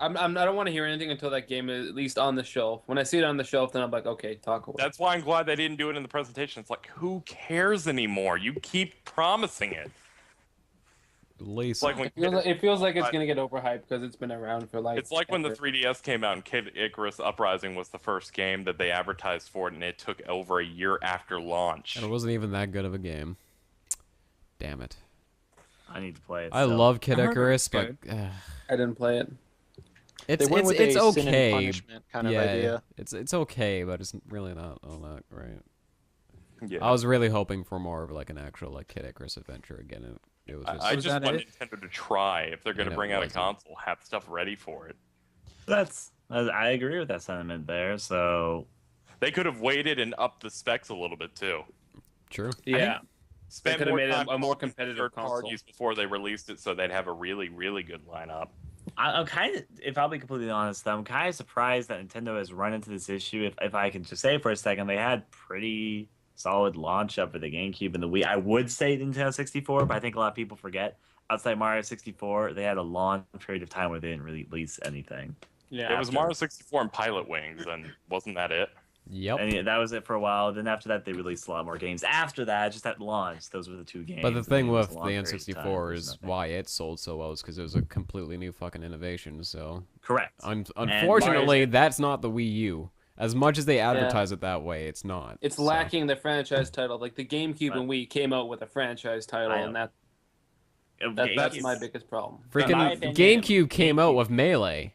I don't want to hear anything until that game is at least on the shelf. When I see it on the shelf, then I'm like, okay, talk away. That's why I'm glad they didn't do it in the presentation. It's like, who cares anymore? You keep promising it. It's like when It feels like it's gonna get overhyped because it's been around for like. It's like when the ever. 3DS came out and Kid Icarus Uprising was the first game that they advertised for it, and it took over a year after launch. And it wasn't even that good of a game. Damn it. I need to play it. I still. love Kid I heard Icarus, it's but I didn't play it. it's They went with it's a sin and okay. punishment kind of yeah, idea. it's okay, but it's really not all that great. Yeah. I was really hoping for more of like an actual like Kid Icarus adventure again. It was just I Was just that want it? Nintendo to try. If they're going And to it bring out a wasn't. console, have stuff ready for it. I agree with that sentiment there. So They could have waited and upped the specs a little bit too. true. Yeah. Spend could've more made it time a more talking to competitive third console. parties before they released it, so they'd have a really, really good lineup. I'm kind of, if I'll be completely honest, I'm kind of surprised that Nintendo has run into this issue. If I can just say for a second, they had pretty solid launch up for the GameCube and the Wii. I would say Nintendo 64, but I think a lot of people forget. Outside Mario 64, they had a long period of time where they didn't really release anything. Yeah. It was Mario 64 and Pilot Wings, and wasn't that it? Yep. And that was it for a while. Then after that, they released a lot more games. After that, just at launch, those were the two games. But the and thing it was with a the long period of time, N64 there's is nothing. why it sold so well is because it was a completely new fucking innovation. So Correct. unfortunately, that's not the Wii U. As much as they advertise it that way, it's not. It's So, lacking the franchise title. Like the GameCube and Right. Wii came out with a franchise title, I and know. that's GameCube- my biggest problem. my Freaking opinion, GameCube came out with Melee.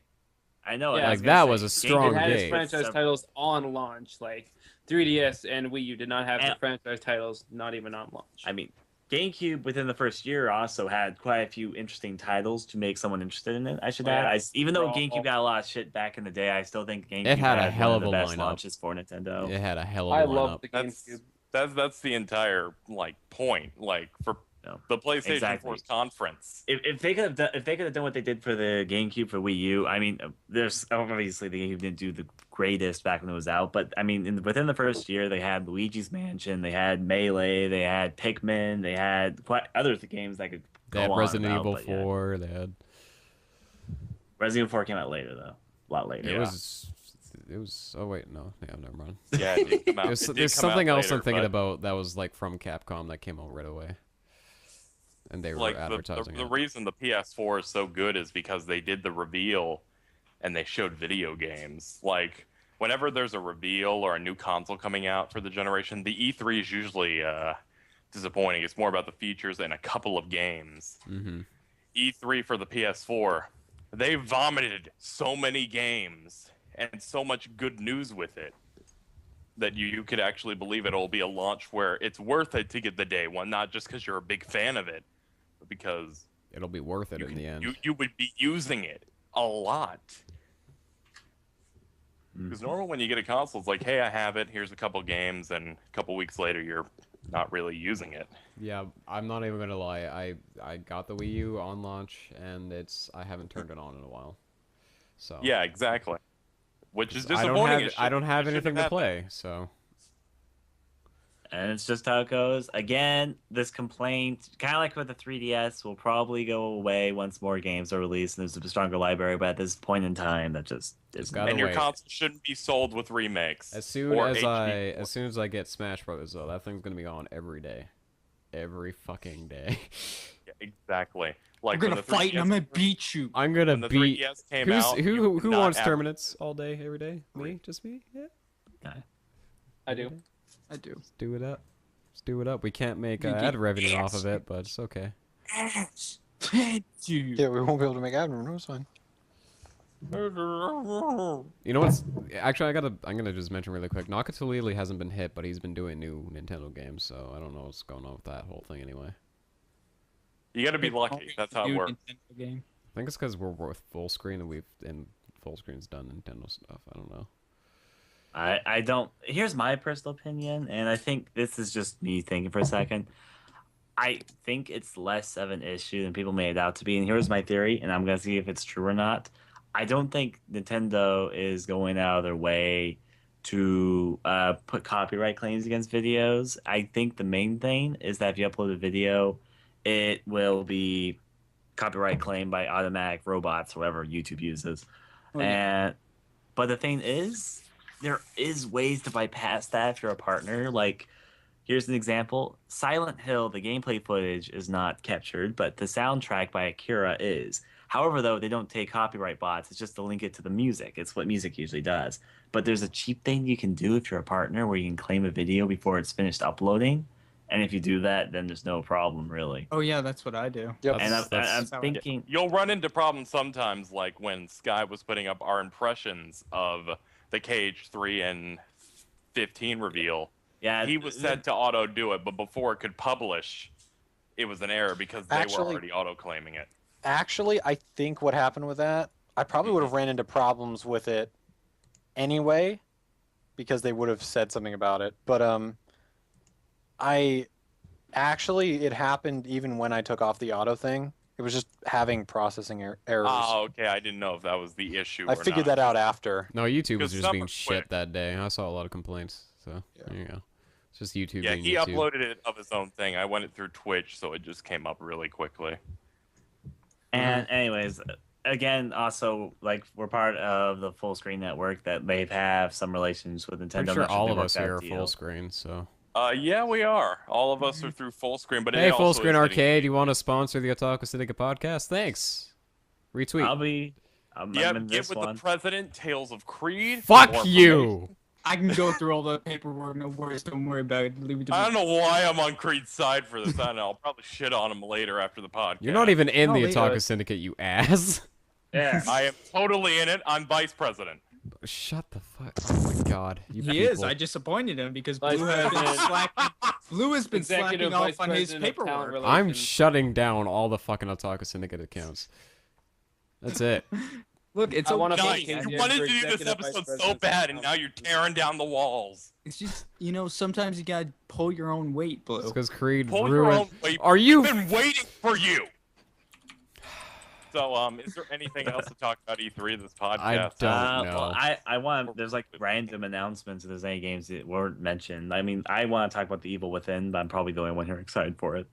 I know. Yeah, I Like, gonna that say, was a GameCube strong It had its game. franchise titles on launch. Like 3DS and Wii U did not have the And- franchise titles, not even on launch. I mean, GameCube within the first year also had quite a few interesting titles to make someone interested in it. I should add, even though Brawl. GameCube got a lot of shit back in the day, I still think GameCube It had a one hell of of the a best lineup. launches for Nintendo. It had a hell of a I lineup. love the That's GameCube. that's the entire like point. Like for No. the PlayStation Exactly. 4's conference. If they could have done what they did for the GameCube for Wii U, I mean, there's obviously the GameCube didn't do the greatest back when it was out, but I mean, within the first year, they had Luigi's Mansion, they had Melee, they had Pikmin, they had quite other games that could They go had on Resident about, Evil but yeah. 4. They had. Resident Evil 4 came out later though, a lot later. It Yeah. was. It was. Oh wait, no. Yeah, never mind. Yeah, it did come out. There's, it did there's come out something else later, I'm thinking but, about that was like from Capcom that came out right away. And they were Like advertising the it. reason the PS4 is so good is because they did the reveal, and they showed video games. Like whenever there's a reveal or a new console coming out for the generation, the E3 is usually disappointing. It's more about the features and a couple of games. Mm-hmm. E3 for the PS4, they vomited so many games and so much good news with it that you could actually believe it'll be a launch where it's worth it to get the day one, not just because you're a big fan of it, but because It'll be worth it in the end. you would be using it a lot. Mm-hmm. Because normal when you get a console, it's like, hey, I have it. Here's a couple games, and a couple weeks later, you're not really using it. Yeah, I'm not even gonna lie. I got the Wii U on launch, and I haven't turned it on in a while. So Yeah, exactly. Which is I disappointing. don't have as shit. I don't have You shouldn't anything to had that. play. So And it's just how it goes. Again, this complaint, kind of like with the 3DS, will probably go away once more games are released and there's a stronger library. But at this point in time, that just isn't. Gotta And your wait. console shouldn't be sold with remakes. As soon or as HD. as soon as I get Smash Bros. Though, that thing's gonna be on every day, every fucking day. Yeah, exactly. Like We're when gonna the fight and I'm 3DS gonna beat you. I'm gonna when the beat. 3DS came out, you Who could not wants have- Terminus all day, every day? Me? Just me? Yeah. I do. I do. Let's do it up. Let's do it up. We can't make You ad get revenue off of it, but it's okay. You. Yeah, we won't be able to make admin. It's fine. You know what's actually I'm gonna just mention really quick. Nakatulili hasn't been hit, but he's been doing new Nintendo games, so I don't know what's going on with that whole thing anyway. You gotta be lucky. That's how it New works. Nintendo game. I think it's because we're with full screen and full screen's done Nintendo stuff. I don't know. I don't. Here's my personal opinion, and I think this is just me thinking for a second. I think it's less of an issue than people made it out to be, and here's my theory, and I'm gonna see if it's true or not. I don't think Nintendo is going out of their way to put copyright claims against videos. I think the main thing is that if you upload a video, it will be copyright claimed by automatic robots, whoever YouTube uses. Oh, yeah. But the thing is, there is ways to bypass that if you're a partner. Like, here's an example. Silent Hill, the gameplay footage is not captured, but the soundtrack by Akira is. However, though, they don't take copyright bots. It's just to link it to the music. It's what music usually does. But there's a cheap thing you can do if you're a partner where you can claim a video before it's finished uploading. And if you do that, then there's no problem, really. Oh yeah, that's what I do. Yep. And I'm That's how I- thinking... You'll run into problems sometimes, like when Sky was putting up our impressions of the Cage 3 and 15 reveal. Yeah, He was set to auto do it, but before it could publish, it was an error because they were already auto claiming it. Actually, I think what happened with that, I probably would have ran into problems with it anyway, because they would have said something about it. But it happened even when I took off the auto thing. It was just having processing errors. Oh, okay. I didn't know if that was the issue. I figured that out after. No, YouTube was Because just being some are shit quick. that day. I saw a lot of complaints, so there you go. It's just YouTube. Yeah, being he YouTube. uploaded it of his own thing. I went it through Twitch, so it just came up really quickly. And anyways, again, also, like, we're part of the Full Screen Network that they have some relations with Nintendo. I'm I'm sure not all they of work us that here are deal. full screen, so. Yeah, we are. All of us are through full screen, but Hey, it Full also Screen is Arcade, you want to sponsor the Otaku Syndicate podcast? Thanks. Retweet. I'm Yep, in get this with one. the president. Tales of Creed. Fuck more you! I can go through all the paperwork. No worries. Don't worry about it. Leave it to me. I don't know why I'm on Creed's side for this. I don't know. I'll probably shit on him later after the podcast. You're not even in No, the they- Otaku Syndicate, you ass. Yeah. I am totally in it. I'm vice president. Shut the fuck. Oh my god. You He is. people. I disappointed him because Vice Blue has been President. slacking. Blue has been Executive slacking Vice off on his President of Talent paperwork. I'm Relations. shutting down all the fucking Otaku Syndicate accounts. That's it. Look, it's I wanna okay. thank Nice. him. You Yeah, wanted for to do this executive vice episode so president. bad, and now you're tearing down the walls. It's just, sometimes you gotta pull your own weight, Blue. It's because Creed Pull your ruined. own weight. Are you? We've been waiting for you. So, is there anything else to talk about E3 this podcast? I don't know. Well, I want. There's like random announcements if there's any games that weren't mentioned. I mean, I want to talk about the Evil Within, but I'm probably the only one here excited for it.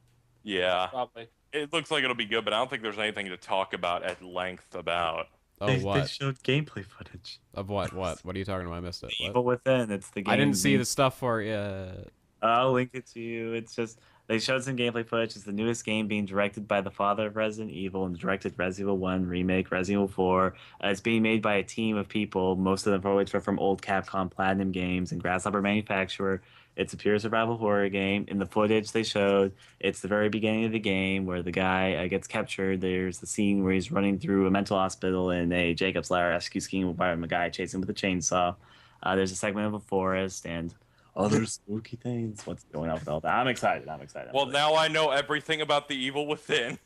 Yeah, Probably. it looks like it'll be good, but I don't think there's anything to talk about at length about. Oh, They what? showed gameplay footage. Of what? What? What are you talking about? I missed it. The What? Evil Within. It's the game. I didn't see the stuff for it. I'll link it to you. It's just they showed some gameplay footage. It's the newest game being directed by the father of Resident Evil and directed Resident Evil 1 remake, Resident Evil 4. It's being made by a team of people. Most of them probably are from old Capcom Platinum games and Grasshopper Manufacturer. It's a pure survival horror game. In the footage they showed, it's the very beginning of the game where the guy gets captured. There's the scene where he's running through a mental hospital in a Jacob's Ladder rescue scheme by a guy chasing him with a chainsaw. There's a segment of a forest and other spooky things. What's going on with all that? I'm excited. Well, now I know everything about the Evil Within.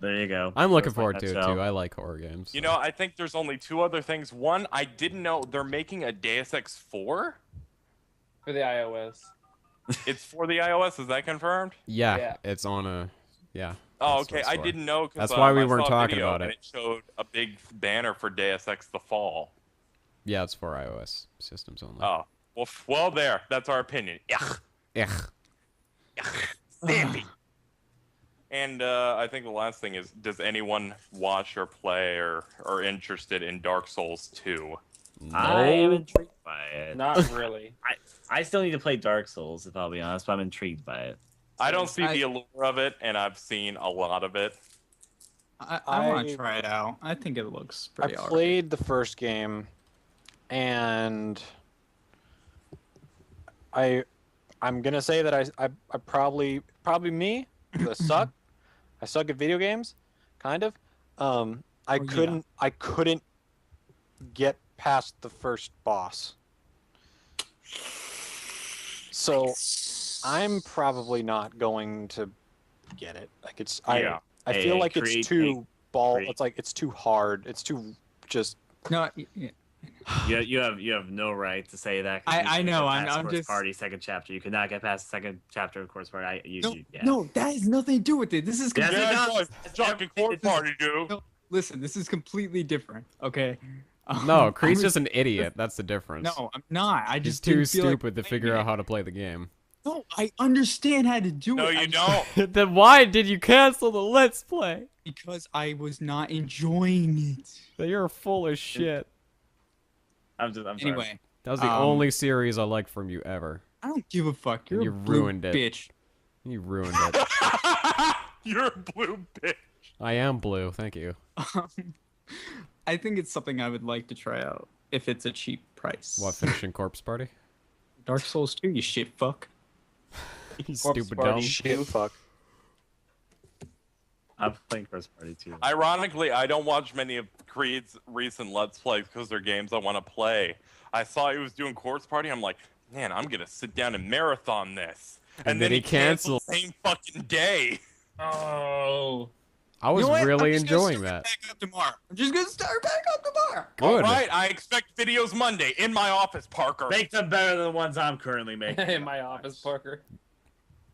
There you go. I'm looking That's my forward to it nutshell. too. I like horror games. You know, I think there's only two other things. One, I didn't know they're making a Deus Ex 4. For the iOS. It's for the iOS. Is that confirmed? Yeah, Yeah. it's on a. Yeah. Oh, that's what okay. it's I for. didn't know. 'Cause, That's why we I weren't saw a talking video about and it. it showed a big banner for Deus Ex: The Fall. Yeah, it's for iOS systems only. Oh, well, there. That's our opinion. Yeah. Ugh. Stampy. And I think the last thing is, does anyone watch or play or are interested in Dark Souls 2? I am intrigued by it. Not really. I still need to play Dark Souls, if I'll be honest, but I'm intrigued by it. I don't see the allure of it, and I've seen a lot of it. I want to try it out. I think it looks pretty I alright. played the first game, and I'm gonna say that I probably me the suck. I suck at video games, kind of. I couldn't get past the first boss. So I'm probably not going to get it. Like I feel like it's too it's like it's too hard. It's too just No, yeah. You have no right to say that. I know. I'm Course just Party second chapter. You could not get past the second chapter of Course Party. No, that has nothing to do with it. This is Yes, completely it does. Fucking Course Party, dude. No, listen, this is completely different. Okay. No, Creed's just an idiot. That's the difference. No, I'm not. I He's just too didn't feel like stupid to figure out how to play the game. No, I understand how to do No, it. you I just- don't. Then why did you cancel the Let's Play? Because I was not enjoying it. You're full of shit. I'm sorry. Anyway, That was the only series I liked from you ever. I don't give a fuck. You're You a blue ruined it. bitch. You ruined it. You're a blue bitch. I am blue, thank you. I think it's something I would like to try out if it's a cheap price. What, finishing Corpse Party? Dark Souls 2, you shit fuck. You Corpse stupid Party. dumb. shit fuck. I'm playing Course Party too. Ironically, I don't watch many of Creed's recent Let's Plays because they're games I want to play. I saw he was doing Course Party. I'm like, man, I'm going to sit down and marathon this. And then he canceled. the same fucking day. Oh. I was You know what? really I'm just gonna enjoying start that. Back up tomorrow. I'm just gonna start back up tomorrow. Good. All right, I expect videos Monday in my office, Parker. Make them better than the ones I'm currently making. In my office, Parker.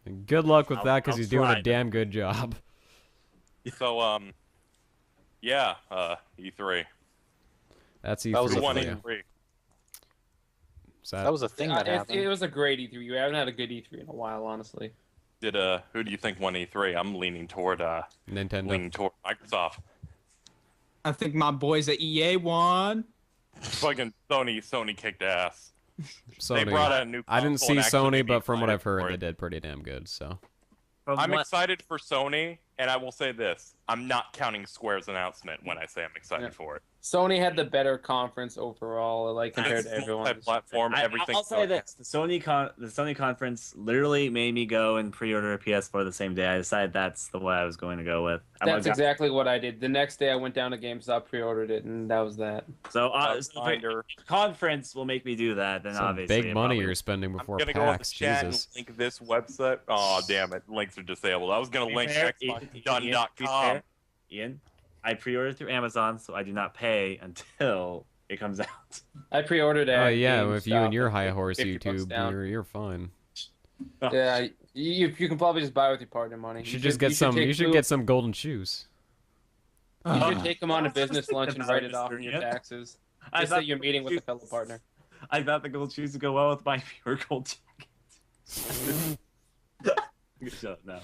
And good luck with that, because I'll he's doing try. a damn good job. So, yeah, E3. That's E3. That was Who a won for you. E3? That was a thing that happened. It was a great E3. We haven't had a good E3 in a while, honestly. Who do you think won E3? I'm leaning toward Nintendo. Microsoft. I think my boys at EA won. Fucking Sony kicked ass. Sony. They brought out a new I didn't console see and actually Sony, made me but from what excited I've heard, for they it. did pretty damn good. So I'm excited for Sony, and I will say this: I'm not counting Square's announcement when I say I'm excited Yeah. for it. Sony had the better conference overall, like compared It's to everyone. multi-platform, everything. I'll say this: the Sony conference literally made me go and pre-order a PS4 the same day. I decided that's the way I was going to go with. That's exactly what I did. The next day, I went down to GameStop, pre-ordered it, and that was that. So, Reminder. conference will make me do that. Then some obviously big it money probably- you're spending I'm before gonna go in the PAX. chat Jesus. and link this website. Oh damn it, links are disabled. I was gonna To be link fair, Ian, to be xboxdone.com. fair, Ian, I pre-ordered through Amazon, so I do not pay until it comes out. I pre-ordered it. Oh yeah, if you and your high horse $50 YouTube, down. you're fine. Yeah, you can probably just buy with your partner money. You should just get some. You should get some golden shoes. You should take them on a I was just business thinking lunch and about write it, it off Mr. in your Ian. taxes. I Just thought say you're meeting with a fellow partner. I thought the gold shoes would go well with my pure gold jacket. Shut up now.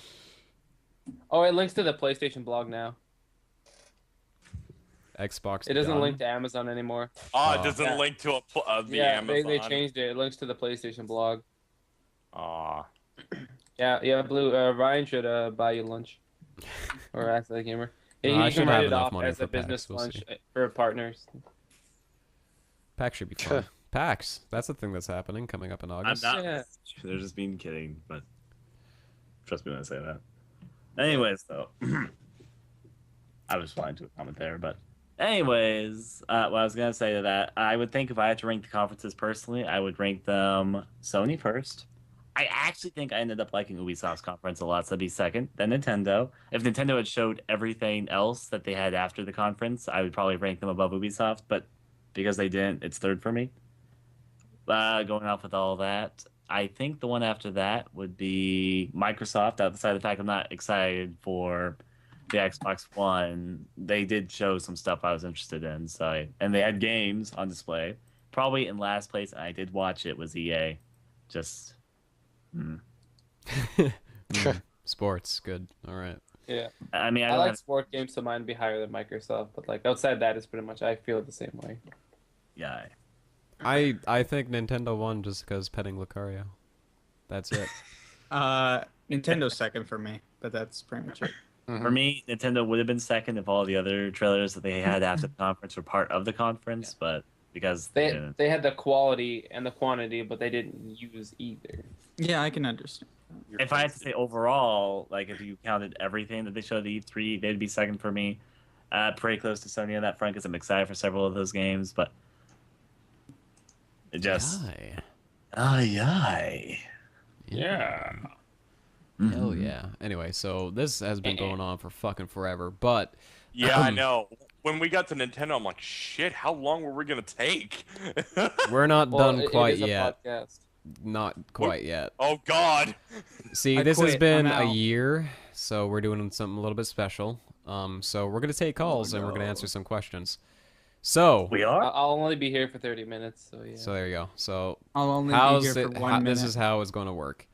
Oh, it links to the PlayStation blog now. Xbox. It doesn't done. link to Amazon anymore. Oh, Oh. it doesn't Yeah. link to the Yeah, Amazon. they changed it. It links to the PlayStation blog. Aw. Yeah, Blue. Ryan should buy you lunch, or ask the gamer. No, He I can should write have it enough off money as for a business PAX, we'll lunch see. for partners. PAX should be fun. PAX. That's the thing that's happening coming up in I'm August. not. Yeah. They're just being kidding, but trust me when I say that. Anyways, though, I was fine to a comment there, but anyways, what I was gonna say to that, I would think if I had to rank the conferences personally, I would rank them Sony first. I actually think I ended up liking Ubisoft's conference a lot, so that'd be second, then Nintendo. If Nintendo had showed everything else that they had after the conference, I would probably rank them above Ubisoft, but because they didn't, it's third for me. Going off with all that, I think the one after that would be Microsoft. Outside the fact I'm not excited for the Xbox One, they did show some stuff I was interested in. And they had games on display. Probably in last place, and I did watch it, was EA. Just Sports, good. All right. Yeah. I mean, I don't like have- sport games, so mine would be higher than Microsoft. But like outside that, it's pretty much I feel the same way. yeah. I think Nintendo won just because petting Lucario. That's it. Nintendo's second for me, but that's pretty much it. For me, Nintendo would have been second if all the other trailers that they had after the conference were part of the conference, but because they didn't. They had the quality and the quantity, but they didn't use either. Yeah, I can understand. If I had to say overall, like if you counted everything that they showed at E3, they'd be second for me. Pretty close to Sony on that front because I'm excited for several of those games, but it just. Aye. Yeah. Hell yeah. Anyway, so this has been going on for fucking forever, but Yeah, I know. When we got to Nintendo, I'm like, shit, how long were we gonna take? we're not done quite it is a yet. podcast. Not quite yet. Oh God. See, I this has quit. been I'm a out. year, so we're doing something a little bit special. So we're gonna take calls and we're gonna answer some questions. So We are? I'll only be here for 30 minutes, so yeah. So there you go. So I'll only be how's here for it? 1 minute. This is how it's gonna work.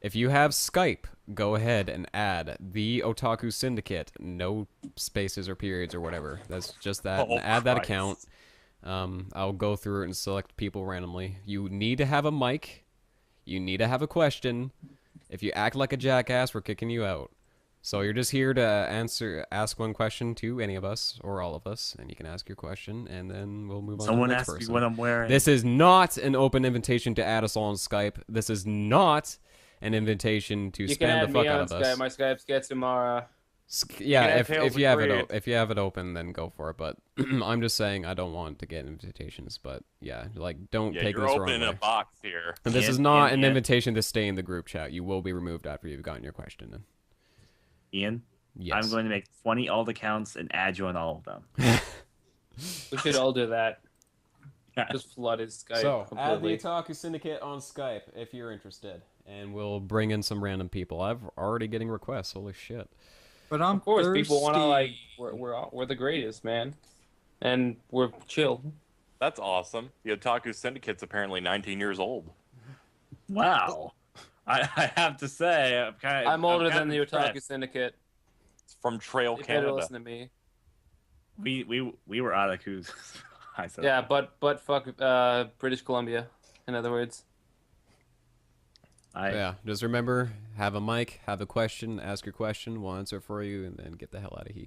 If you have Skype, go ahead and add the Otaku Syndicate. No spaces or periods or whatever. That's just that. Oh, and add that Christ. account. I'll go through it and select people randomly. You need to have a mic. You need to have a question. If you act like a jackass, we're kicking you out. So you're just here to ask one question to any of us or all of us, and you can ask your question, and then we'll move on Someone to the next asked me person. what I'm wearing. This is not an open invitation to add us all on Skype. This is not an invitation to You can spam the add fuck me out on of Skype. us. My Skype's Getsumara. Yeah, add if Tales you of have Creed. if you have it open, then go for it. But I'm just saying I don't want to get invitations. But yeah, like don't Yeah, take you're this the wrong opening way. a box here. And this Yeah, is not yeah, an yeah. invitation to stay in the group chat. You will be removed after you've gotten your question in. Ian, Yes. I'm going to make 20 alt accounts and add you on all of them. We should all do that. Yeah. Just flood his Skype So, add the completely. Otaku Syndicate on Skype if you're interested, and we'll bring in some random people. I'm already getting requests. Holy shit! But I'm Of course, people want to like thirsty. we're the greatest, man, and we're chill. That's awesome. The Otaku Syndicate's apparently 19 years old. Wow. I have to say, I'm older than the impressed. Otaku Syndicate. It's from Trail, They better Canada. listen to me. We were Otakus. I said Yeah, but fuck British Columbia. In other words, Yeah, just remember, have a mic, have a question, ask your question, we'll answer it for you, and then get the hell out of here.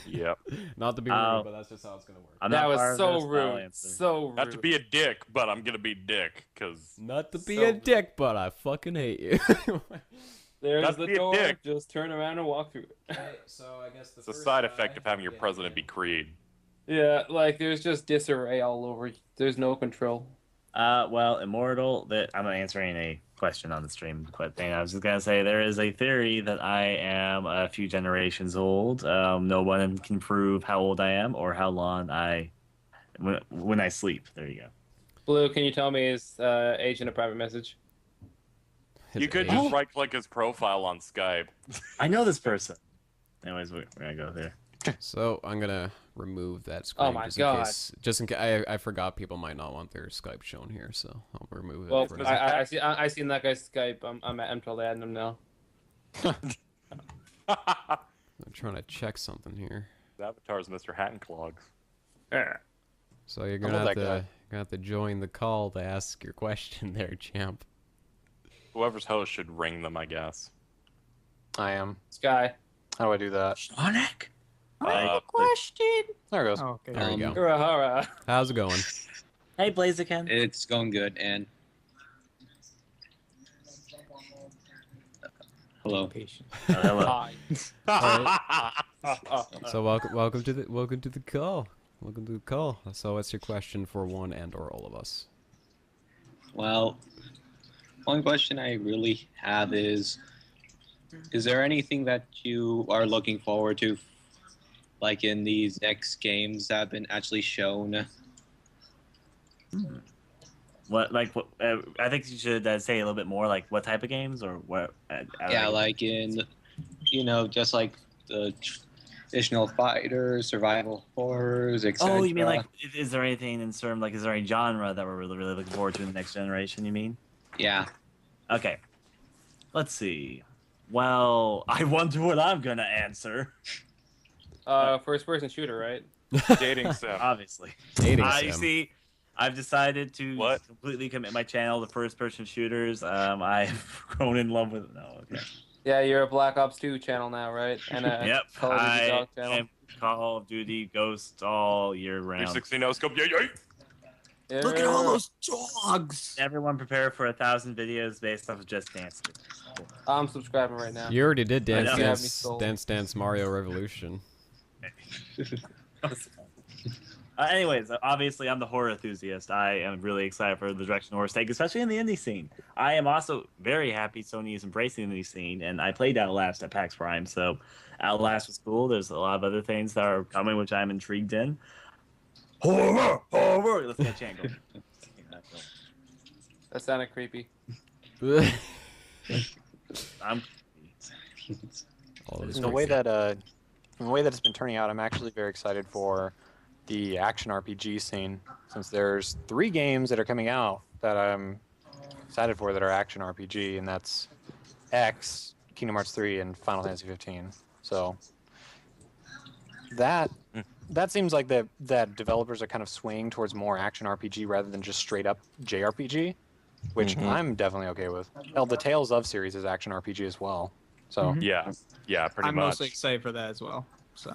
Yep. Not to be Oh. rude, but that's just how it's gonna work. I'm that not was part of so this, I'll rude. answer. So rude. Not to be a dick, but I'm gonna be dick, because Not to be So- a dick, but I fucking hate you. There's not to the be a door. dick. Just turn around and walk through it. so I guess it's a side effect of having your president be Creed. Yeah, like there's just disarray all over. There's no control. Well, Immortal, that I'm not answering a question on the stream, but thing I was just gonna say there is a theory that I am a few generations old. No one can prove how old I am or how long when I sleep. There you go. Blue, can you tell me his age in a private message? You could age. just right-click his profile on Skype. I know this person. Anyways, we're gonna go there. So I'm gonna remove that screen. Oh my just God. In case, just in case I forgot people might not want their Skype shown here, so I'll remove it. Well, for now. I seen that guy's Skype. I'm totally adding him now. I'm trying to check something here. His avatar's Mr. Hattenclogs. So you're I gonna love have that to guy. join the call to ask your question there, champ. Whoever's host should ring them, I guess. I am. Sky. How do I do that? Sonic. There it goes. Oh, okay. There we go. Hurrah, hurrah. How's it going? Hey, Blaziken. It's going good, and hello. Patient. Hello. Hi. So welcome to the call. Welcome to the call. So what's your question for one and or all of us? Well, one question I really have is there anything that you are looking forward to, like in these next games that have been actually shown? What like what? I think you should say a little bit more. Like what type of games or what? Yeah, like in, just like the traditional fighters, survival horrors, etc. Oh, you mean like is there anything in certain like is there any genre that we're really looking forward to in the next generation? You mean? Yeah. Okay. Let's see. Well, I wonder what I'm gonna answer. First-person shooter, right? Dating sim. Obviously. Dating You sim. see, I've decided to What? completely commit my channel to first-person shooters. I've grown in love with. No, okay. Yeah, you're a Black Ops 2 channel now, right? And a Yep. Call of Duty I Dog channel. am Call of Duty Ghost all year round. 360 no scope. Yay, yay. Yeah. Look at all those dogs. Everyone prepare for 1,000 videos based off of Just Dance. I'm subscribing right now. You already did I know. Dance Dance Mario Revolution. Anyways, obviously I'm the horror enthusiast. I am really excited for the direction horror's take, especially in the indie scene. I am also very happy Sony is embracing the indie scene, and I played Outlast at PAX Prime, so Outlast was cool. There's a lot of other things that are coming, which I'm intrigued in. Horror! Horror! Let's get Chan going. That sounded creepy. I'm... From the way that it's been turning out, I'm actually very excited for the action RPG scene, since there's 3 games that are coming out that I'm excited for that are action RPG, and that's X, Kingdom Hearts 3, and Final Fantasy 15. So that seems like that developers are kind of swaying towards more action RPG rather than just straight up JRPG, which I'm definitely okay with. Hell, the Tales of series is action RPG as well. So Yeah, pretty I'm much. mostly excited for that as well. So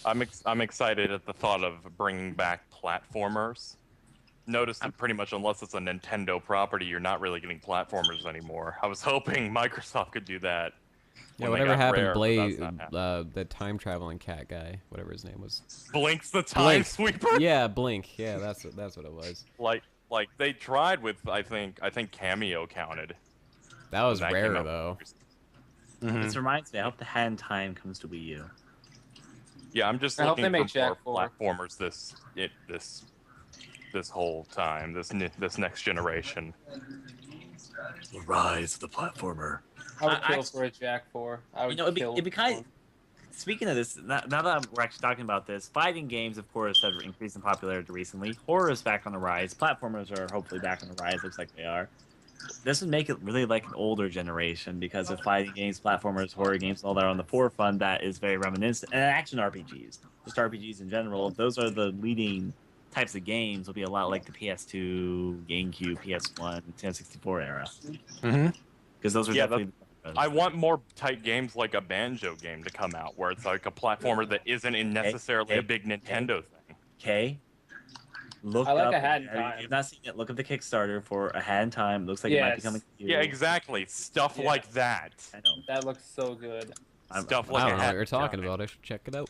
I'm excited at the thought of bringing back platformers. Notice that pretty much unless it's a Nintendo property, you're not really getting platformers anymore. I was hoping Microsoft could do that. Yeah, when they whatever got happened, Rare, but Blade, that's not happening. the time traveling cat guy, whatever his name was. Blink's the time Blink. sweeper. Yeah, Blink. Yeah, that's what it was. Like they tried with I think Cameo counted. That was That rare came out though. first. This reminds me, I hope the hand time comes to Wii U. Yeah, I'm just I hope looking they for make Jack more platformers this whole time, this next generation. The rise of the platformer. I would kill for a Jack 4. I would kill. It'd be kind. Speaking of this, now that we're actually talking about this, fighting games, of course, have increased in popularity recently. Horror is back on the rise. Platformers are hopefully back on the rise. Looks like they are. This would make it really like an older generation because of fighting games, platformers, horror games, and all that are on the forefront. That is very reminiscent, and action RPGs, just RPGs in general. If those are the leading types of games, will be a lot like the PS2, GameCube, PS1, 1064 era. Because those are definitely. I want more type games like a Banjo game to come out, where it's like a platformer that isn't necessarily a big Nintendo thing. Okay. Look I like up, A Hat in if Time. you've not seen it, look up the Kickstarter for A Hat in Time. Looks like it might be coming to you. Yeah, exactly. Stuff like that. I know. That looks so good. Stuff I like don't A know Hat what you're in talking Time. about. I should check it out.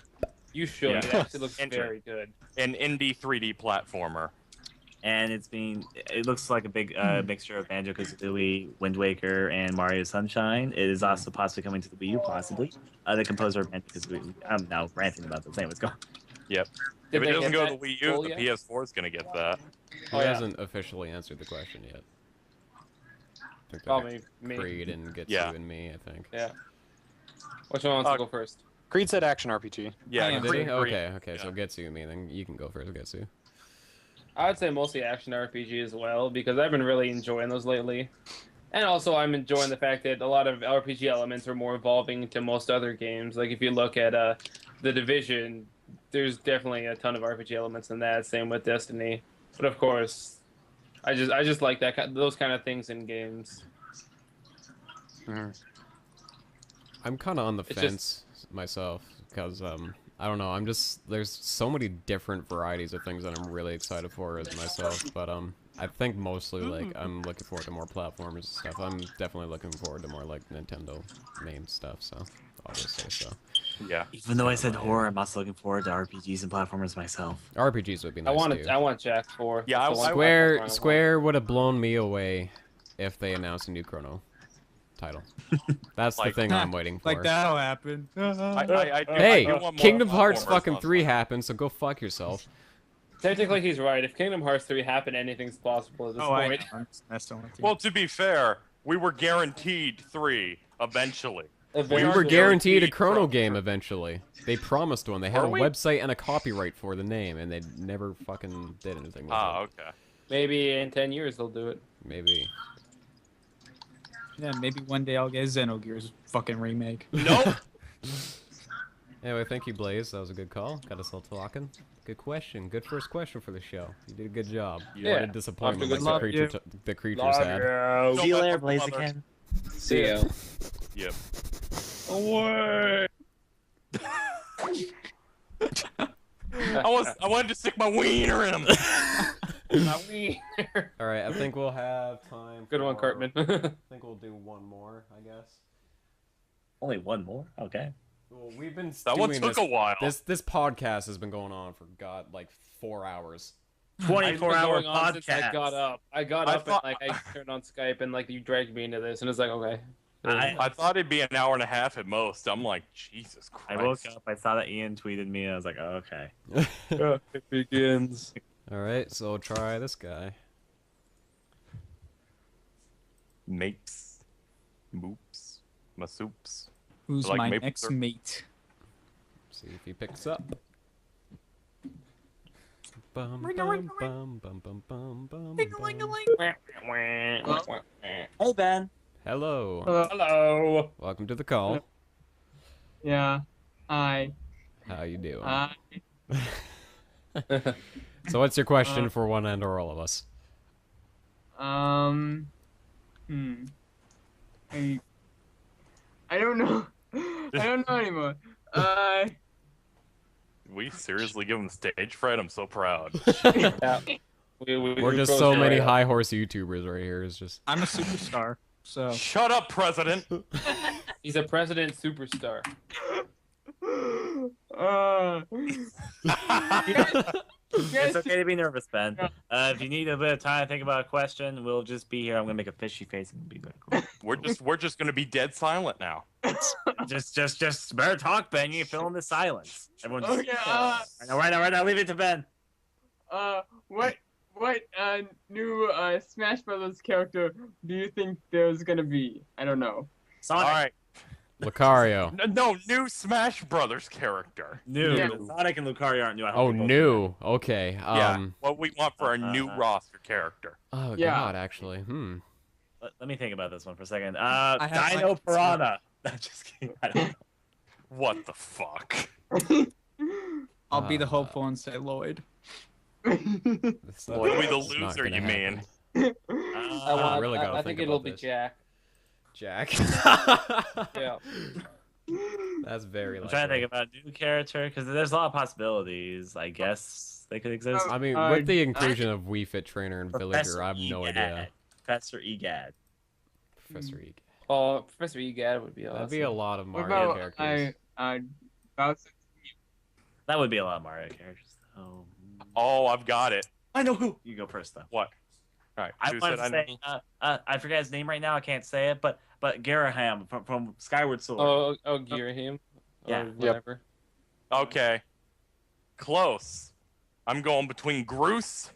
You should. Yeah. It actually looks Enter. very good. An indie 3D platformer. And it looks like a big mixture of Banjo-Kazooie, Wind Waker, and Mario Sunshine. It is also possibly coming to the Wii U, possibly. The composer of Banjo-Kazooie. I'm now ranting about this. Anyway, let's go. Yep. Did If they it doesn't get go to that the Wii U, full the yet? PS4 is going to get that. He Oh, yeah. hasn't officially answered the question yet. I think Oh, they're me. Creed and Getsu Yeah. and me, I think. Yeah. Which one wants to go first? Creed said action RPG. Yeah, I am. Did he? Creed. Okay, Yeah. so Getsu and me, then you can go first, Getsu. I would say mostly action RPG as well, because I've been really enjoying those lately. And also, I'm enjoying the fact that a lot of RPG elements are more evolving to most other games. Like, if you look at The Division, there's definitely a ton of RPG elements in that. Same with Destiny. But of course, I just like those kind of things in games. I'm kind of on the It's fence myself, because, I don't know, there's so many different varieties of things that I'm really excited for as myself, but, I think mostly, like, I'm looking forward to more platformers and stuff. I'm definitely looking forward to more, like, Nintendo main stuff, so I'll just say so. Yeah. Even though I said horror, I'm also looking forward to RPGs and platformers myself. RPGs would be nice, too. I want Jack 4. Yeah, That's the one Square I want. Square would have blown me away if they announced a new Chrono title. That's the thing I'm waiting for. Like that'll happen. I Hey, do want more Kingdom Hearts platformers fucking on 3 Switch. happened, so go fuck yourself. Technically, he's right. If Kingdom Hearts 3 happened, anything's possible at this Oh, I point. know. That's the one. Well, to be fair, we were guaranteed 3 eventually. We Eventually. were guaranteed a guaranteed Chrono Chrono game eventually. They promised one. They had Were a we? website and a copyright for the name, and they never fucking did anything with Ah, it. okay. Maybe in 10 years they'll do it. Maybe. Yeah, maybe one day I'll get Xenogears fucking remake. Nope. Anyway, thank you, Blaze. That was a good call. Got us all talking. Good question. Good first question for the show. You did a good job. Yeah. What a disappointment Off to a like good the creatures had. See you later, Blaziken. See ya. Yep. Away. I wanted to stick my wiener in him. All right, I think we'll have time. Good one, for- Cartman. I think we'll do one more. I guess. Only one more? Okay. Well, we've been That one doing took this, a while. This podcast has been going on for like 4 hours. 24-hour Going on since I podcast. got up. I got I up thought- and like I turned on Skype and like you dragged me into this and it's like okay. I thought it'd be an hour and a half at most. I'm like, Jesus Christ. I woke up, I saw that Ian tweeted me, and I was like, oh, okay. It begins. All right, so try this guy. Mapes. Moops. Masoops. Who's Like my maple next syrup. mate? See if he picks up. Bum, Ring a ring a bum, bum, bum, bum, bum, Ding-a-ling-a-ling. bum. Hey, Ben. Hello. Hello. Welcome to the call. Yeah. Hi. How you doing? Hi. So what's your question for one and or all of us? I don't know. I don't know anymore. We seriously give him stage fright. I'm so proud. Yeah. We're just so many high horse YouTubers right here. It's just I'm a superstar, so. Shut up, President. He's a president superstar. It's okay to be nervous, Ben. If you need a bit of time to think about a question, we'll just be here. I'm gonna make a fishy face and be good. We're just gonna be dead silent now. just better talk, Ben. You can fill in the silence. Everyone just Okay, right now, leave it to Ben. what new Smash Brothers character do you think there's gonna be? I don't know. Sonic. All right. Lucario. No, new Smash Brothers character. New. Yeah. Sonic and Lucario aren't new. I hope Oh, they both new. Okay. Yeah. What we want for our new roster character. Oh Yeah. God, actually. Let me think about this one for a second. have Dino my- Piranha. I'm just kidding. I don't know. What the fuck? I'll be the hopeful and say Lloyd. That's You'll be the that's not loser, gonna you mean. happen. I really gotta I think think it'll about be this. Jack. Jack. Yeah. That's very. I'm trying to think about a new character because there's a lot of possibilities. I guess they could exist. I mean, with the inclusion of Wii Fit Trainer and Villager, I have no idea. Professor Egad. Professor Eek. Oh, Professor Egad would be awesome. That'd be a lot of What Mario about characters. Bowser? That would be a lot of Mario characters. Oh, Oh, I've got it. I know who. You go first, though. What? All right. I who wanted said to I say, know? I forget his name right now. I can't say it, but Garaham from Skyward Sword. Oh, Girahim. Yeah. Or whatever. Okay. Close. I'm going between Groose,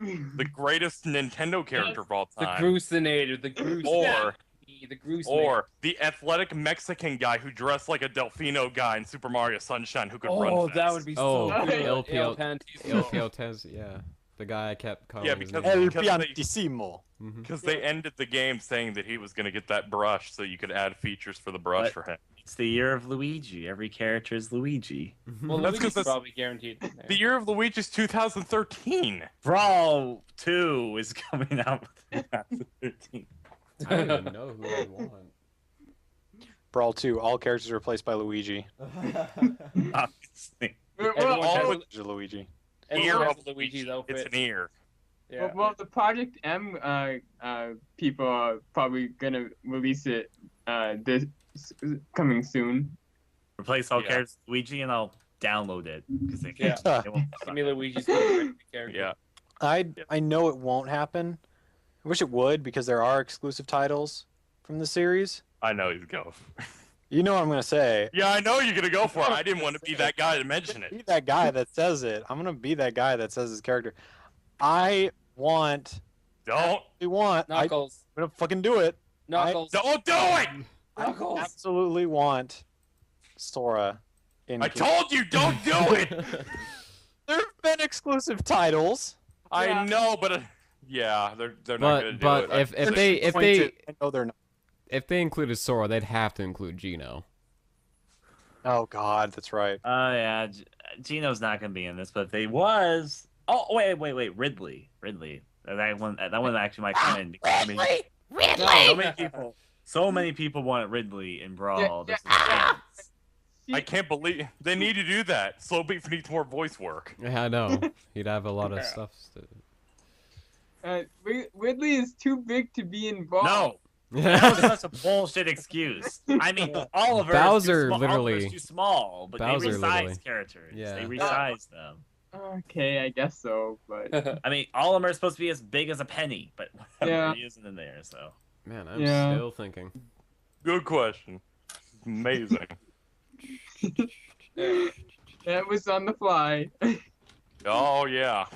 the greatest Nintendo character of all The time, Gruesinator. The Grues. or The Gruesinator. the athletic Mexican guy who dressed like a Delfino guy in Super Mario Sunshine who could run Oh, fast. that would be Oh, so good. El Pio- El Pantismo. El Piotez, yeah. The guy I kept calling. Yeah, his because- name. El Because they- Piantissimo. Mhm. Because they ended the game saying that he was going to get that brush so you could add features for the brush What? for him. It's the year of Luigi. Every character is Luigi. Well, That's Luigi's 'cause that's- probably guaranteed. in there. The year of Luigi's 2013. Brawl 2 is coming out in 2013. I don't even know who I want. Brawl 2, all characters replaced by Luigi. Obviously. Everyone all has of a- Ear everyone of has a Luigi's outfit. It's an ear. Yeah. Well, the Project M people are probably gonna release it this coming soon. Replace all Yeah. characters with Luigi and I'll download it because they Yeah. can't. They won't Give me Luigi's favorite character. Yeah. I know it won't happen. I wish it would because there are exclusive titles from the series. I know he's going. You know what I'm gonna say. Yeah, I know you're going to go for it. I didn't want to be that guy to mention Be it. that guy that says it. I'm gonna be that guy that says his character. I want. Don't. I want. I'm Knuckles. gonna fucking do it. Knuckles. Don't do it! Knuckles. I absolutely want Sora. In I told you, don't do it! There have been exclusive titles. I know, but yeah, they're not going to do But it. if they I know they're not. if they included Sora, they'd have to include Gino. Oh God, that's right. Oh yeah, Gino's not gonna be in this, but if they was. Oh wait, Ridley. That one actually might come in. So many people wanted Ridley in Brawl. This is a chance. I can't believe they need to do that. Slow Beef needs more voice work. Yeah, I know. He'd have a lot of stuff. Ridley is too big to be involved. No. That was such a bullshit excuse. I mean, Oliver Bowser is literally too small, but Bowser they resize literally. characters. Yeah. They resize them. Okay, I guess so, but I mean, Oliver is supposed to be as big as a penny, but Yeah. he isn't in there. So Man, I'm Yeah. still thinking. Good question. Amazing. that was on the fly. Oh yeah.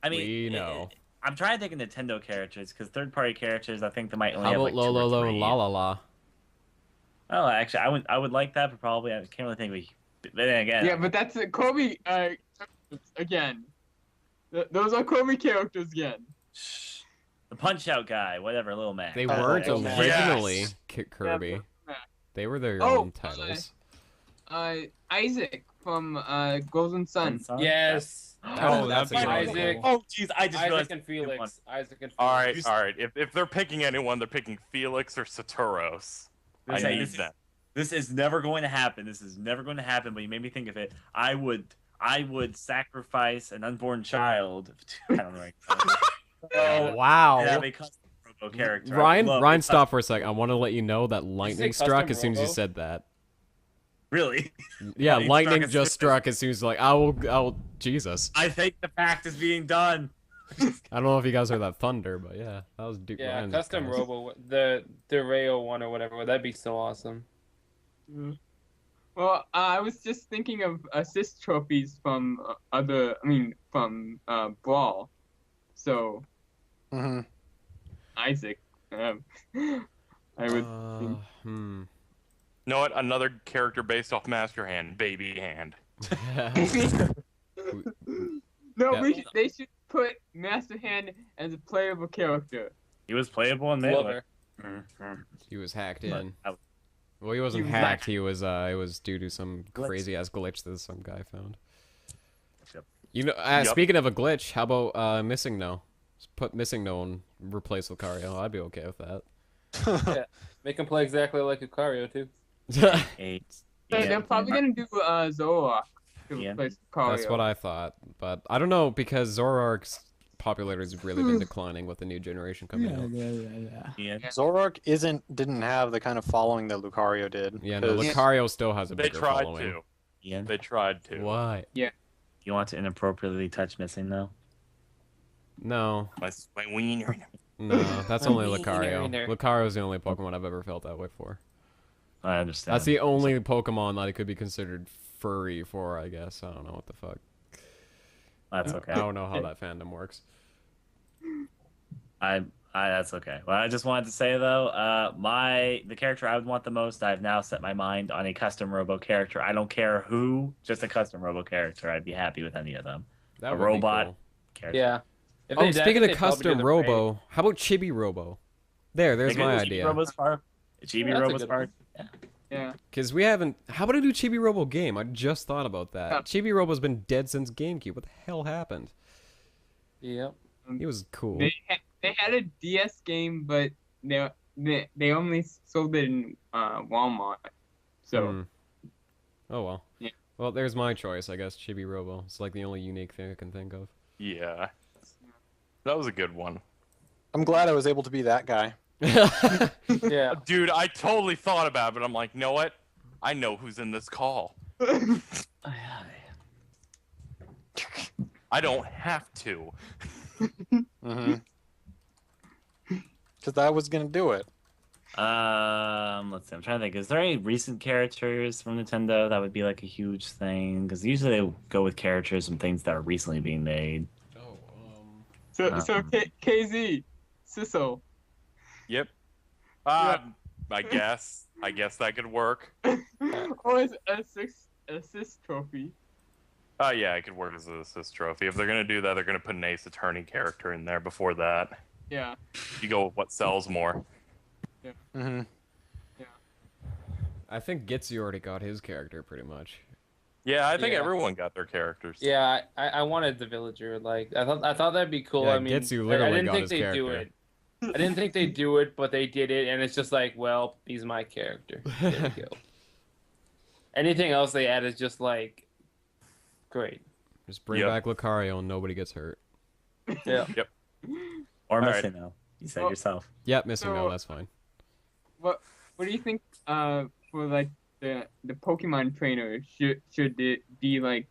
I mean, We know. I'm trying to think of Nintendo characters because third-party characters, I think they might only How have about like two or Lolo three. and La La La? Oh, actually, I would like that, but probably I can't really think of. But then again, Yeah, but that's Kobe. Again, those are Kobe characters again. the Punch Out guy, whatever, Little Mac. They weren't Yes. originally Kirby. Yeah, but- They were their Oh, own titles. Isaac from Golden Sun. Yes. Oh, that's a good Isaac. Oh, jeez, I just Isaac realized. and Felix. Isaac and Felix. All right. If they're picking anyone, they're picking Felix or Saturos. I Say, need this is- that. This is never going to happen. This is never going to happen. But you made me think of it. I would sacrifice an unborn child. I don't know. Oh, wow. And have a custom Robo character. Ryan, stop for a sec. I want to let you know that lightning custom struck as soon as you Robo? said that. Really? Yeah, Lightning lightning struck as just soon struck as soon as like I will. Jesus. I think the fact is being done. I don't know if you guys heard that thunder, but yeah, that was Yeah, Ryan's custom cars. Robo, the Rayo one or whatever. That'd be so awesome. Well, I was just thinking of assist trophies from Brawl. So Mm-hmm. Isaac, I would. think. You know what? Another character based off Master Hand, Baby Hand. No, Yeah. they should put Master Hand as a playable character. He was playable in Lover. Melee. He was hacked in. I- Well, he wasn't He was hacked. He was. It was due to some Glitch. crazy ass glitch that some guy found. Yep. You know, Yep. speaking of a glitch, how about Missing No? Just put Missing No and replace Lucario. I'd be okay with that. Make him play exactly like Lucario too. Eight. They're probably gonna do Zoroark to Yeah. replace Lucario. That's what I thought, but I don't know because Zoroark's popularity has really been declining with the new generation coming out. Yeah. Zoroark didn't have the kind of following that Lucario did. Yeah, no, 'cause- Lucario still has a They bigger tried following. to. Ian, They tried to. Why? you want to inappropriately touch Missing though? No, My wiener. no, that's only Wiener. Lucario. Lucario's the only Pokemon I've ever felt that way for. I understand. That's the only Pokemon that it could be considered furry for, I guess. I don't know what the fuck. That's okay. I don't know how that fandom works. That's okay. Well, I just wanted to say though, the character I would want the most, I've now set my mind on a custom Robo character. I don't care who, just a custom Robo character. I'd be happy with any of them. That A would be robot. cool. Character. Yeah. If Oh, they did, I speaking think of they'd probably custom do the Rayo. Robo, how about Chibi Robo? There's They could my do idea. Robo's part. Chibi Yeah, that's a Robo's good part. Yeah. Because we haven't. How about I do Chibi Robo game? I just thought about that. Yeah. Chibi Robo's been dead since GameCube. What the hell happened? Yep. He was cool. They had a DS game, but they only sold it in Walmart. So Hmm. Oh well. Yeah. Well, there's my choice, I guess. Chibi Robo. It's like the only unique thing I can think of. Yeah. That was a good one. I'm glad I was able to be that guy. Yeah. Dude, I totally thought about it, but I'm like, you know what? I know who's in this call. I don't have to. Mm-hmm. Because I was gonna do it. Let's see. I'm trying to think. Is there any recent characters from Nintendo that would be like a huge thing? Because usually they go with characters and things that are recently being made. so Um, KZ, Sisso. Yep. Yeah. I guess that could work. Or as assist trophy. Yeah, it could work as an assist trophy. If they're gonna do that, they're gonna put an Ace Attorney character in there before that. Yeah. You go with what sells more. Mm-hmm. I think Gitsu already got his character pretty much. Yeah, I think Yeah. everyone got their characters. Yeah, I wanted the villager. Like I thought that'd be cool. Yeah, I mean, Gitsu I literally didn't got think his they'd do character. it. I didn't think they'd do it, but they did it, and it's just like, well, he's my character. There we go. Anything else they add is just like, great. Just bring back Lucario and nobody gets hurt. Yeah. Yep. Or All right. missing though. You said Well- yourself. Yep, missing So- no, that's fine. What do you think? For like the Pokemon trainer, should it be like,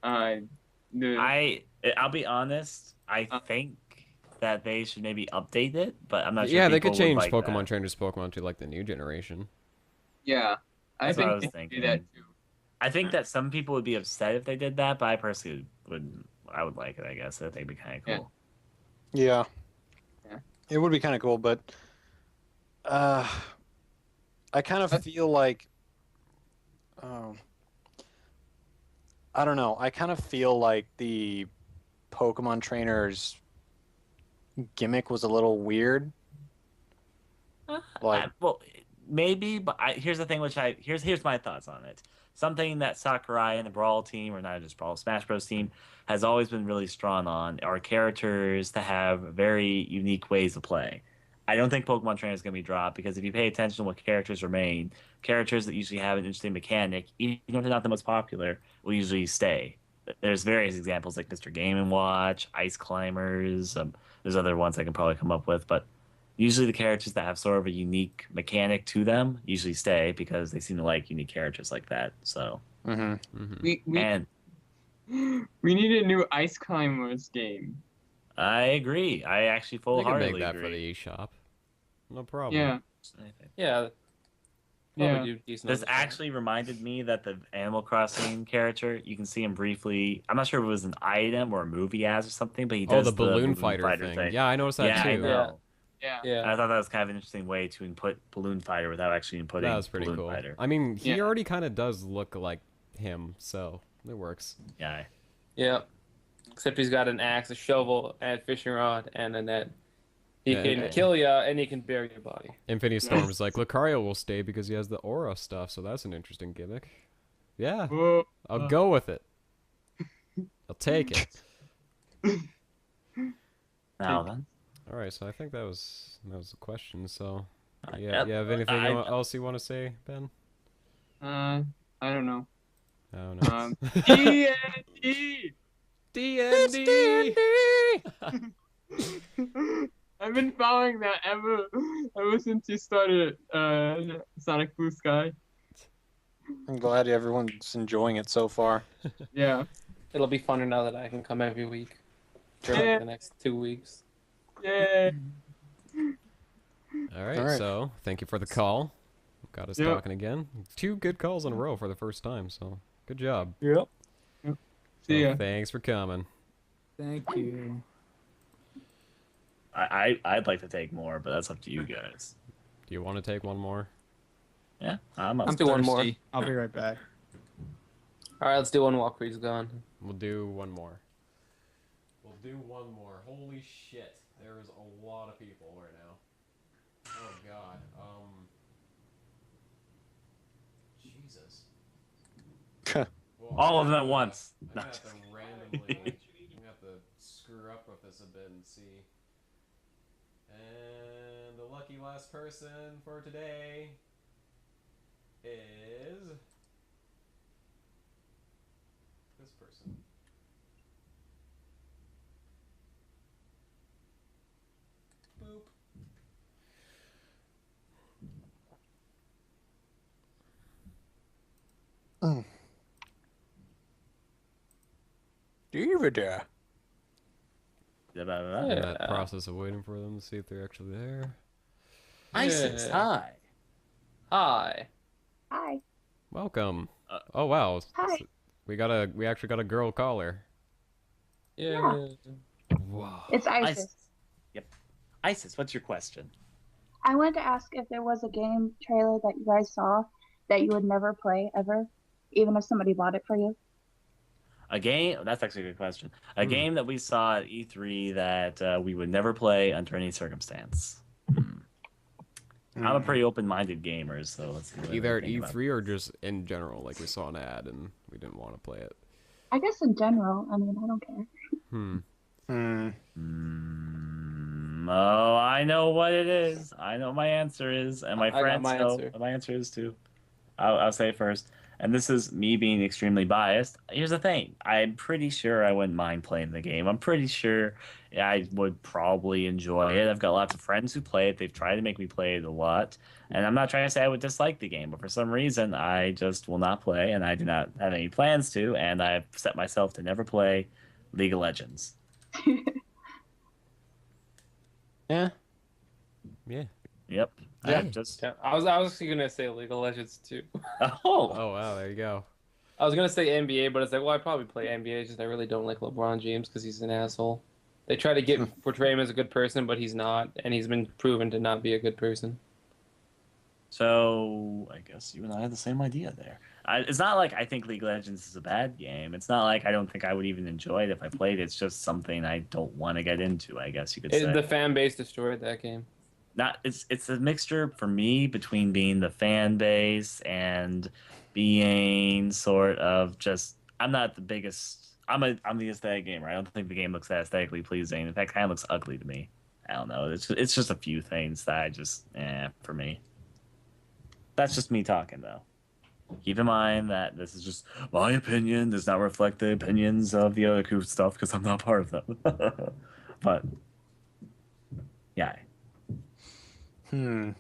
the I'll be honest. I think that they should maybe update it, but I'm not sure. Yeah, they could people would change like Pokemon that. trainers Pokemon to like the new generation. yeah. I That's what think I was they should thinking. do that too. I think that some people would be upset if they did that, but I personally I would like it. I guess I think it'd be kind of cool. Yeah. Yeah. It would be kind of cool, but I kind of feel like I don't know. I kind of feel like the Pokemon trainers gimmick was a little weird. Like, Well, maybe, but here's the thing. Here's my thoughts on it. Something that Sakurai and the Brawl team, or not just Brawl, Smash Bros team, has always been really strong on are characters to have very unique ways of play. I don't think Pokemon Trainer is going to be dropped because if you pay attention to what characters remain, characters that usually have an interesting mechanic, even if they're not the most popular, will usually stay. There's various examples like Mr. Game & Watch, Ice Climbers. There's other ones I can probably come up with, but usually the characters that have sort of a unique mechanic to them usually stay because they seem to like unique characters like that. So, We and we need a new Ice Climbers game. I agree. I actually They could full-heartedly make that agree. for the eShop. No problem. Yeah. Yeah. Yeah. Probably do decent This on the actually reminded me that the Animal Crossing character, you can see him briefly. I'm not sure if it was an item or a movie as or something, but he Oh, does the balloon fighter thing. Yeah, I noticed that yeah, too. I know. Yeah. Yeah. I thought that was kind of an interesting way to input Balloon Fighter without actually inputting That was pretty Balloon cool. Fighter. I mean, he Yeah. already kind of does look like him, so it works. Yeah. Yeah. Except he's got an axe, a shovel, and a fishing rod, and a net. He Yeah, can yeah. kill ya, and he can bury your body. Infinity Storm's like, Lucario will stay because he has the aura stuff, so that's an interesting gimmick. Yeah, Whoa. I'll go with it. I'll take it. Now then. Alright, so I think that was the question, so... Yeah, Yep. you have anything I- else you want to say, Ben? I don't know. I don't know. D&D. D&D! I've been following that ever since you started Sonic Blue Sky. I'm glad everyone's enjoying it so far. Yeah. It'll be funner now that I can come every week. For like Yeah. the next 2 weeks. Yay. Alright, so thank you for the call. Got us Yep. talking again. 2 good calls in a row for the first time, so good job. Yep. See So ya. thanks for coming. Thank you. I'd like to take more, but that's up to you guys. Do you want to take one more? Yeah, I'm up. Let's do one more. thirsty. I'll be right back. All right, let's do one while Creed's gone. We'll do one more. We'll do one more. Holy shit. There is a lot of people right now. Oh god. Jesus. Well, All of them at once. I'm gonna have to randomly, I'm gonna have to screw up with this a bit and see. And the lucky last person for today is this person. Boop. David. In that process of waiting for them to see if they're actually there. ISIS, Yeah. hi. Hi. Hi. Welcome. Oh wow. Hi. We actually got a girl caller. Yeah. Wow. It's Isis. Yep. ISIS, what's your question? I wanted to ask if there was a game trailer that you guys saw that you would never play ever, even if somebody bought it for you. A game? That's actually a good question. A game that we saw at E3 that we would never play under any circumstance. I'm a pretty open-minded gamer, so let's see what Either at everything about E3 or just in general, like we saw an ad and we didn't want to play it. I guess in general, I mean, I don't care. Oh, I know what it is. I know my answer is, and my I got friends my know answer. what my answer is too. I'll say it first. And this is me being extremely biased. Here's the thing. I'm pretty sure I wouldn't mind playing the game. I'm pretty sure I would probably enjoy it. I've got lots of friends who play it. They've tried to make me play it a lot. And I'm not trying to say I would dislike the game, but for some reason, I just will not play, and I do not have any plans to. And I've set myself to never play League of Legends. Yeah. Yeah. Yep. Yeah. I was actually gonna say League of Legends too. Oh wow, there you go. I was gonna say NBA, but it's like, well, I probably play NBA. Just I really don't like LeBron James because he's an asshole. They try to portray him as a good person, but he's not, and he's been proven to not be a good person. So I guess you and I have the same idea there. It's not like I think League of Legends is a bad game. It's not like I don't think I would even enjoy it if I played it. It's just something I don't want to get into, I guess you could say. The fan base destroyed that game. It's a mixture for me between being the fan base and being sort of just I'm not the biggest I'm the aesthetic gamer. I don't think the game looks that aesthetically pleasing. In fact, it kind of looks ugly to me. I don't know. It's just a few things that I just for me. That's just me talking though. Keep in mind that this is just my opinion. Does not reflect the opinions of the Otaku stuff because I'm not part of them. But yeah. I'm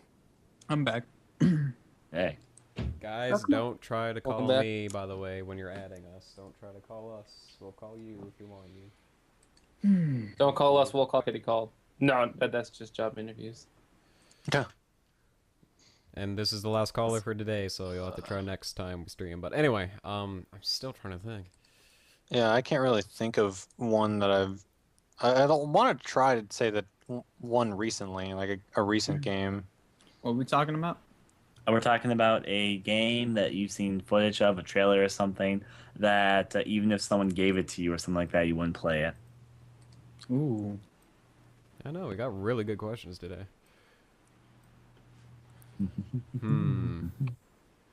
back. Hey. Guys, don't try to call Welcome back. me, by the way, when you're adding us. Don't try to call us. We'll call you if you want you. Don't call us. We'll call Kitty Call. No, that's just job interviews. And this is the last caller for today, so you'll have to try next time we stream. But anyway, I'm still trying to think. Yeah, I can't really think of one that I don't want to try to say that one recently, like a recent game. What are we talking about? We're talking about a game that you've seen footage of, a trailer or something, that even if someone gave it to you or something like that, you wouldn't play it. Ooh. I know, we got really good questions today.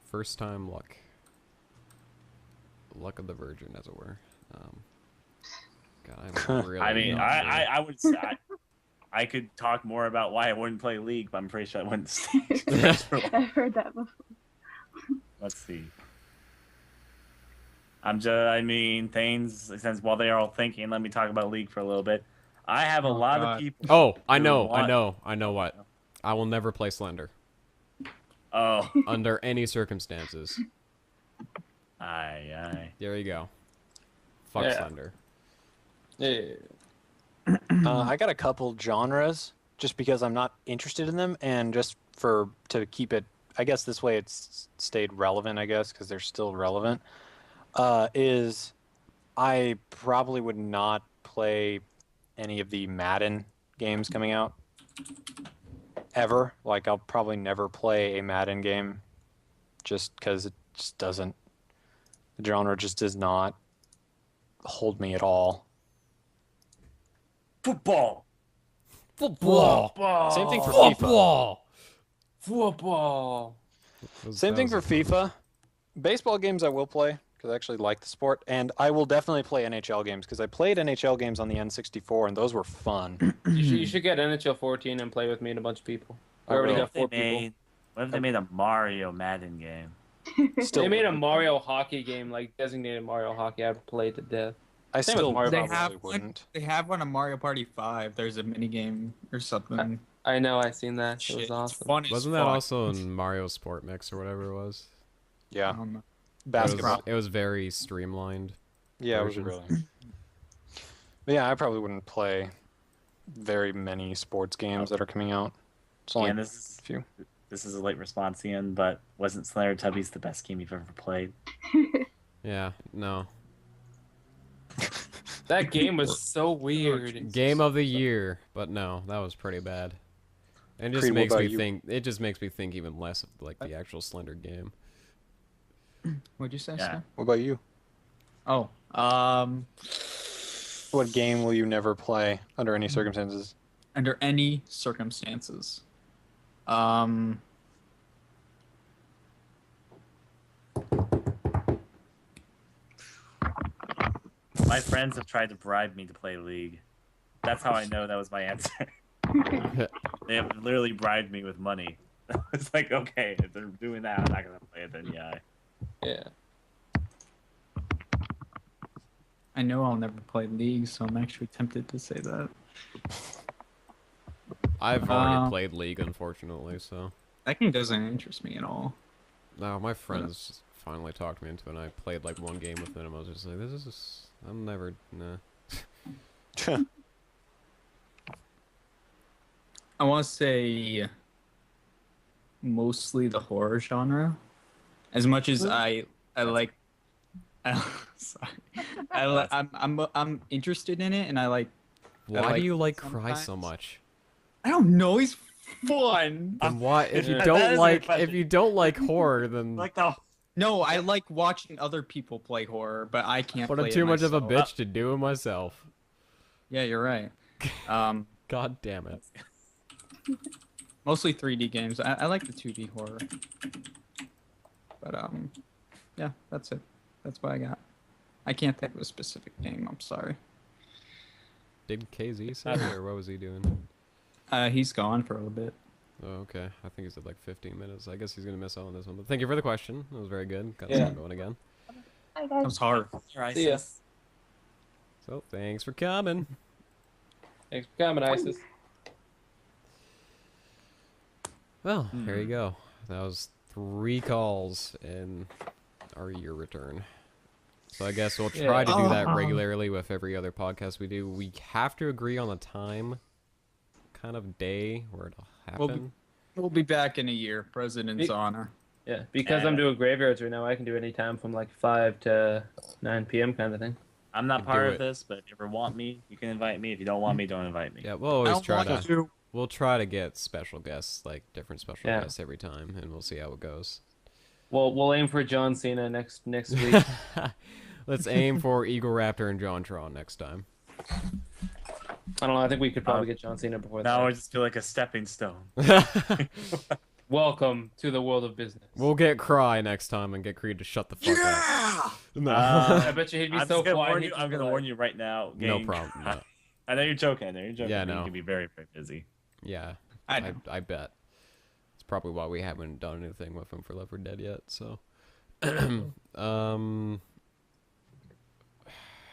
First time luck. Luck of the Virgin, as it were. God, I'm really I mean, I would say I could talk more about why I wouldn't play League, but I'm pretty sure I wouldn't stay. I've heard that before. Let's see. I mean, things, since while they are all thinking, let me talk about League for a little bit. I have a lot of people. Oh, I know what. I will never play Slender. Oh. Under any circumstances. Aye. There you go. Fuck Slender. Yeah. I got a couple genres just because I'm not interested in them, and just to keep it, I guess this way it's stayed relevant, I guess, because they're still relevant, is I probably would not play any of the Madden games coming out ever. Like, I'll probably never play a Madden game just because it just doesn't, the genre just does not hold me at all. Football. Same thing for FIFA. Football. Same thing for FIFA. Baseball games I will play because I actually like the sport, and I will definitely play NHL games because I played NHL games on the N64 and those were fun. You should get NHL 14 and play with me and a bunch of people. I already got 4 people. What if they made a Mario Madden game? They made a Mario hockey game, like designated Mario hockey. I've played to death. They have one on Mario Party 5. There's a mini game or something. I know, I seen that. It was awesome. Wasn't that also in Mario Sport Mix or whatever it was? Yeah. Basketball. It was very streamlined. Yeah, it was really. But yeah, I probably wouldn't play very many sports games that are coming out. It's only this is a late response, Ian, but wasn't Slayer Tubbies the best game you've ever played? Yeah, no. That game was so weird. Game of the year, but no, that was pretty bad. And it just makes me think. It just makes me think even less of like the actual Slender game. What'd you say, Yeah. Stan? What about you? Oh, what game will you never play under any circumstances? Under any circumstances. Um, My friends have tried to bribe me to play League. That's how I know that was my answer. They have literally bribed me with money. It's like, okay, if they're doing that, I'm not gonna play it. Then yeah. Yeah. I know I'll never play League, so I'm actually tempted to say that. I've already played League, unfortunately, so. That game doesn't interest me at all. No, my friends just finally talked me into it, and I played like one game with them, and I was just like, this is... I'm never... Nah. I want to say mostly the horror genre. As much as I like... sorry. I'm interested in it, and I like... Why do you like Cry so much? I don't know, he's fun. And why if you don't like horror, then like the no, I like watching other people play horror, but I can't. But play I'm it too much of a myself. bitch to do it myself. Yeah, you're right. God damn it. Mostly 3D games. I like the 2D horror. But yeah, that's it. That's what I got. I can't think of a specific game. I'm sorry. Did KZ say it, or what was he doing? He's gone for a little bit. Oh, okay. I think he said like 15 minutes. I guess he's gonna miss out on this one. But thank you for the question. It was very good. Got us all going again. Hi guys. That was hard. See ya. So thanks for coming. Thanks for coming, Isis. Well, there you go. That was 3 calls in our year return. So I guess we'll try to do that regularly with every other podcast we do. We have to agree on a time, kind of day where it'll happen. We'll be back in a year. President's honor. Yeah, because I'm doing graveyards right now, I can do any time from like 5 to 9 p.m. kind of thing. I'm not part of this, but if you ever want me, you can invite me. If you don't want me, don't invite me. Yeah, we'll always try to. We'll try to get special guests, like different special guests every time, and we'll see how it goes. Well, we'll aim for John Cena next week. Let's aim for Eagle Raptor and JonTron next time. I don't know. I think we could probably get John Cena before that. Now I just feel like a stepping stone. Welcome to the world of business. We'll get Cry next time and get Creed to shut the fuck up. No. I bet you he'd be so quiet. I'm gonna warn you right now. No problem. No. I know you're joking. Yeah, no. You can be very, very busy. Yeah, I bet. It's probably why we haven't done anything with him for Left 4 Dead yet. So,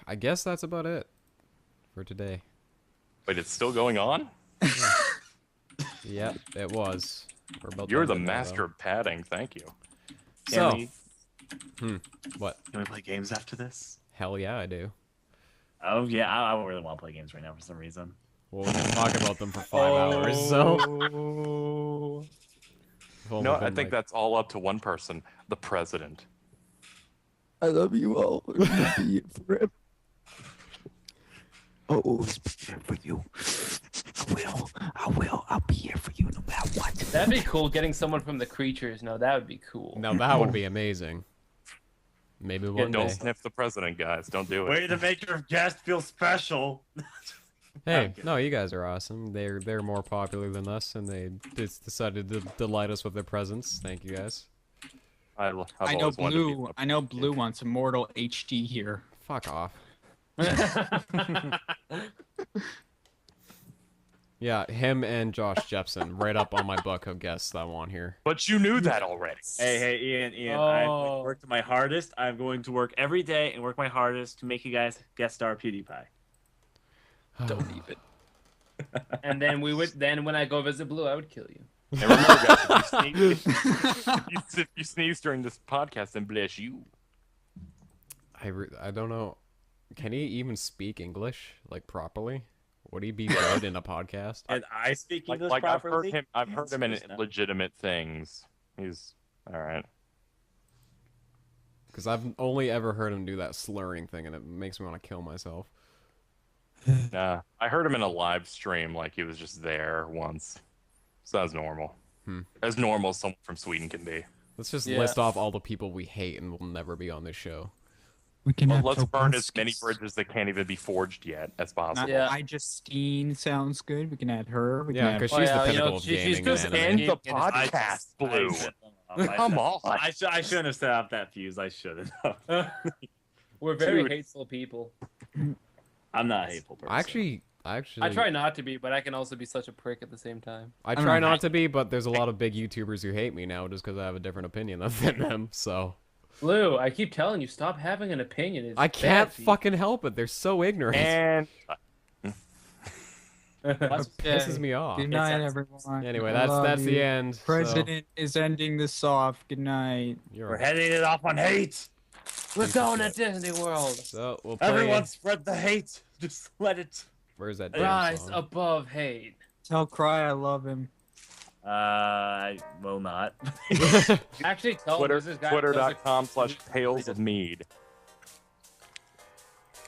I guess that's about it for today. Wait, it's still going on? Yep, it was. You're the master of padding. Thank you. So, what? Can we play games after this? Hell yeah, I do. Oh yeah, I don't really want to play games right now for some reason. We'll talk about them for 5 hours. So. No, I think that's all up to one person, the president. I love you all. I'll be here forever. I'll always be here for you. I will. I'll be here for you no matter what. That'd be cool, getting someone from the creatures. No, that would be cool. Now that would be amazing. Maybe one day. Don't sniff the president, guys. Don't do it. Way to make your guest feel special. Hey, no, you guys are awesome. They're more popular than us, and they just decided to delight us with their presence. Thank you, guys. I know Blue. I know Blue wants Immortal HD here. Fuck off. Yeah, him and Josh Jepson, right up on my book of guests that I want here. But you knew that already. Hey, Ian, I've worked my hardest. I'm going to work every day and work my hardest to make you guys guest star PewDiePie. Don't even. And then when I go visit Blue, I would kill you. And remember, guys, if you sneeze during this podcast, then bless you. I don't know. Can he even speak English like properly? Would he be good in a podcast? And I speak English like properly? I've heard him in legitimate things. He's all right. Because I've only ever heard him do that slurring thing, and it makes me want to kill myself. I heard him in a live stream, like he was just there once. So that's normal. As normal as someone from Sweden can be. Let's just list off all the people we hate and will never be on this show. We can have Let's burn as many Tobuscus. bridges that can't even be forged yet as possible. Yeah. Justine sounds good. We can add her. We Yeah, can add... because she's the you pinnacle know, of she's gaming. just and End anime. the Game industry. podcast, Blue. Come on. I shouldn't have set off that fuse. I shouldn't have. We're very Dude. hateful people. I'm not a hateful person. I I try not to be, but I can also be such a prick at the same time. I try not to be, but there's a lot of big YouTubers who hate me now just because I have a different opinion than them. So Blue, I keep telling you, stop having an opinion. It's I can't bad for you. fucking help it. They're so ignorant. And That pisses me off. Good night, everyone. Anyway, I love that's the you. end. President is ending this off. Good night. We're heading it off on hate. We're going to Disney World. So we'll play. Everyone spread the hate. Just let it. Where's that damn Rise song? above hate. Tell Cry I love him. I will not. Actually, tell Twitter, this guy Twitter.com/Tales of Mead.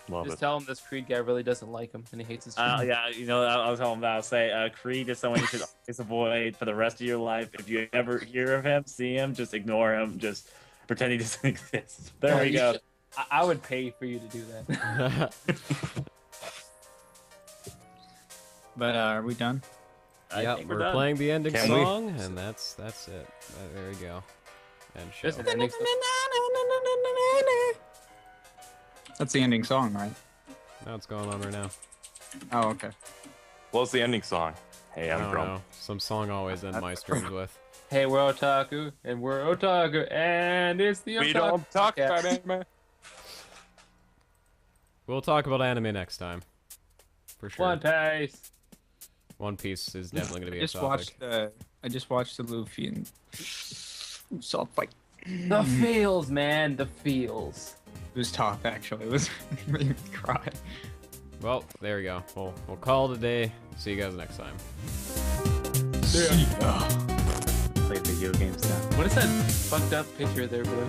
Love Just it. tell him this Creed guy really doesn't like him and he hates his. Yeah, you know, I was telling him that. I'll say, Creed is someone you should always avoid for the rest of your life. If you ever hear of him, see him, just ignore him. Just pretend he doesn't exist. There we go. I would pay for you to do that. But are we done? Yeah, think we're done. playing the ending Can we? song, and that's it. There we go. And show. Just an ending song. That's the ending song, right? Now it's going on right now. Oh, okay. What's the ending song? Hey, I I'm don't drunk. know. Some song always end my streams with. Hey, we're Otaku, and we're Otaku, and it's the Otaku. We don't talk podcast. about anime. We'll talk about anime next time. For sure. One Piece. One Piece is definitely going to be a Just topic. I just watched the Luffy and Usopp fight. The feels, man, the feels. It was tough, actually. It was made me cry. Well, there we go. We'll call it a day. See you guys next time. Play video games now. What is that fucked up picture there, Blue?